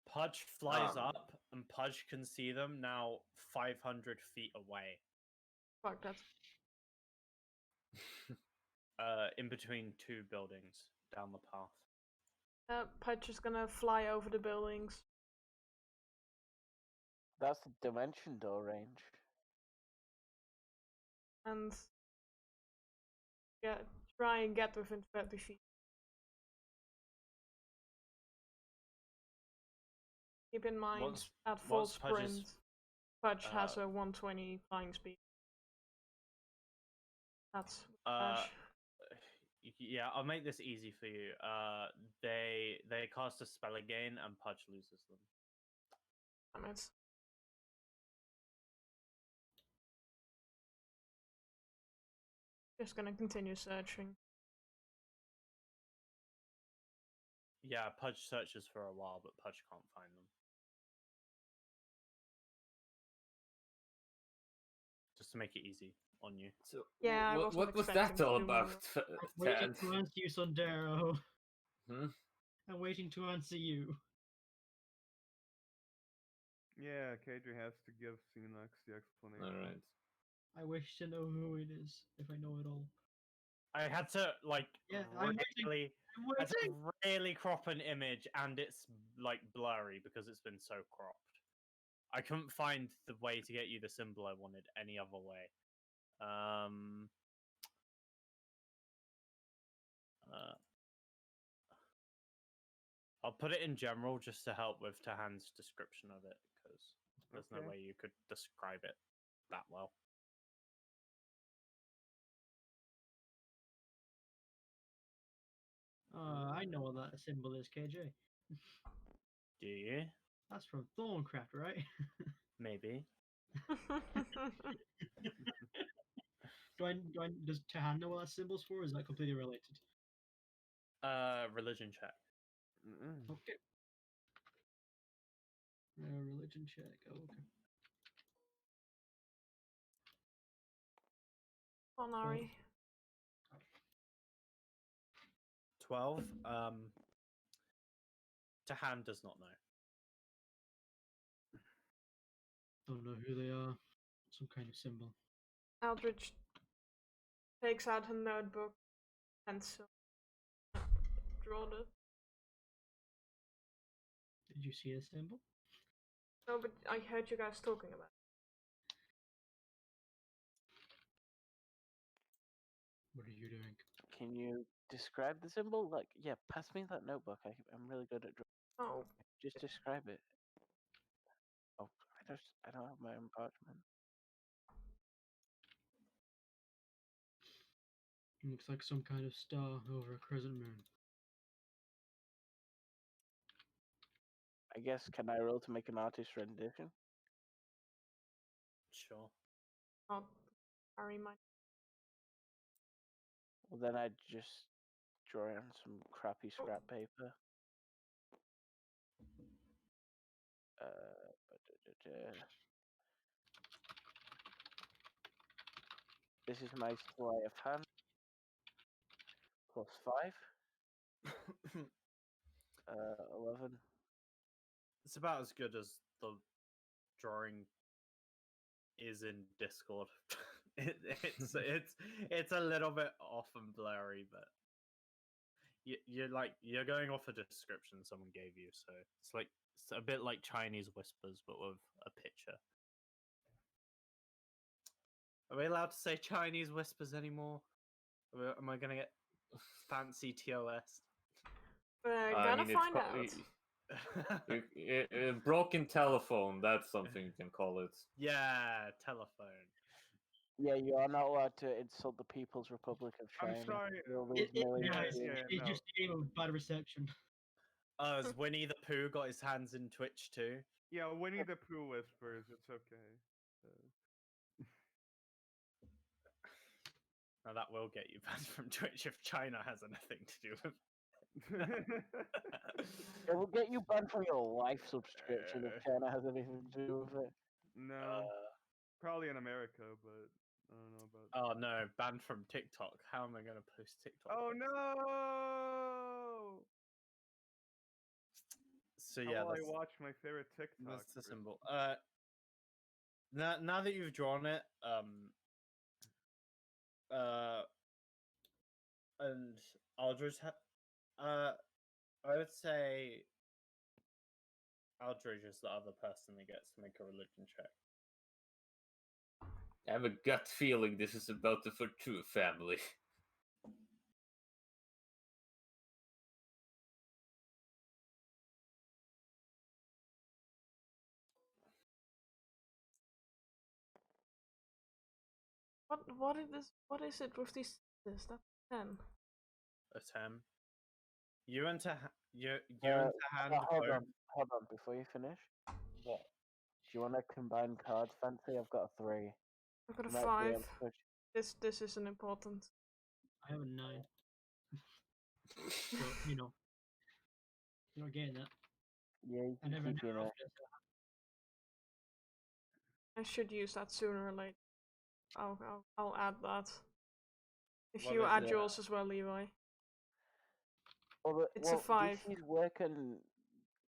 Pudge flies Um. up, and Pudge can see them now 500 feet away. Fuck, that's... In between two buildings down the path. Pudge is gonna fly over the buildings. That's the dimension door range. And try and get within 30 feet. Keep in mind, at full once Pudge is- sprint, Pudge has a 120 flying speed. That's Pudge. Yeah, I'll make this easy for you. They cast a spell again, and Pudge loses them. Damn it. Just gonna continue searching. Yeah, Pudge searches for a while, but Pudge can't find them. Just to make it easy on you. So, Yeah, I wasn't what was expecting that to all do more about, I'm waiting Ted? to answer you, Sondero. Hmm? I'm waiting to answer you. Yeah, KJ has to give Xenox the explanation. All right. I wish to know who it is, if I know it all. I had to Yeah, I'm waiting. had to really crop an image, and it's like blurry because it's been so cropped. I couldn't find the way to get you the symbol I wanted any other way. I'll put it in general just to help with Tahan's description of it, because there's no Okay. way you could describe it that well. I know what that symbol is, KJ. Do you? That's from Thorncraft, right? Maybe. Does Tahan know what that symbol's for? Or is that completely related? Religion check. Okay. Religion check. Oh, okay. Honari. 12. Tahan does not know. Don't know who they are. Some kind of symbol. Aldrich takes out her notebook, pencil, draw it. Did you see the symbol? No, but I heard you guys talking about it. What are you doing? Can you describe the symbol? Like, yeah, pass me that notebook. I'm really good at drawing. Oh, Just describe it. Oh, I don't have my own parchment. Looks like some kind of star over a crescent moon. I guess, can I roll to make an artist rendition? Sure. I'll carry my. Well, then I'd just draw it on some crappy scrap paper. This is my sleight of hand. +5. 11. It's about as good as the drawing is in Discord. It's a little bit off and blurry, but you're going off a description someone gave you, so it's a bit like Chinese whispers, but with a picture. Are we allowed to say Chinese whispers anymore? Am I gonna get fancy TOS? We're I gonna mean, it's find out. broken telephone. That's something you can call it. Yeah, telephone. Yeah, you are not allowed to insult the People's Republic of China. I'm sorry. You'll lose millions of views. It's no. just a game of bad reception. Oh, has Winnie the Pooh got his hands in Twitch too? Yeah, Winnie the Pooh whispers. It's okay. Now that will get you banned from Twitch if China has anything to do with. It will get you banned from your life subscription if China has anything to do with it. No, probably in America, but I don't know about. Oh no, banned from TikTok. How am I going to post TikTok? Oh pics? no! So How yeah, will I that's, watch my favorite TikTok? that's the symbol. Now that you've drawn it, and Aldridge, I would say Aldridge is the other person that gets to make a religion check. I have a gut feeling this is about the Fortune family. What is it with these? That's 10. A 10. You and to you and Tahan. Hold on, before you finish. What? Do you want to combine cards, Fancy? I've got a 3. I've got a You might be 5. able to push- This isn't important. I have a 9. So, you're not getting that. Yeah, you I can never keep your know. name. I should use that sooner or later. I'll add that. If What you is add it? yours as well, Levi. Well, It's a 5. DC's working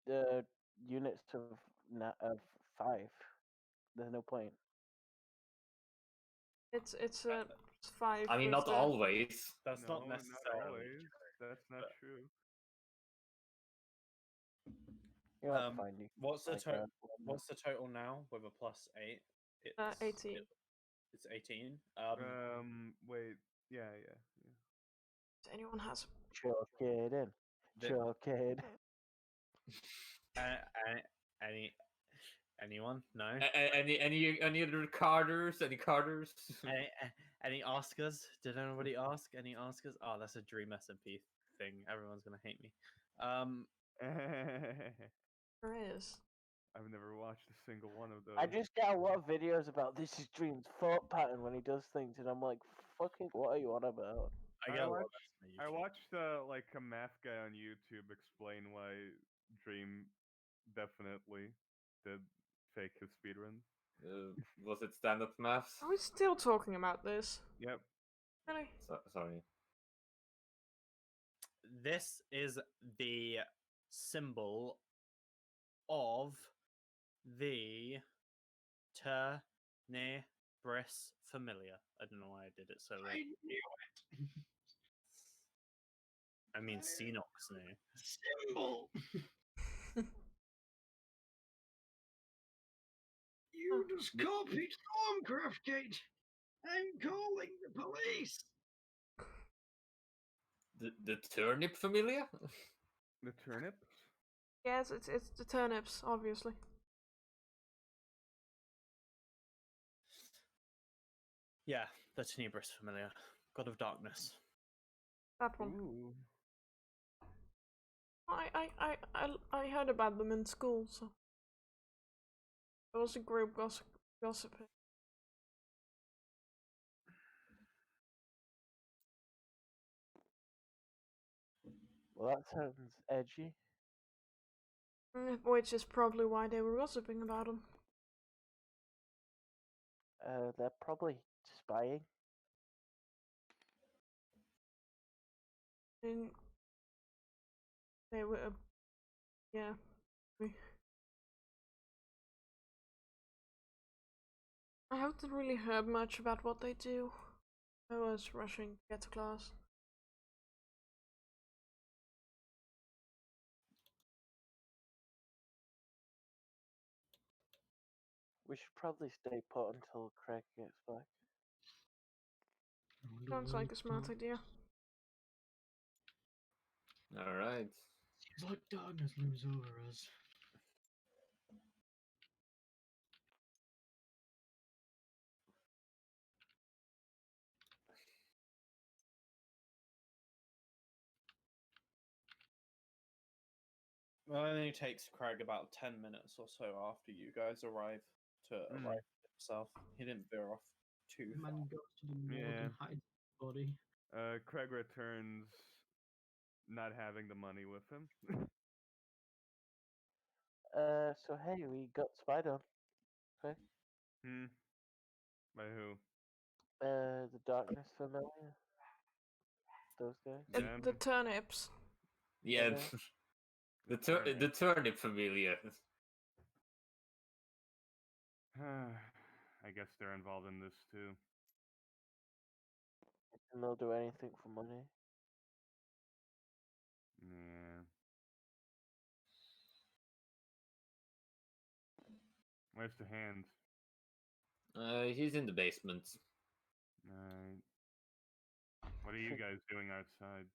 the units of 5. There's no point. It's a 5. I mean, with not the- always. That's No, not necessarily always. true. That's not but- true. You'll have to find you. What's the like, total? uh, What's the total now with a +8? It's 18. It's 18. Wait. Yeah. If anyone has Sure, kid in. The- Sure, kid. Anyone? No. Any other Carters? Any Carters? Any Oscars? Did anybody ask? Any Oscars? Oh, that's a Dream SMP thing. Everyone's gonna hate me. there is. I've never watched a single one of those. I just get a lot of videos about this is Dream's thought pattern when he does things, and I'm like, fucking, what are you on about? I I get a lot of watched- that from I YouTube. watched like a math guy on YouTube explain why Dream definitely did fake his speedrun. Was it stand-up maths? Are we still talking about this? Yep. Really? Sorry. This is the symbol of the Ternibris familiar. I don't know why I did it so I late. knew it. I mean, Xenox knew. Symbol. You just copied Stormcraft Gate. I'm calling the police. The turnip familia? The turnips? Yes, it's the turnips, obviously. Yeah, the Tenebris familiar. God of Darkness. That one. Ooh. I heard about them in school, so there was a group gossiping. Well, that sounds edgy. Which is probably why they were gossiping about him. They're probably spying. And they were, yeah. I haven't really heard much about what they do. I was rushing to get to class. We should probably stay put until Craig gets back. I wonder Sounds where like a smart dark- idea. All right. Seems like darkness looms over us. Well, it only takes Craig about 10 minutes or so after you guys arrive to arrive himself. He didn't veer off too far. Man goes to the morgue Yeah. and hides his body. Craig returns, not having the money with him. So hey, we got spied on. Craig. Hmm. By who? The darkness familiar. Those guys. Them? The turnips. Yeah, Yeah. the turnip familiar. I guess they're involved in this too. And they'll do anything for money. Yeah. Where's the hand? He's in the basement. Alright. What are you guys doing outside?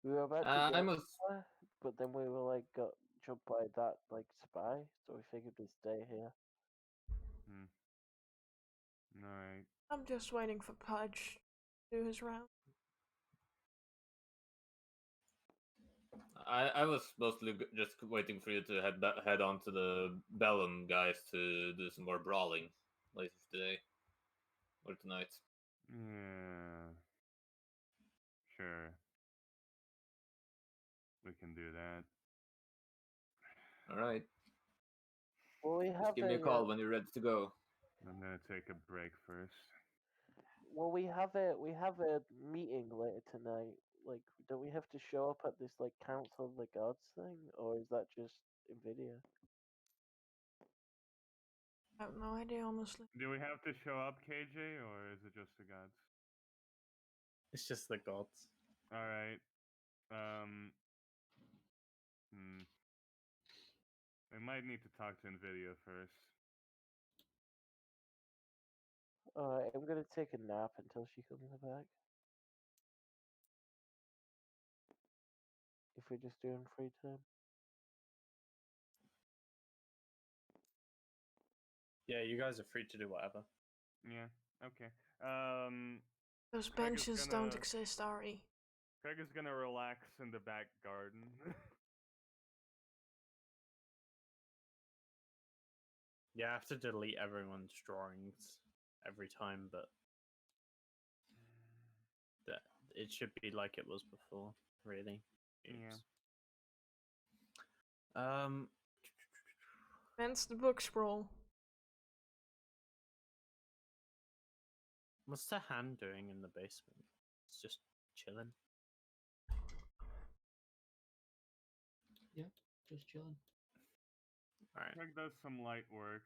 We were about to I go must. somewhere, but then we were like got jumped by that like spy, so we figured we'd stay here. Alright. I'm just waiting for Pudge to do his round. I was mostly just waiting for you to head on to the Bellum guys to do some more brawling later today or tonight. Yeah. Sure. We can do that. All right. Well, we Just have give me a a call when you're ready to go. I'm gonna take a break first. we have a meeting later tonight. Like, don't we have to show up at this like Council of the Gods thing, or is that just Nvidia? I have no idea, honestly. Do we have to show up, KJ, or is it just the gods? It's just the gods. Alright. We might need to talk to Nvidia first. Alright, I'm gonna take a nap until she comes back. If we're just doing free time. Yeah, you guys are free to do whatever. Yeah, okay. Those Craig is benches don't gonna- exist, Ari. Craig is gonna relax in the back garden. Yeah, I have to delete everyone's drawings every time, but that it should be like it was before, really. Yeah. Um, When's the book scroll? what's the hand doing in the basement? It's just chilling. Just chilling. Alright. Craig does some light work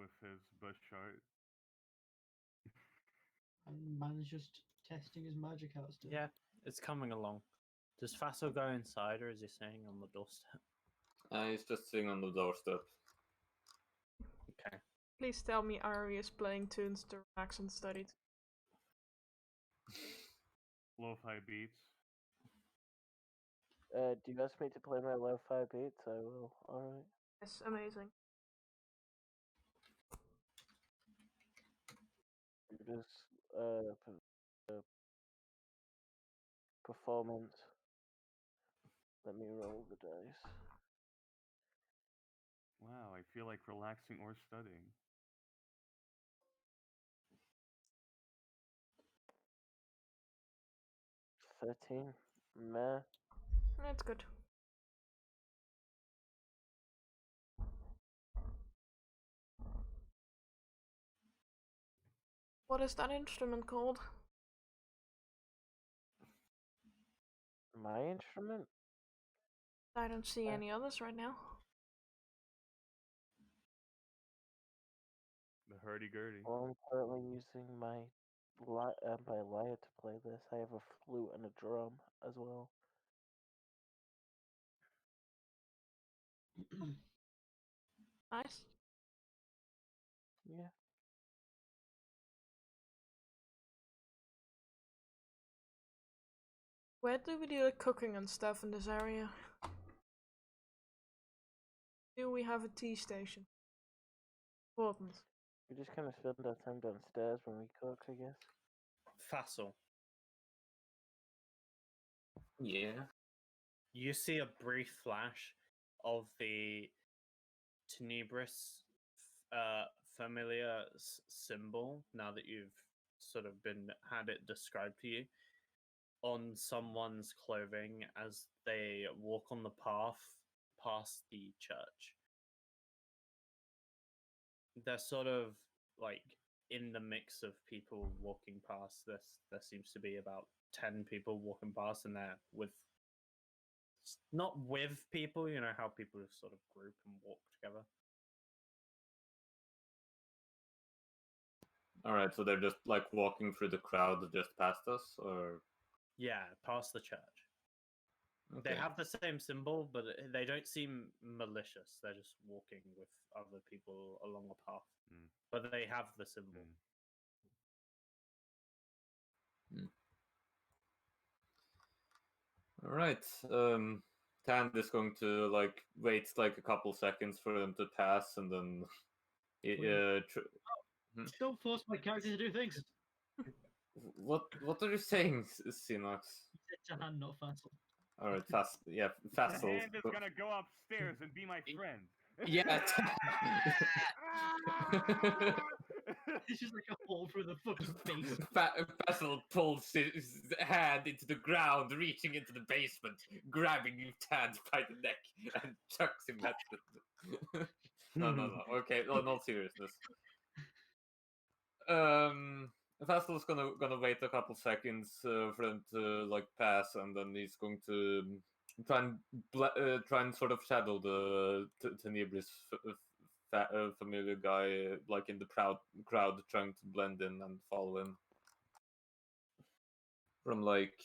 with his bush art. And man's just testing his magic out still. Yeah, it's coming along. Does Faso go inside, or is he staying on the doorstep? He's just sitting on the doorstep. Okay. Please tell me Ari is playing tunes to relax and study. Lo-fi beats. Do you ask me to play my lo-fi beats? I will. Alright. Yes, amazing. Just performance. Let me roll the dice. Wow, I feel like relaxing or studying. $13. Meh. That's good. What is that instrument called? My instrument? I don't see any others right now. The hurdy-gurdy. Well, I'm currently using my lyre to play this. I have a flute and a drum as well. Nice. Yeah. Where do we do the cooking and stuff in this area? Do we have a tea station? Important. We just kind of spend our time downstairs when we cook, I guess. Facile. Yeah. You see a brief flash of the Tenebris familiar symbol now that you've sort of had it described to you on someone's clothing as they walk on the path past the church. They're sort of like in the mix of people walking past this. There seems to be about 10 people walking past, and they're not with people, you know how people just sort of group and walk together. All right, so they're just like walking through the crowd just past us, or Yeah, past the church. okay. They have the same symbol, but they don't seem malicious. They're just walking with other people along a path. Mm. But they have the symbol. All right. Tand is going to like wait like a couple seconds for them to pass, and then Don't force my character to do things. what are you saying, Sinox? He said Jahan, not Fassel. All right, fast. Yeah, fast. Hand is gonna go upstairs and be my friend. Yeah. It's just like a hole through the fucking face. Fassel pulls his hand into the ground, reaching into the basement, grabbing Tad by the neck, and chucks him at the. No. Okay, no, not seriousness. Fastel's gonna wait a couple seconds for them to like pass, and then he's going to try and sort of shadow the Tenebris familiar guy, like in the crowd, trying to blend in and follow him from like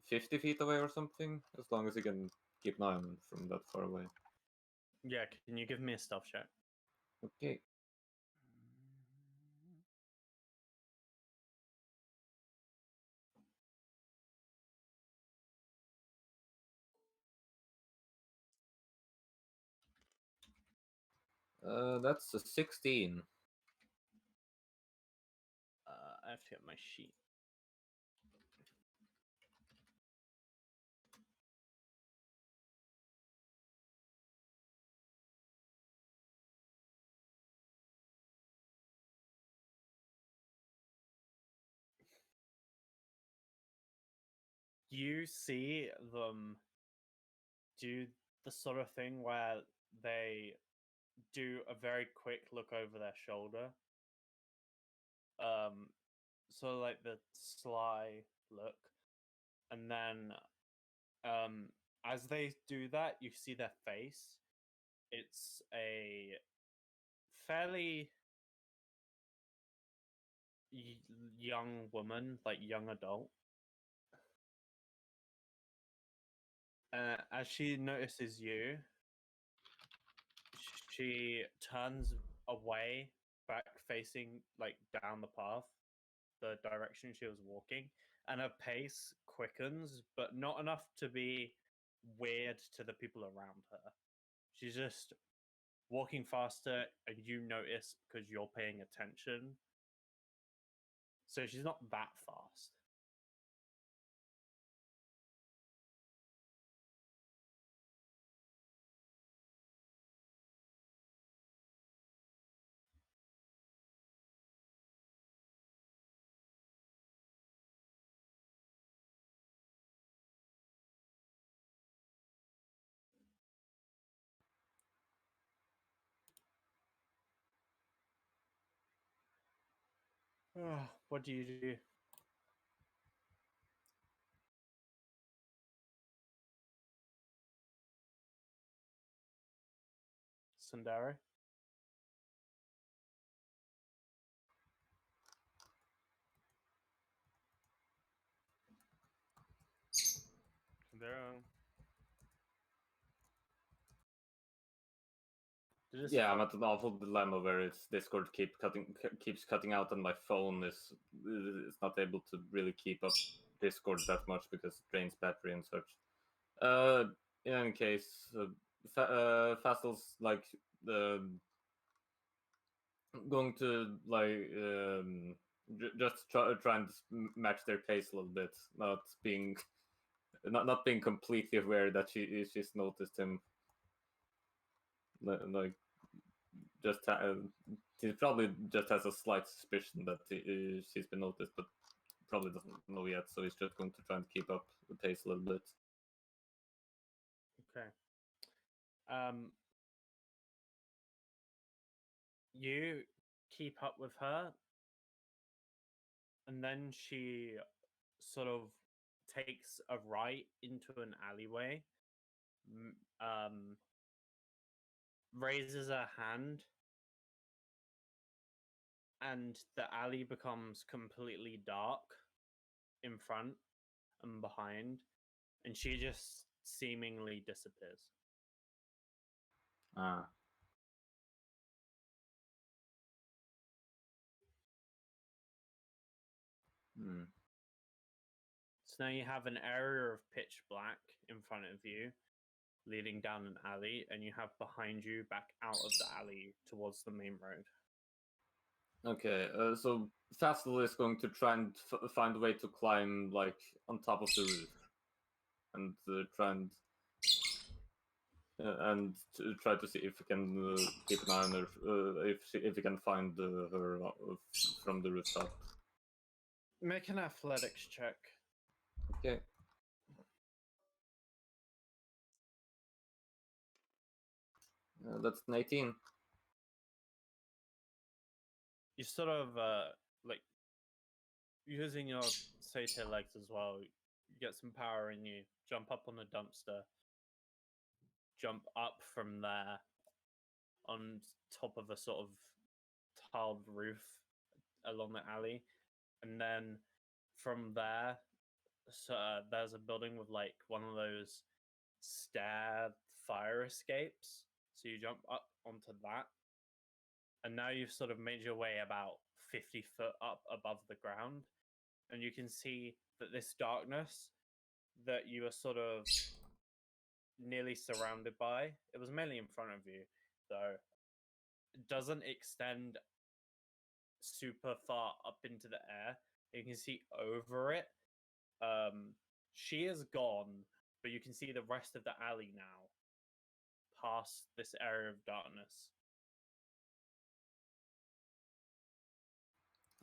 50 feet away or something, as long as he can keep an eye on him from that far away. Yeah, can you give me a stealth check? Okay. That's a 16. I have to get my sheet. You see them do the sort of thing where they do a very quick look over their shoulder. So like the sly look, and then as they do that, you see their face. It's a fairly young woman, like young adult. As she notices you, she turns away, back facing like down the path, the direction she was walking, and her pace quickens, but not enough to be weird to the people around her. She's just walking faster, and you notice because you're paying attention. So she's not that fast. What do you do? Sundari? There. Yeah, I'm at an awful dilemma where its Discord keeps cutting out, and my phone is not able to really keep up Discord that much because it drains battery and such. In any case, Fastel's like going to like just try and match their pace a little bit, not being completely aware that she's noticed him. Like just he probably just has a slight suspicion that she's been noticed, but probably doesn't know yet. So he's just going to try and keep up the pace a little bit. Okay. You keep up with her, and then she sort of takes a right into an alleyway, raises her hand, and the alley becomes completely dark in front and behind, and she just seemingly disappears. Ah. Hmm. So now you have an area of pitch black in front of you, leading down an alley, and you have behind you back out of the alley towards the main road. Okay, so Fastel is going to try and find a way to climb like on top of the roof, and try to see if we can keep an eye on her, if we can find her from the rooftop. Make an athletics check. Okay. That's an 18. You sort of like using your satyr legs as well. You get some power in you. Jump up on a dumpster. Jump up from there on top of a sort of tiled roof along the alley, and then from there, so, there's a building with like one of those stair fire escapes. So you jump up onto that, and now you've sort of made your way about 50 foot up above the ground, and you can see that this darkness that you are sort of nearly surrounded by, it was mainly in front of you, though, it doesn't extend super far up into the air. You can see over it. She is gone, but you can see the rest of the alley now, past this area of darkness.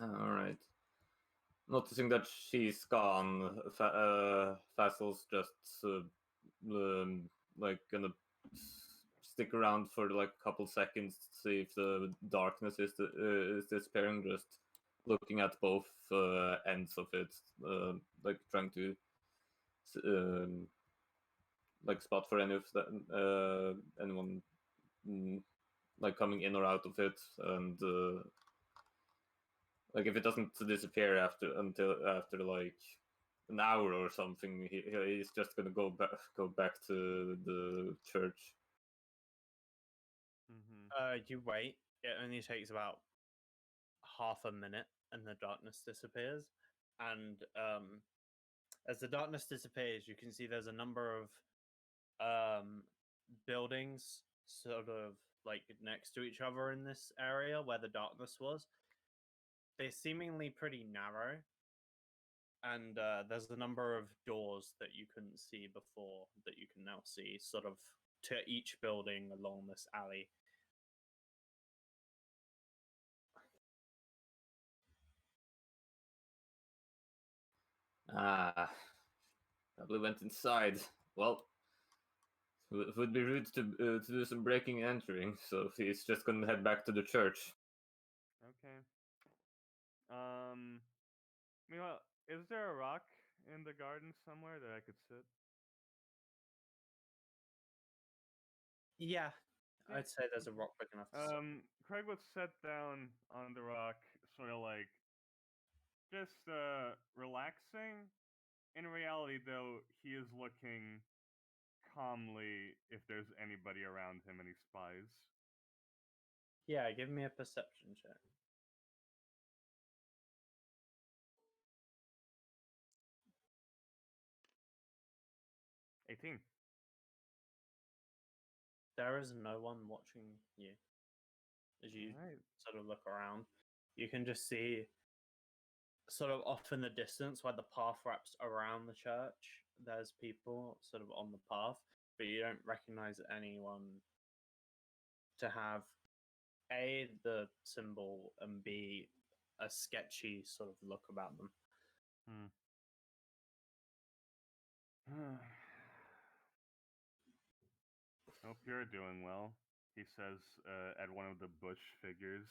All right. Noticing that she's gone, Fassel's just like gonna stick around for like a couple seconds to see if the darkness is disappearing. Just looking at both ends of it, like trying to like spot for any of anyone like coming in or out of it, and like if it doesn't disappear after like an hour or something, he's just gonna go back to the church. Mm-hmm. You wait. It only takes about half a minute, and the darkness disappears. And as the darkness disappears, you can see there's a number of buildings sort of like next to each other in this area where the darkness was. They're seemingly pretty narrow, and there's a number of doors that you couldn't see before that you can now see, sort of to each building along this alley. Ah, probably went inside. Well, it would be rude to do some breaking and entering, so he's just gonna head back to the church. Okay. Meanwhile, is there a rock in the garden somewhere that I could sit? Yeah, Yeah. I'd say there's a rock big enough to sit. Craig would sit down on the rock, sort of like just relaxing. In reality, though, he is looking calmly if there's anybody around him and he spies. Yeah, give me a perception check. '18. There is no one watching you as you Alright. sort of look around. You can just see, sort of off in the distance where the path wraps around the church, there's people sort of on the path, but you don't recognize anyone to have A, the symbol, and B, a sketchy sort of look about them. Hope you're doing well, he says at one of the bush figures.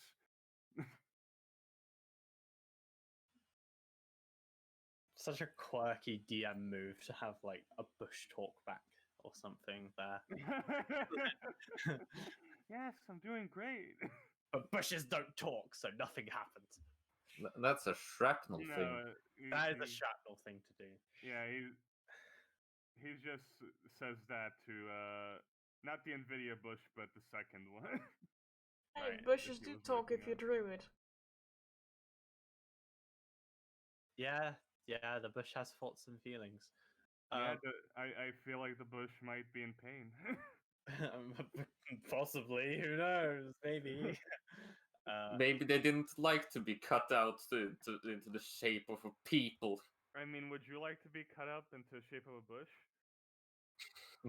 Such a quirky DM move to have like a bush talk back or something there. Yes, I'm doing great. But bushes don't talk, so nothing happens. That's a shrapnel thing. That is a shrapnel thing to do. Yeah, he just says that to not the Nvidia bush, but the second one. Hey, Right, bushes he do was talk if looking you at. drew it. Yeah, the bush has thoughts and feelings. Yeah, I feel like the bush might be in pain. Possibly, who knows? Maybe. Maybe they didn't like to be cut out into the shape of a people. I mean, would you like to be cut up into the shape of a bush?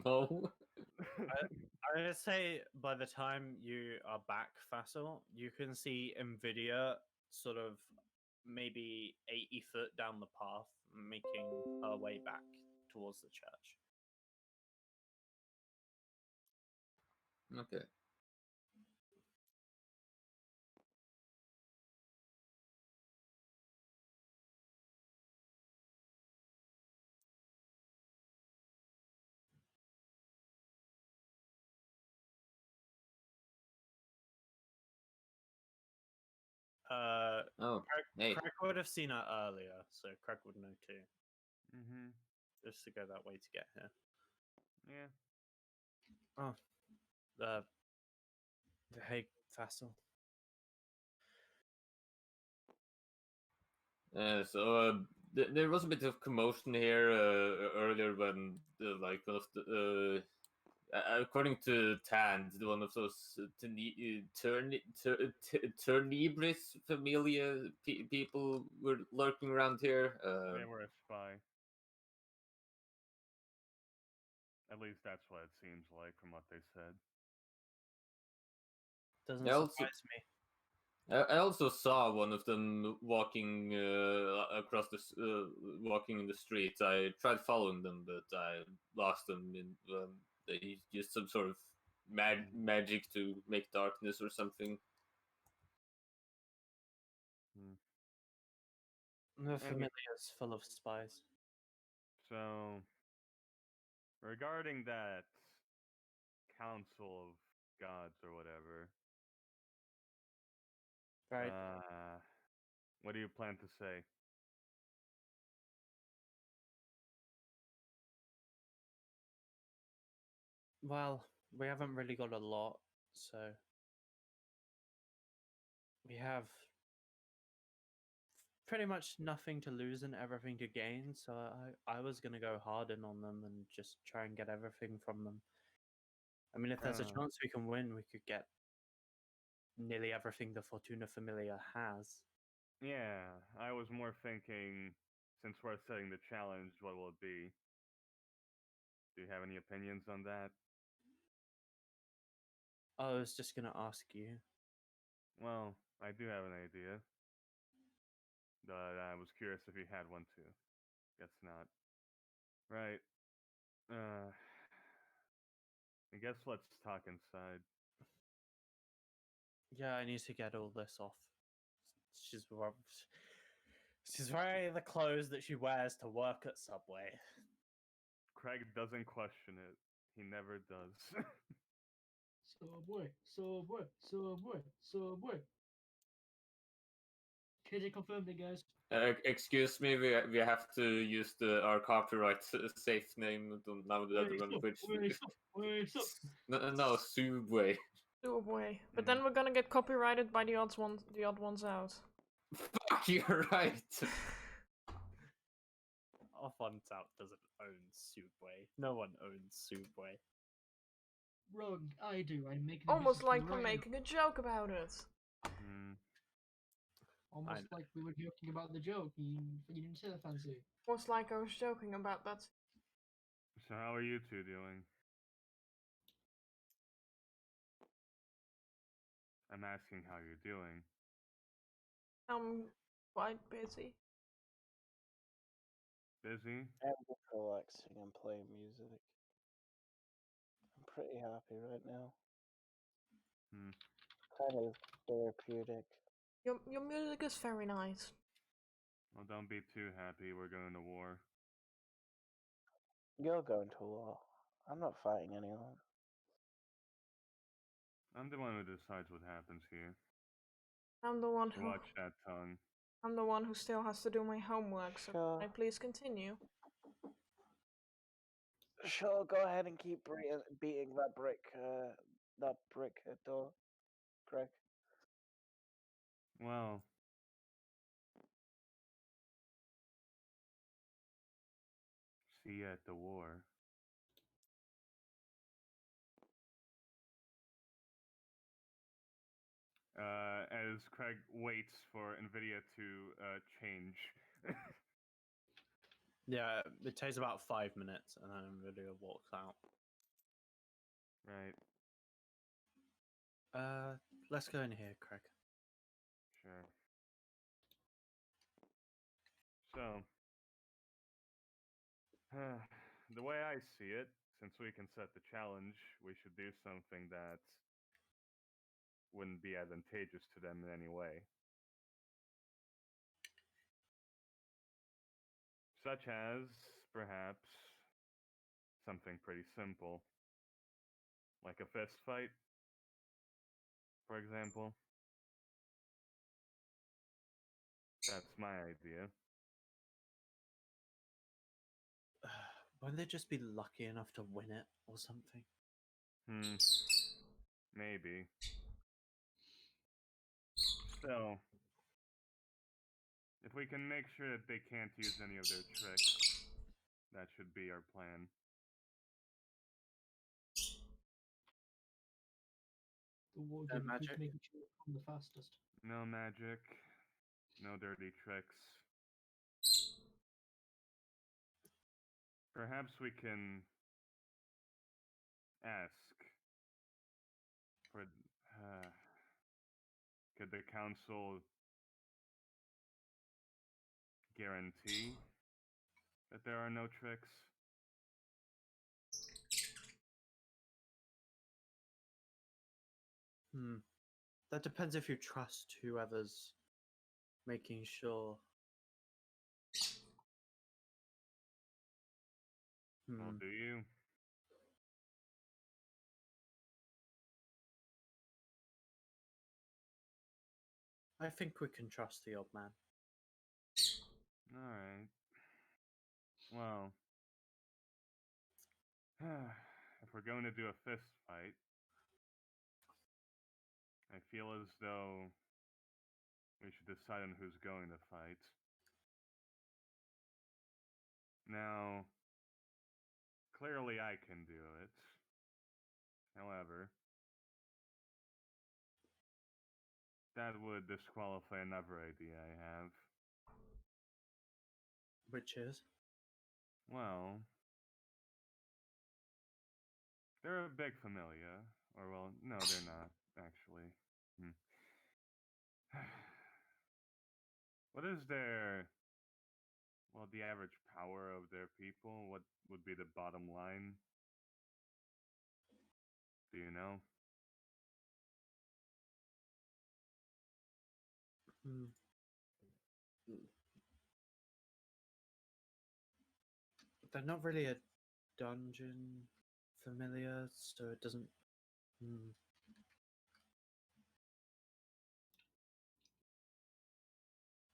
No. I would say by the time you are back, Fassel, you can see Nvidia sort of maybe 80 foot down the path, making her way back towards the church. Okay. Oh, hey. Craig would have seen her earlier, so Craig would know too. Mm-hmm. Just to go that way to get here. Yeah. Oh, hey, Fassel. There was a bit of commotion here earlier when, like, one of the, according to Tand, one of those Turnibris familia people were lurking around here. They were a spy. At least that's what it seems like from what they said. Doesn't I also- surprise me. I also saw one of them walking walking in the street. I tried following them, but I lost them. They used some sort of magic to make darkness or something. The familiar is full of spies. So, regarding that council of gods or whatever, Right. what do you plan to say? Well, we haven't really got a lot, so we have pretty much nothing to lose and everything to gain. So I was gonna go hard in on them and just try and get everything from them. I mean, if there's a chance we can win, we could get nearly everything the Fortuna Familia has. Yeah, I was more thinking, since we're setting the challenge, what will it be? Do you have any opinions on that? I was just gonna ask you. Well, I do have an idea. But I was curious if you had one too. Guess not. Right. I guess let's talk inside. Yeah, I need to get all this off. She's She's wearing the clothes that she wears to work at Subway. Craig doesn't question it. He never does. Subway, subway, subway, subway. KJ confirmed it, guys. Excuse me, we have to use our copyright safe name. Now that Wait up. no, Subway. Subway. But then we're gonna get copyrighted by the odd ones out. Fuck, you're right. Off on Out doesn't own Subway. No one owns Subway. Wrong, I do. I'm making a Almost business like plan we're right now. making a joke about it. Almost like we were joking about the joke. You didn't say that, Fancy. Almost like I was joking about that. So how are you two doing? I'm asking how you're doing. I'm quite busy. Busy? I'm just relaxing and playing music. I'm pretty happy right now. Kind of therapeutic. Your music is very nice. Well, don't be too happy. We're going to war. You're going to war. I'm not fighting anyone. I'm the one who decides what happens here. I'm the one So who watch that tongue. I'm the one who still has to do my homework. So Sure. can I please continue? Sure, go ahead and keep beating that brick door, Craig. Well, see you at the war. As Craig waits for NVIDIA to change. Yeah, it takes about 5 minutes, and then video walks out. Right, Let's go in here, Craig. sure. So, the way I see it, since we can set the challenge, we should do something that wouldn't be advantageous to them in any way. Such as, perhaps, something pretty simple. Like a fist fight, for example. That's my idea. Won't they just be lucky enough to win it or something? Maybe. Still, if we can make sure that they can't use any of their tricks, that should be our plan. The war No game magic? keeps making sure I'm the fastest. No magic, no dirty tricks. Perhaps we can ask for. Could the council guarantee that there are no tricks? That depends if you trust whoever's making sure. Well, do you? I think we can trust the old man. Alright. Well, if we're going to do a fist fight, I feel as though we should decide on who's going to fight. Now, clearly I can do it. However, that would disqualify another idea I have. Which is? Well, they're a big familia. Or, well, no, they're not, actually. What is their, well, the average power of their people? What would be the bottom line? Do you know? they're not really a dungeon familiar, so it doesn't. Hmm.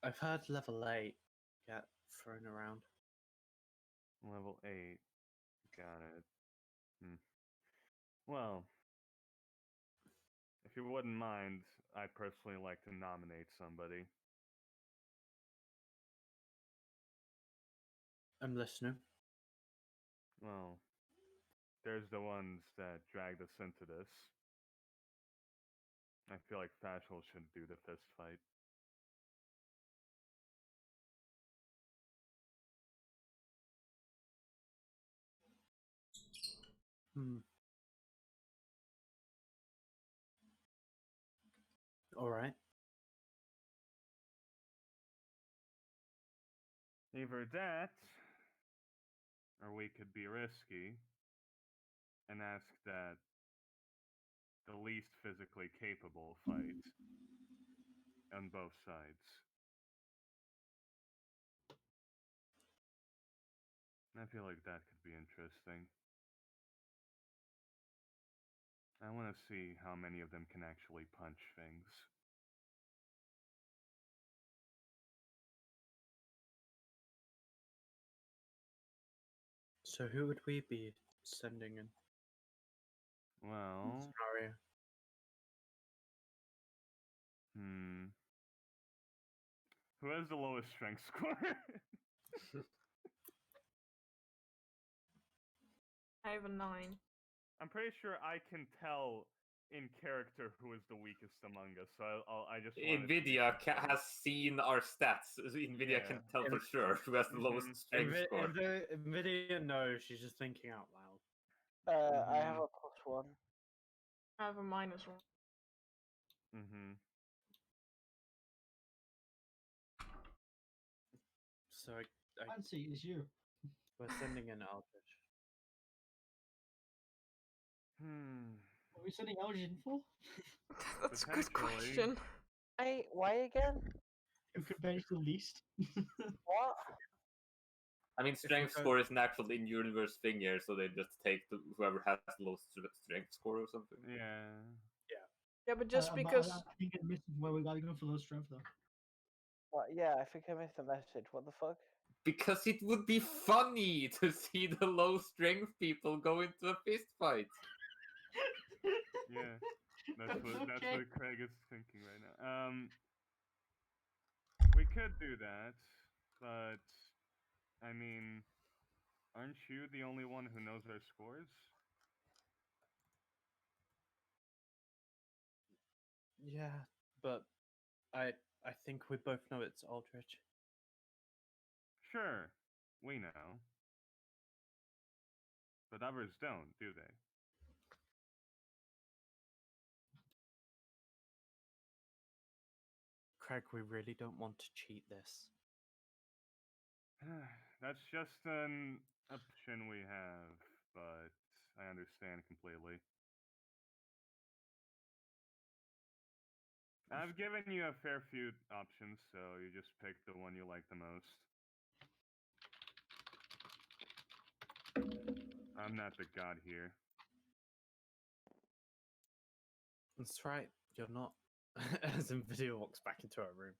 I've heard level 8 get thrown around. Level 8. Got it. Well, if you wouldn't mind, I'd personally like to nominate somebody. I'm listening. Well, there's the ones that dragged us into this. I feel like Fashel should do the fist fight. Hmm. All right. Either that, or we could be risky and ask that the least physically capable fight on both sides. I feel like that could be interesting. I want to see how many of them can actually punch things. So who would we be sending in? Well, Loria. Who has the lowest strength score? I have a 9. I'm pretty sure I can tell in character who is the weakest among us. So I just wanted to be Nvidia confirmed. has seen our stats. So Nvidia can tell for sure who has the lowest strength score. Nvidia knows, she's just thinking out loud. I have a +1. I have a -1. So Fancy is you. we're sending in Aldrich. What are we sending Elgin for? That's a good Potentially. question. Why again? Who can bench the least? What? I mean, strength go- score is an actual in-universe thing here, so they just take whoever has the lowest strength score or something. Yeah. Yeah, but just I because think I missed where we gotta go for low strength though. What? Yeah, I think I missed the message. What the fuck? Because it would be funny to see the low strength people go into a fist fight. Yeah. That's what Okay. Craig is thinking right now. We could do that, but I mean, aren't you the only one who knows our scores? Yeah, but I think we both know it's Aldrich. Sure, we know. But others don't, do they? Craig, we really don't want to cheat this. That's just an option we have, but I understand completely. I've given you a fair few options, so you just pick the one you like the most. I'm not the god here. That's right, you're not. As Nvidia walks back into her room.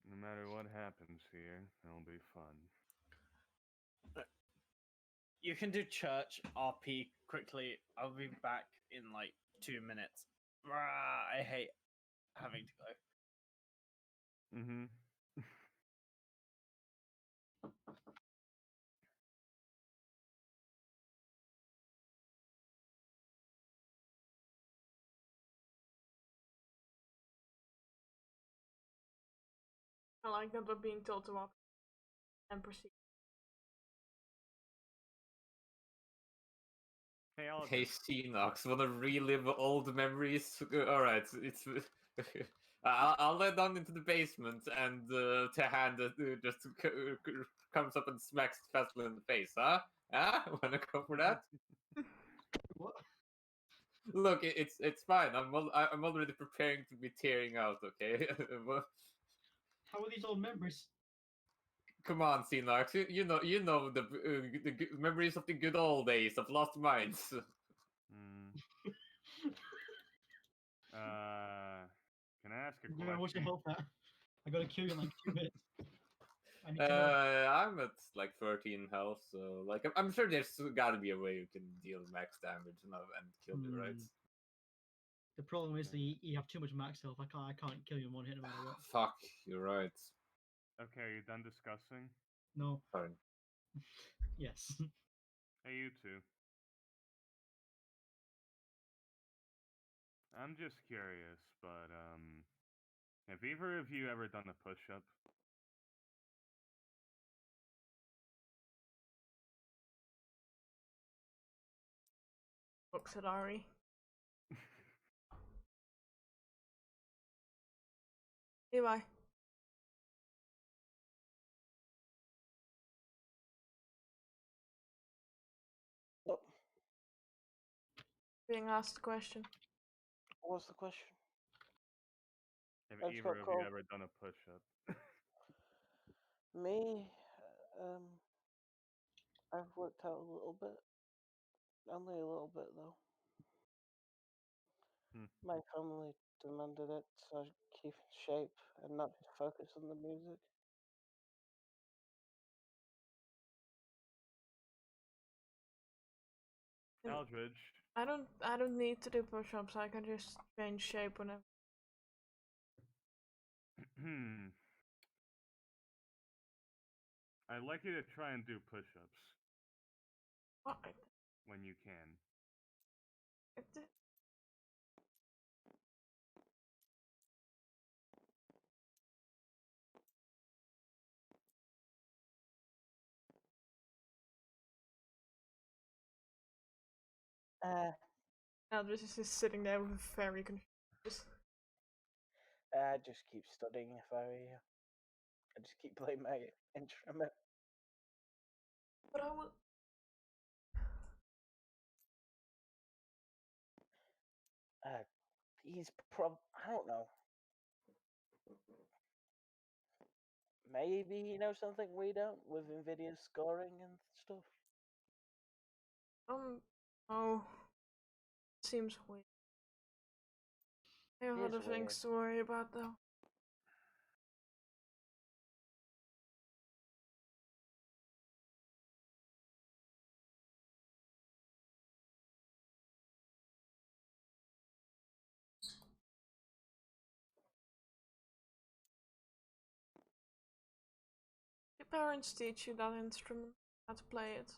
No matter what happens here, it'll be fun. You can do church RP quickly. I'll be back in like 2 minutes. I hate having to go. I like that we're being told to walk and proceed. Hey, I'll Hey, Sheenox, wanna relive old memories? Alright, it's. I'll let down into the basement and Tehand just comes up and smacks Fastly in the face, huh? Ah, wanna go for that? What? Look, it's fine. I'm already preparing to be tearing out. Okay. How are these old members? Come on, Xenox. You know the memories of the good old days of lost minds. Hmm. Can I ask a Yeah, what's your question? health at? I gotta kill you in like 2 minutes. I need to know. I'm at like 13 health, so like I'm sure there's got to be a way you can deal max damage and kill me, right? The problem is that you have too much max health. I can't kill you in one hit no matter what. Fuck, you're right. Okay, are you done discussing? No. Fine. Yes. Hey, you two. I'm just curious, but have either of you ever done a push-up? Looks at Ari. Levi. What Being asked a question. was the question? Have I just either got of you called. ever done a push-up? Me, um, I've worked out a little bit. Only a little bit though. Hmm. My family demanded it, so I keep in shape and not just focus on the music. And Aldridge, I don't need to do push-ups. I can just change shape whenever. I'd like you to try and do push-ups What? when you can. Eldris is just sitting there very confused. I just keep studying if I were you. I just keep playing my instrument. But I will. He's I don't know. Maybe he knows something we don't with Nvidia scoring and stuff. Oh. Seems weird. I have He is other weird. things to worry about though. Your parents teach you that instrument, how to play it.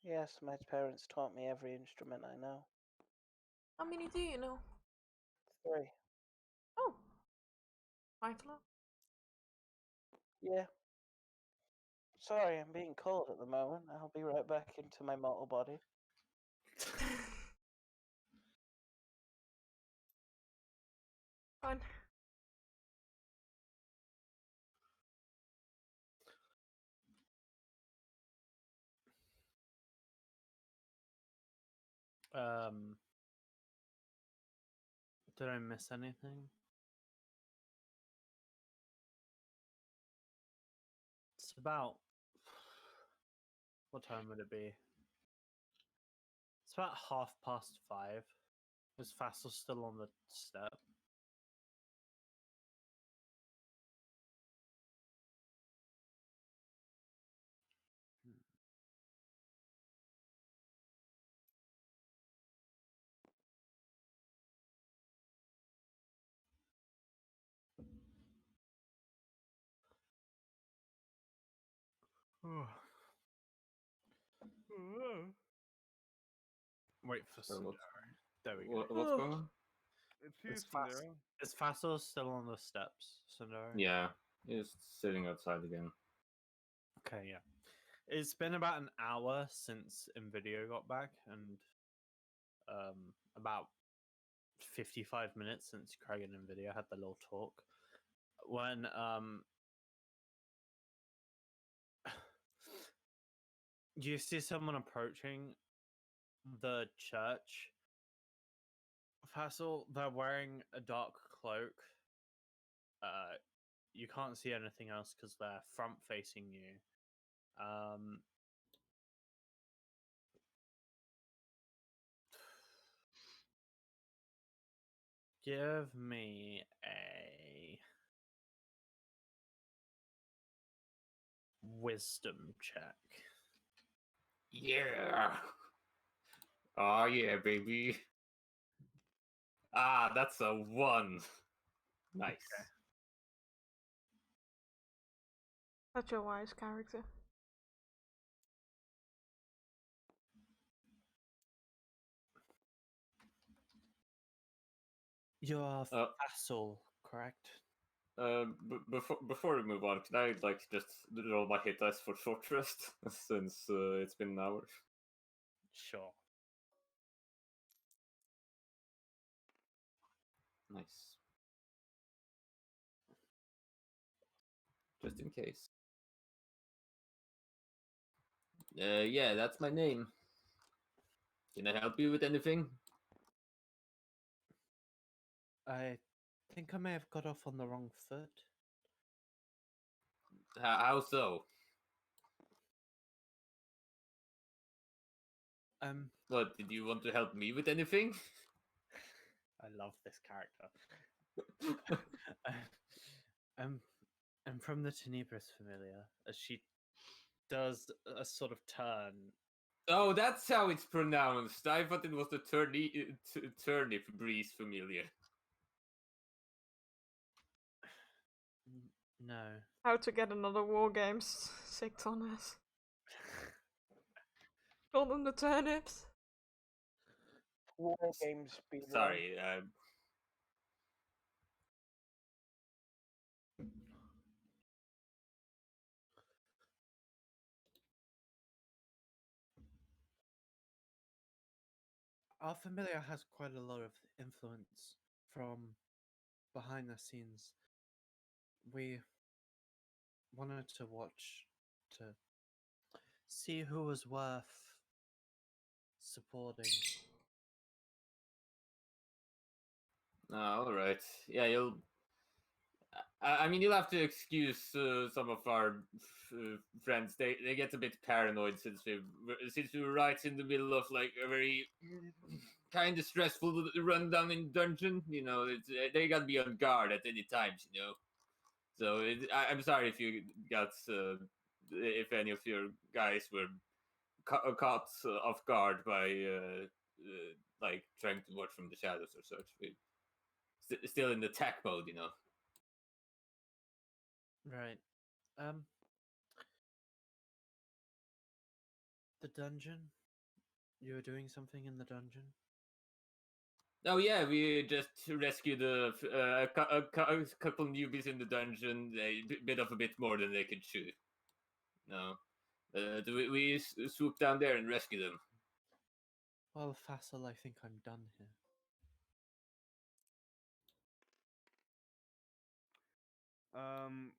Yes, my parents taught me every instrument I know. How many do you know? 3. Oh, quite a lot. Yeah. Sorry, I'm being cold at the moment. I'll be right back into my mortal body. Fine. Did I miss anything? It's about what time would it be? It's about 5:30. Is Fassel still on the step? Wait for So Sundari. There we go. what's going on? it's you, Is, Fas- Sundero. is Fassel still on the steps, Sundari? Yeah, he's sitting outside again. Okay, yeah. It's been about an hour since Nvidia got back, and about 55 minutes since Craig and Nvidia had the little talk. When You see someone approaching the church. Fassel, they're wearing a dark cloak. You can't see anything else because they're front facing you. Give me a wisdom check. Yeah. Oh yeah, baby. Ah, that's a 1. Nice. Such a wise character. You are Uh, Fassel, correct? Before we move on, can I like just roll my hit dice for short rest since it's been an hour? Sure. Nice. Just in case. Yeah, that's my name. Can I help you with anything? I think I may have got off on the wrong foot. How so? What, did you want to help me with anything? I love this character. I'm from the Tenebris familiar, as she does a sort of turn. Oh, that's how it's pronounced. I thought it was the turnip breeze familiar. No. How to get another war games 6 on us. Call them the turnips. War games speed run. Sorry, Our familiar has quite a lot of influence from behind the scenes. We wanted to watch to see who was worth supporting. all right. Yeah, you'll. I mean, you'll have to excuse some of our friends. They get a bit paranoid since we were right in the middle of like a very kind of stressful run down in dungeon. You know, they gotta be on guard at any times. You know, so I'm sorry if you got if any of your guys were caught off guard by like trying to watch from the shadows or such. We still in the attack mode, you know. Right. The dungeon? You were doing something in the dungeon? Oh yeah, we just rescued a couple newbies in the dungeon. A bit more than they could chew. No, we swooped down there and rescued them. Well, Fassel, I think I'm done here.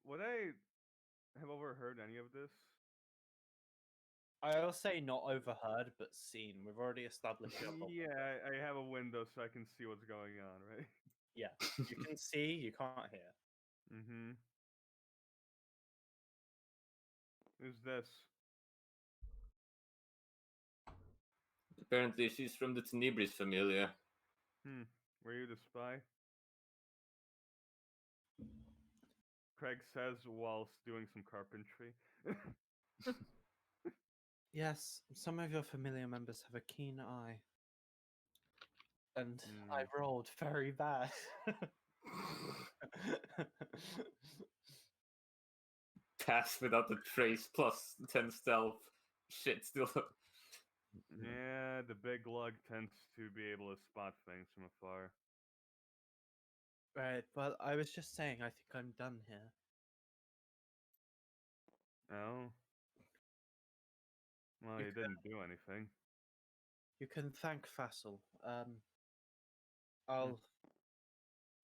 Would I have overheard any of this? I'll say not overheard, but seen. We've already established you have a Yeah, window. I have a window so I can see what's going on, right? Yeah, you can see, you can't hear. Mm-hmm. Who's this? Apparently, she's from the Tenebris familia. Were you the spy? Craig says whilst doing some carpentry. Yes, some of your familiar members have a keen eye. And I rolled very bad. Pass without a trace plus 10 stealth. Shit, still. Yeah, the big lug tends to be able to spot things from afar. Right, well, I was just saying, I think I'm done here. Oh? Well, you didn't do anything. You can thank Fassel. I'll.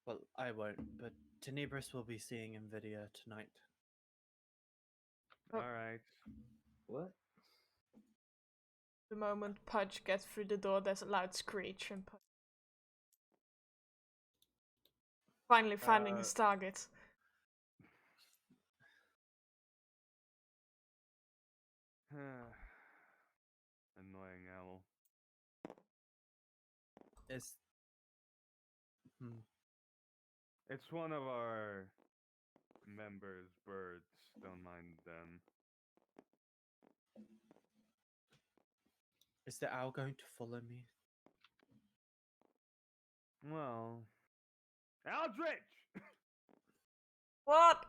Well, I won't, but Tenebris will be seeing Nvidia tonight. Oh. Alright. What? The moment Pudge gets through the door, there's a loud screech, and Pudge finally finding his target. Annoying owl. It's It's one of our members' birds. Don't mind them. Is the owl going to follow me? Well, Aldrich! What?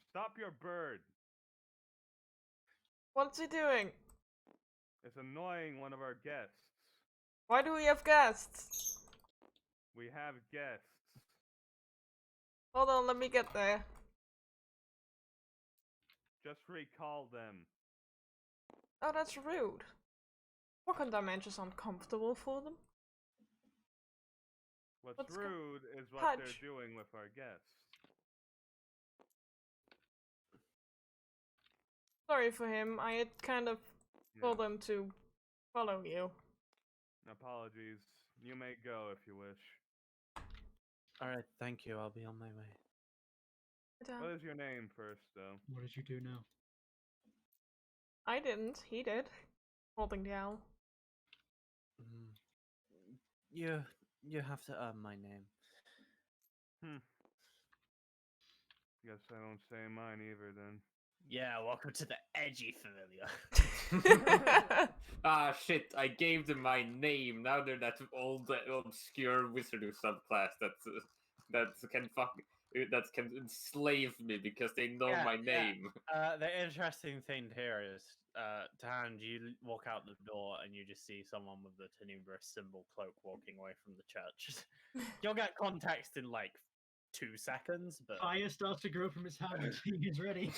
Stop your bird. What's he doing? It's annoying one of our guests. Why do we have guests? We have guests. Hold on, let me get there. Just recall them. Oh, that's rude. Walking dimensions uncomfortable for them. What's Let's go. rude is what Pudge. they're doing with our guests. Sorry for him. I had kind of told Yeah. him to follow you. Apologies. You may go if you wish. Alright, thank you. I'll be on my way. What is your name first, though? What did you do now? I didn't. He did. Holding the owl. You have to earn my name. Guess I don't say mine either then. Yeah, welcome to the edgy familiar. Ah, shit! I gave them my name. Now they're that old, obscure wizarding subclass that can enslave me because they know Yeah, my yeah. name. The interesting thing here is, Tan, you walk out the door and you just see someone with the Tenebrous symbol cloak walking away from the church. You'll get context in like 2 seconds, but Fire starts to grow from his hand until he is ready.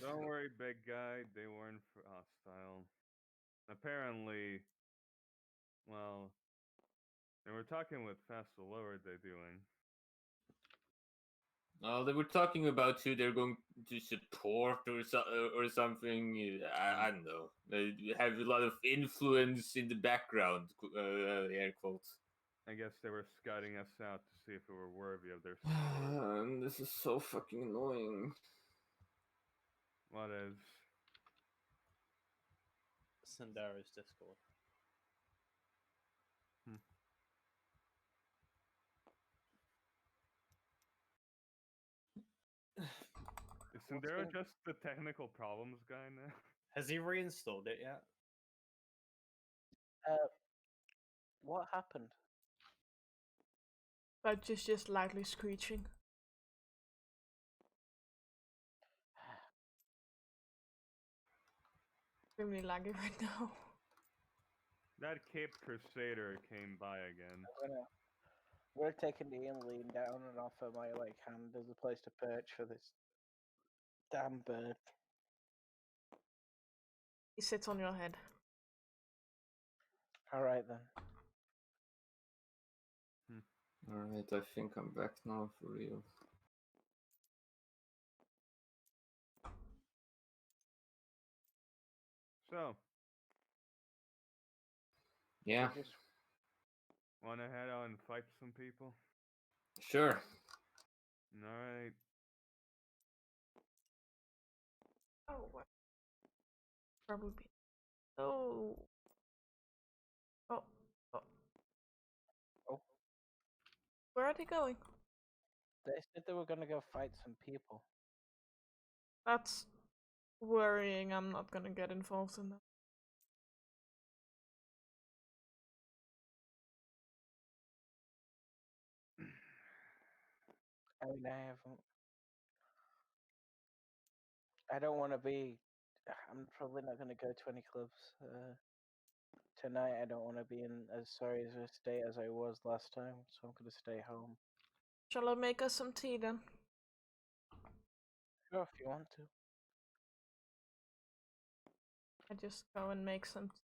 Don't worry, big guy. They weren't hostile. Apparently, well, they were talking with Fessel. What were they doing? They were talking about who they're going to support or something. I don't know. They have a lot of influence in the background. Air quotes. I guess they were scouting us out to see if we were worthy of their support. This is so fucking annoying. What is? Sandera's Discord. Is Sandera just the technical problems guy now? Has he reinstalled it yet? What happened? But just lightly screeching. Extremely laggy right now. That Caped Crusader came by again. We're taking the and lean down and offer my hand as a place to perch for this damn bird. He sits on your head. All right then. Alright, I think I'm back now for real. So, Yeah, wanna head out and fight some people? sure. Alright. Oh, what? Probably. Oh. Oh. Oh. Oh. Where are they going? They said they were gonna go fight some people. That's worrying. I'm not gonna get involved in that. I mean, I haven't. I don't want to be. I'm probably not gonna go to any clubs tonight. I don't want to be in as sorry as a state as I was last time, so I'm gonna stay home. Shall I make us some tea then? Sure, if you want to. I just go and make some tea.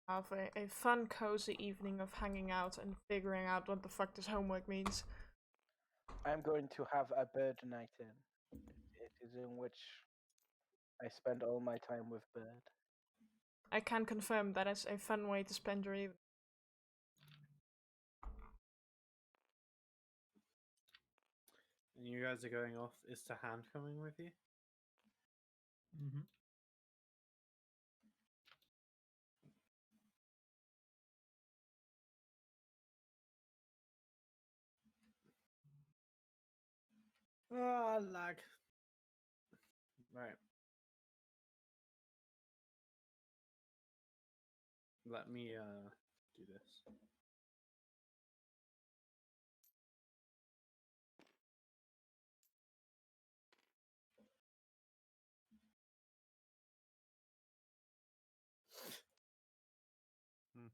Have a fun, cozy evening of hanging out and figuring out what the fuck this homework means. I'm going to have a bird night in. It is in which I spend all my time with bird. I can confirm that is a fun way to spend your evening. And you guys are going off. Is the hand coming with you? Mm-hmm. Ah, lag. Right. Let me do this. Hmm.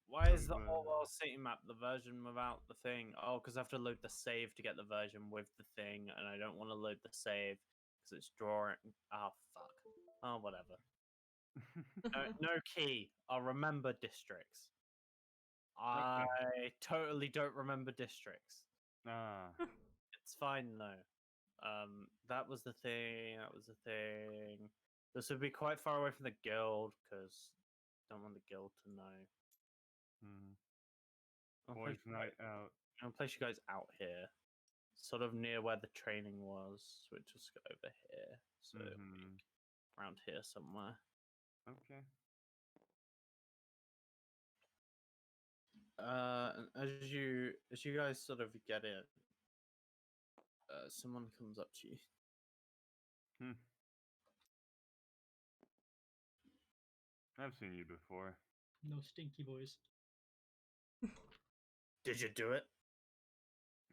Why is the Some, whole world city map the version without the thing? Oh, because I have to load the save to get the version with the thing, and I don't want to load the save because it's drawing. Oh fuck. Oh whatever. No key. I'll remember districts. I totally don't remember districts. Ah, It's fine though. That was the thing. That was the thing. This would be quite far away from the guild because don't want the guild to know. hmm. I'll Boys' place you night guys- out. I'll place you guys out here, sort of near where the training was. Which just go over here, so Mhm. around here somewhere. Okay. And as you guys sort of get in, someone comes up to you. Hmm. I've seen you before. No stinky boys. Did you do it?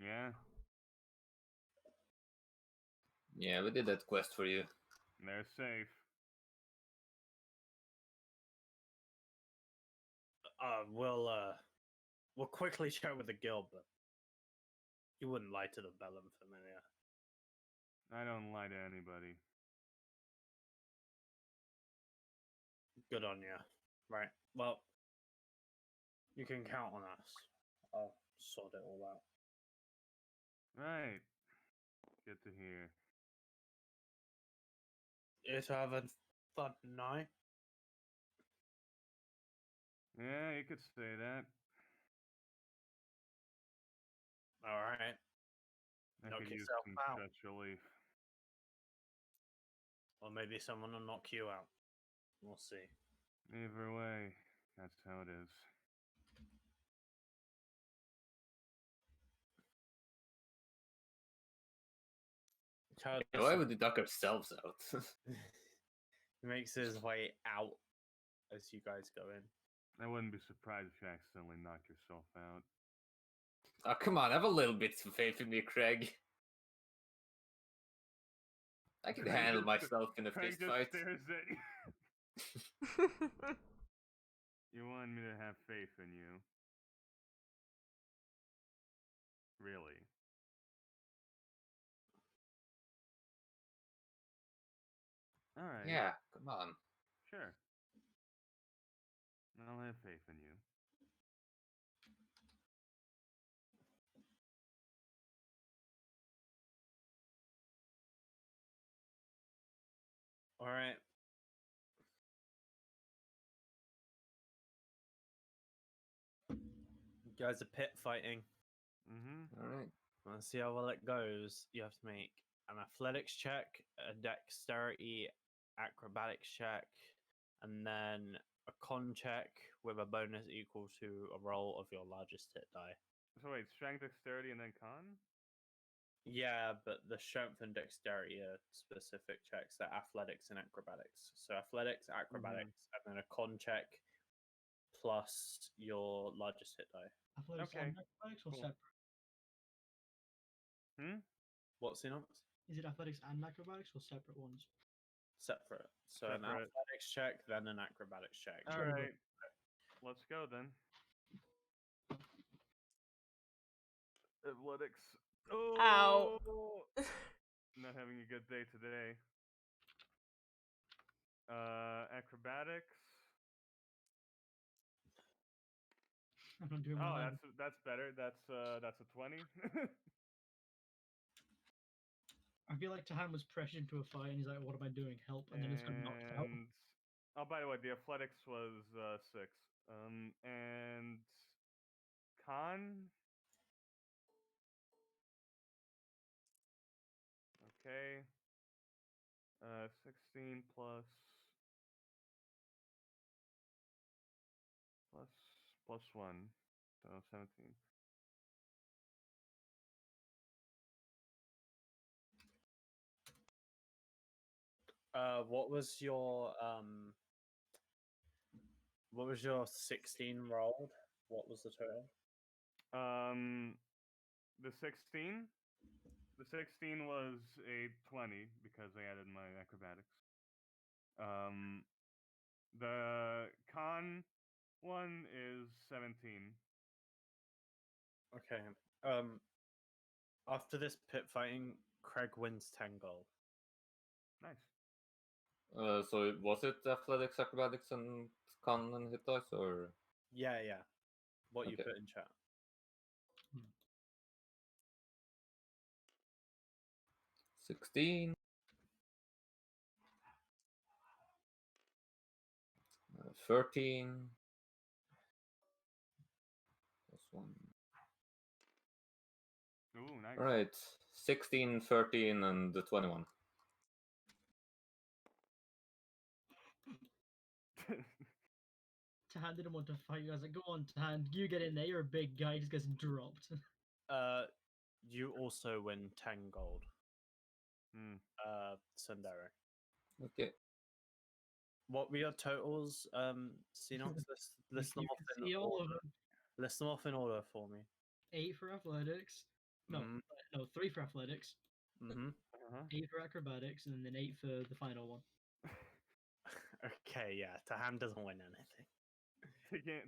Yeah. Yeah, we did that quest for you. They're safe. We'll quickly check with the guild, but you wouldn't lie to the Bellum familiar. I don't lie to anybody. Good on you. Right. Well, you can count on us. I'll sort it all out. Right. Good to hear. It's having fun night. Yeah, you could say that. All right. I Knock could use yourself some out. stress relief. Or maybe someone will knock you out. We'll see. Either way, that's how it is. Child Why would we duck ourselves out? makes his way out as you guys go in. I wouldn't be surprised if you accidentally knock yourself out. Oh, come on, have a little bit of faith in me, Craig. I can Craig handle just- myself in a Craig fist just fight. stares at you. You want me to have faith in you? Really? Alright. Yeah, come on. Sure. I'll have faith in you. All right. You guys are pit fighting. Mm-hmm. Alright. Let's see how well it goes. You have to make an athletics check, a dexterity, acrobatics check, and then a con check with a bonus equal to a roll of your largest hit die. So wait, strength, dexterity, and then con? Yeah, but the strength and dexterity are specific checks. They're athletics and acrobatics. So athletics, acrobatics, and then a con check plus your largest hit die. Athletics Okay, and acrobatics or cool. separate? Hmm? What's in it? Is it athletics and acrobatics or separate ones? Separate. So an Separate. athletics check, then an acrobatics check. Sure. Alright. Let's go then. Athletics. Ow. Oh! Not having a good day today. Acrobatics. I'm not doing Oh, well. either. that's better. That's a 20. I feel like Tahan was pressured into a fight, and he's like, "What am I doing? Help!" And then it's got knocked out. And oh, by the way, the athletics was 6. And con. Okay. 16 plus 1, so 17. What was your 16 rolled? What was the total? The 16. The 16 was a 20 because I added my acrobatics. The con one is 17. Okay. After this pit fighting, Craig wins 10 gold. Nice. So was it athletics, acrobatics, and con and hit dice, or Yeah. What you Okay. put in chat. 16? 13 plus 1. Ooh, nice. All right, 16, 13, and the 21. Tahan didn't want to fight you. I was like, "Go on, Tahan, you get in there. You're a big guy." He just gets dropped. You also win 10 gold. Hmm. Sundari. Okay. What were your totals? Xenox, list them You off can in see all order. of them. List them off in order for me. 8 for athletics. No, Mhm. no, 3 for athletics. Mm-hmm. 8 for acrobatics, and then 8 for the final one. Okay, yeah. Tahan doesn't win anything.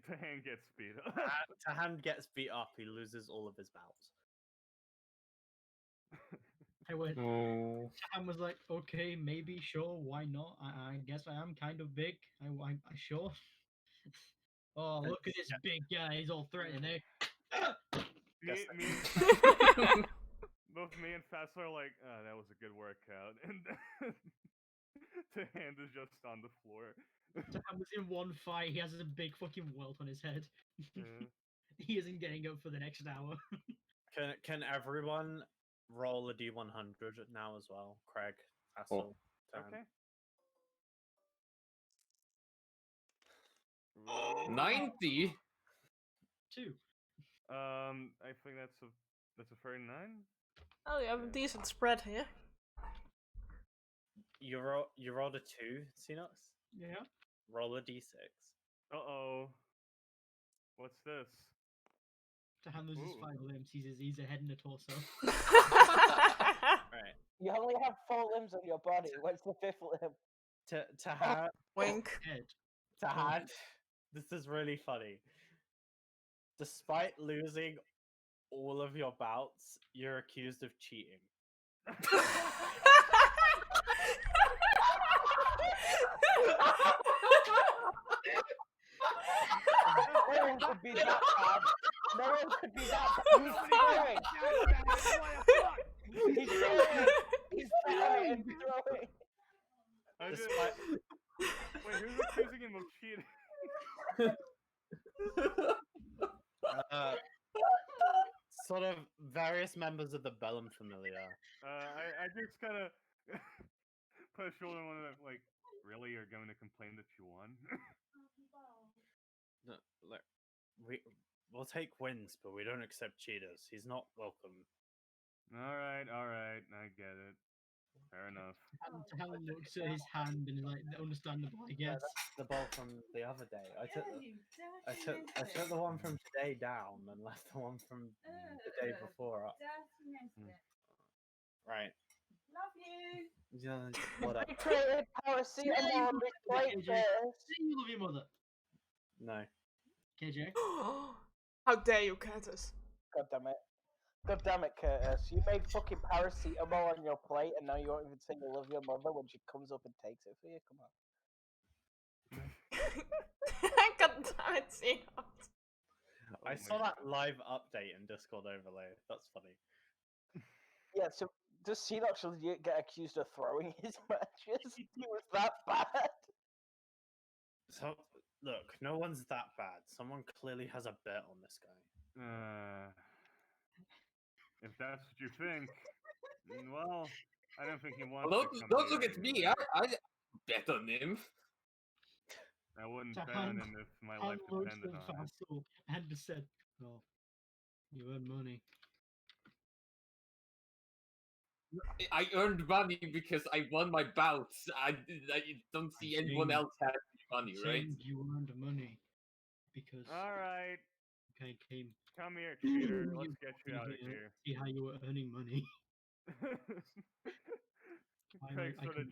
Tahan gets beat up. Tahan gets beat up. He loses all of his bouts. I went. Oh. Tahan was like, "Okay, maybe, sure, why not? I guess I am kind of big. I sure." Oh, look at this big guy. He's all threatening. Guess me and both me and Fassler are like, oh, that was a good workout, and Tahan is just on the floor. Tahan was in one fight. He has a big fucking welt on his head. Yeah. He isn't getting up for the next hour. Can everyone roll a d100 now as well? Craig, Hassel, Tahan. Okay. 90? 2. I think that's a 39. Oh, you have a decent spread here. You rolled a 2, Xenox? Yeah. Roll a d6. Uh-oh. What's this? Tahan loses Ooh. 5 limbs. He's a head and a torso. Right. You only have 4 limbs on your body. What's the 5th limb? Tahan, Wink. Head. Tahan, this is really funny. Despite losing all of your bouts, you're accused of cheating. No one could be that bad. No one could be that bad. He's throwing. He's throwing and throwing. I just, Despite, wait, who's accusing him of cheating? sort of various members of the Bellum familia. I just kind of put a shoulder on it, like, really, you're going to complain that you won? No, like, we'll take wins, but we don't accept cheaters. He's not welcome. All right, I get it. Fair enough. Tahan looks at his hand and is like, understandable, I Yeah, guess. that's the bowl from the other day. I took the one from today down and left the one from the day before up. Right. Love you. Yeah, whatever. I created paracetamol on this plate KJ. first. Say you love your mother. No. KJ. How dare you, Curtis? God damn it. God damn it, Curtis. You made fucking paracetamol on your plate and now you won't even say you love your mother when she comes up and takes it for you? Come on. God damn it, Seahawks. I Oh saw my that God. live update in Discord overlay. That's funny. Yeah, so does Seanox legit get accused of throwing his matches? He was that bad. So look, no one's that bad. Someone clearly has a bet on this guy. If that's what you think, well, I don't think he wants Well, to come don't here look at me. anyway. I bet on him. I wouldn't To bet on hand- him if my Han life looked depended at on it. Vassal and said, "Oh, you earn money." I earned money because I won my bouts. I don't see anyone saying- else having money, right? Saying you earned money because All right, I came. come here, cheater. Let's You get you brought out me of here, here. See how you were earning money. Craig I sort of can-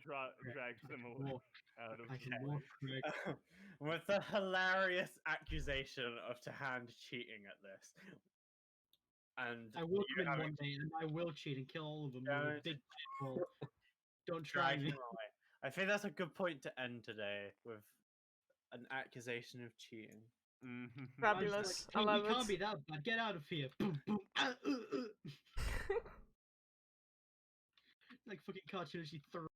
drags I him can away walk. out of I the can place. walk, Craig. With the hilarious accusation of Tahand cheating at this. And I will you come in having one day and I will cheat and kill all of them with Yeah, a big ball. Don't to try drag me. him away. I think that's a good point to end today with an accusation of cheating. Mhm. Fabulous. Hey, I love we can't it. be that bad. Get out of here. Boom, boom. Like fucking cartoonish, he throws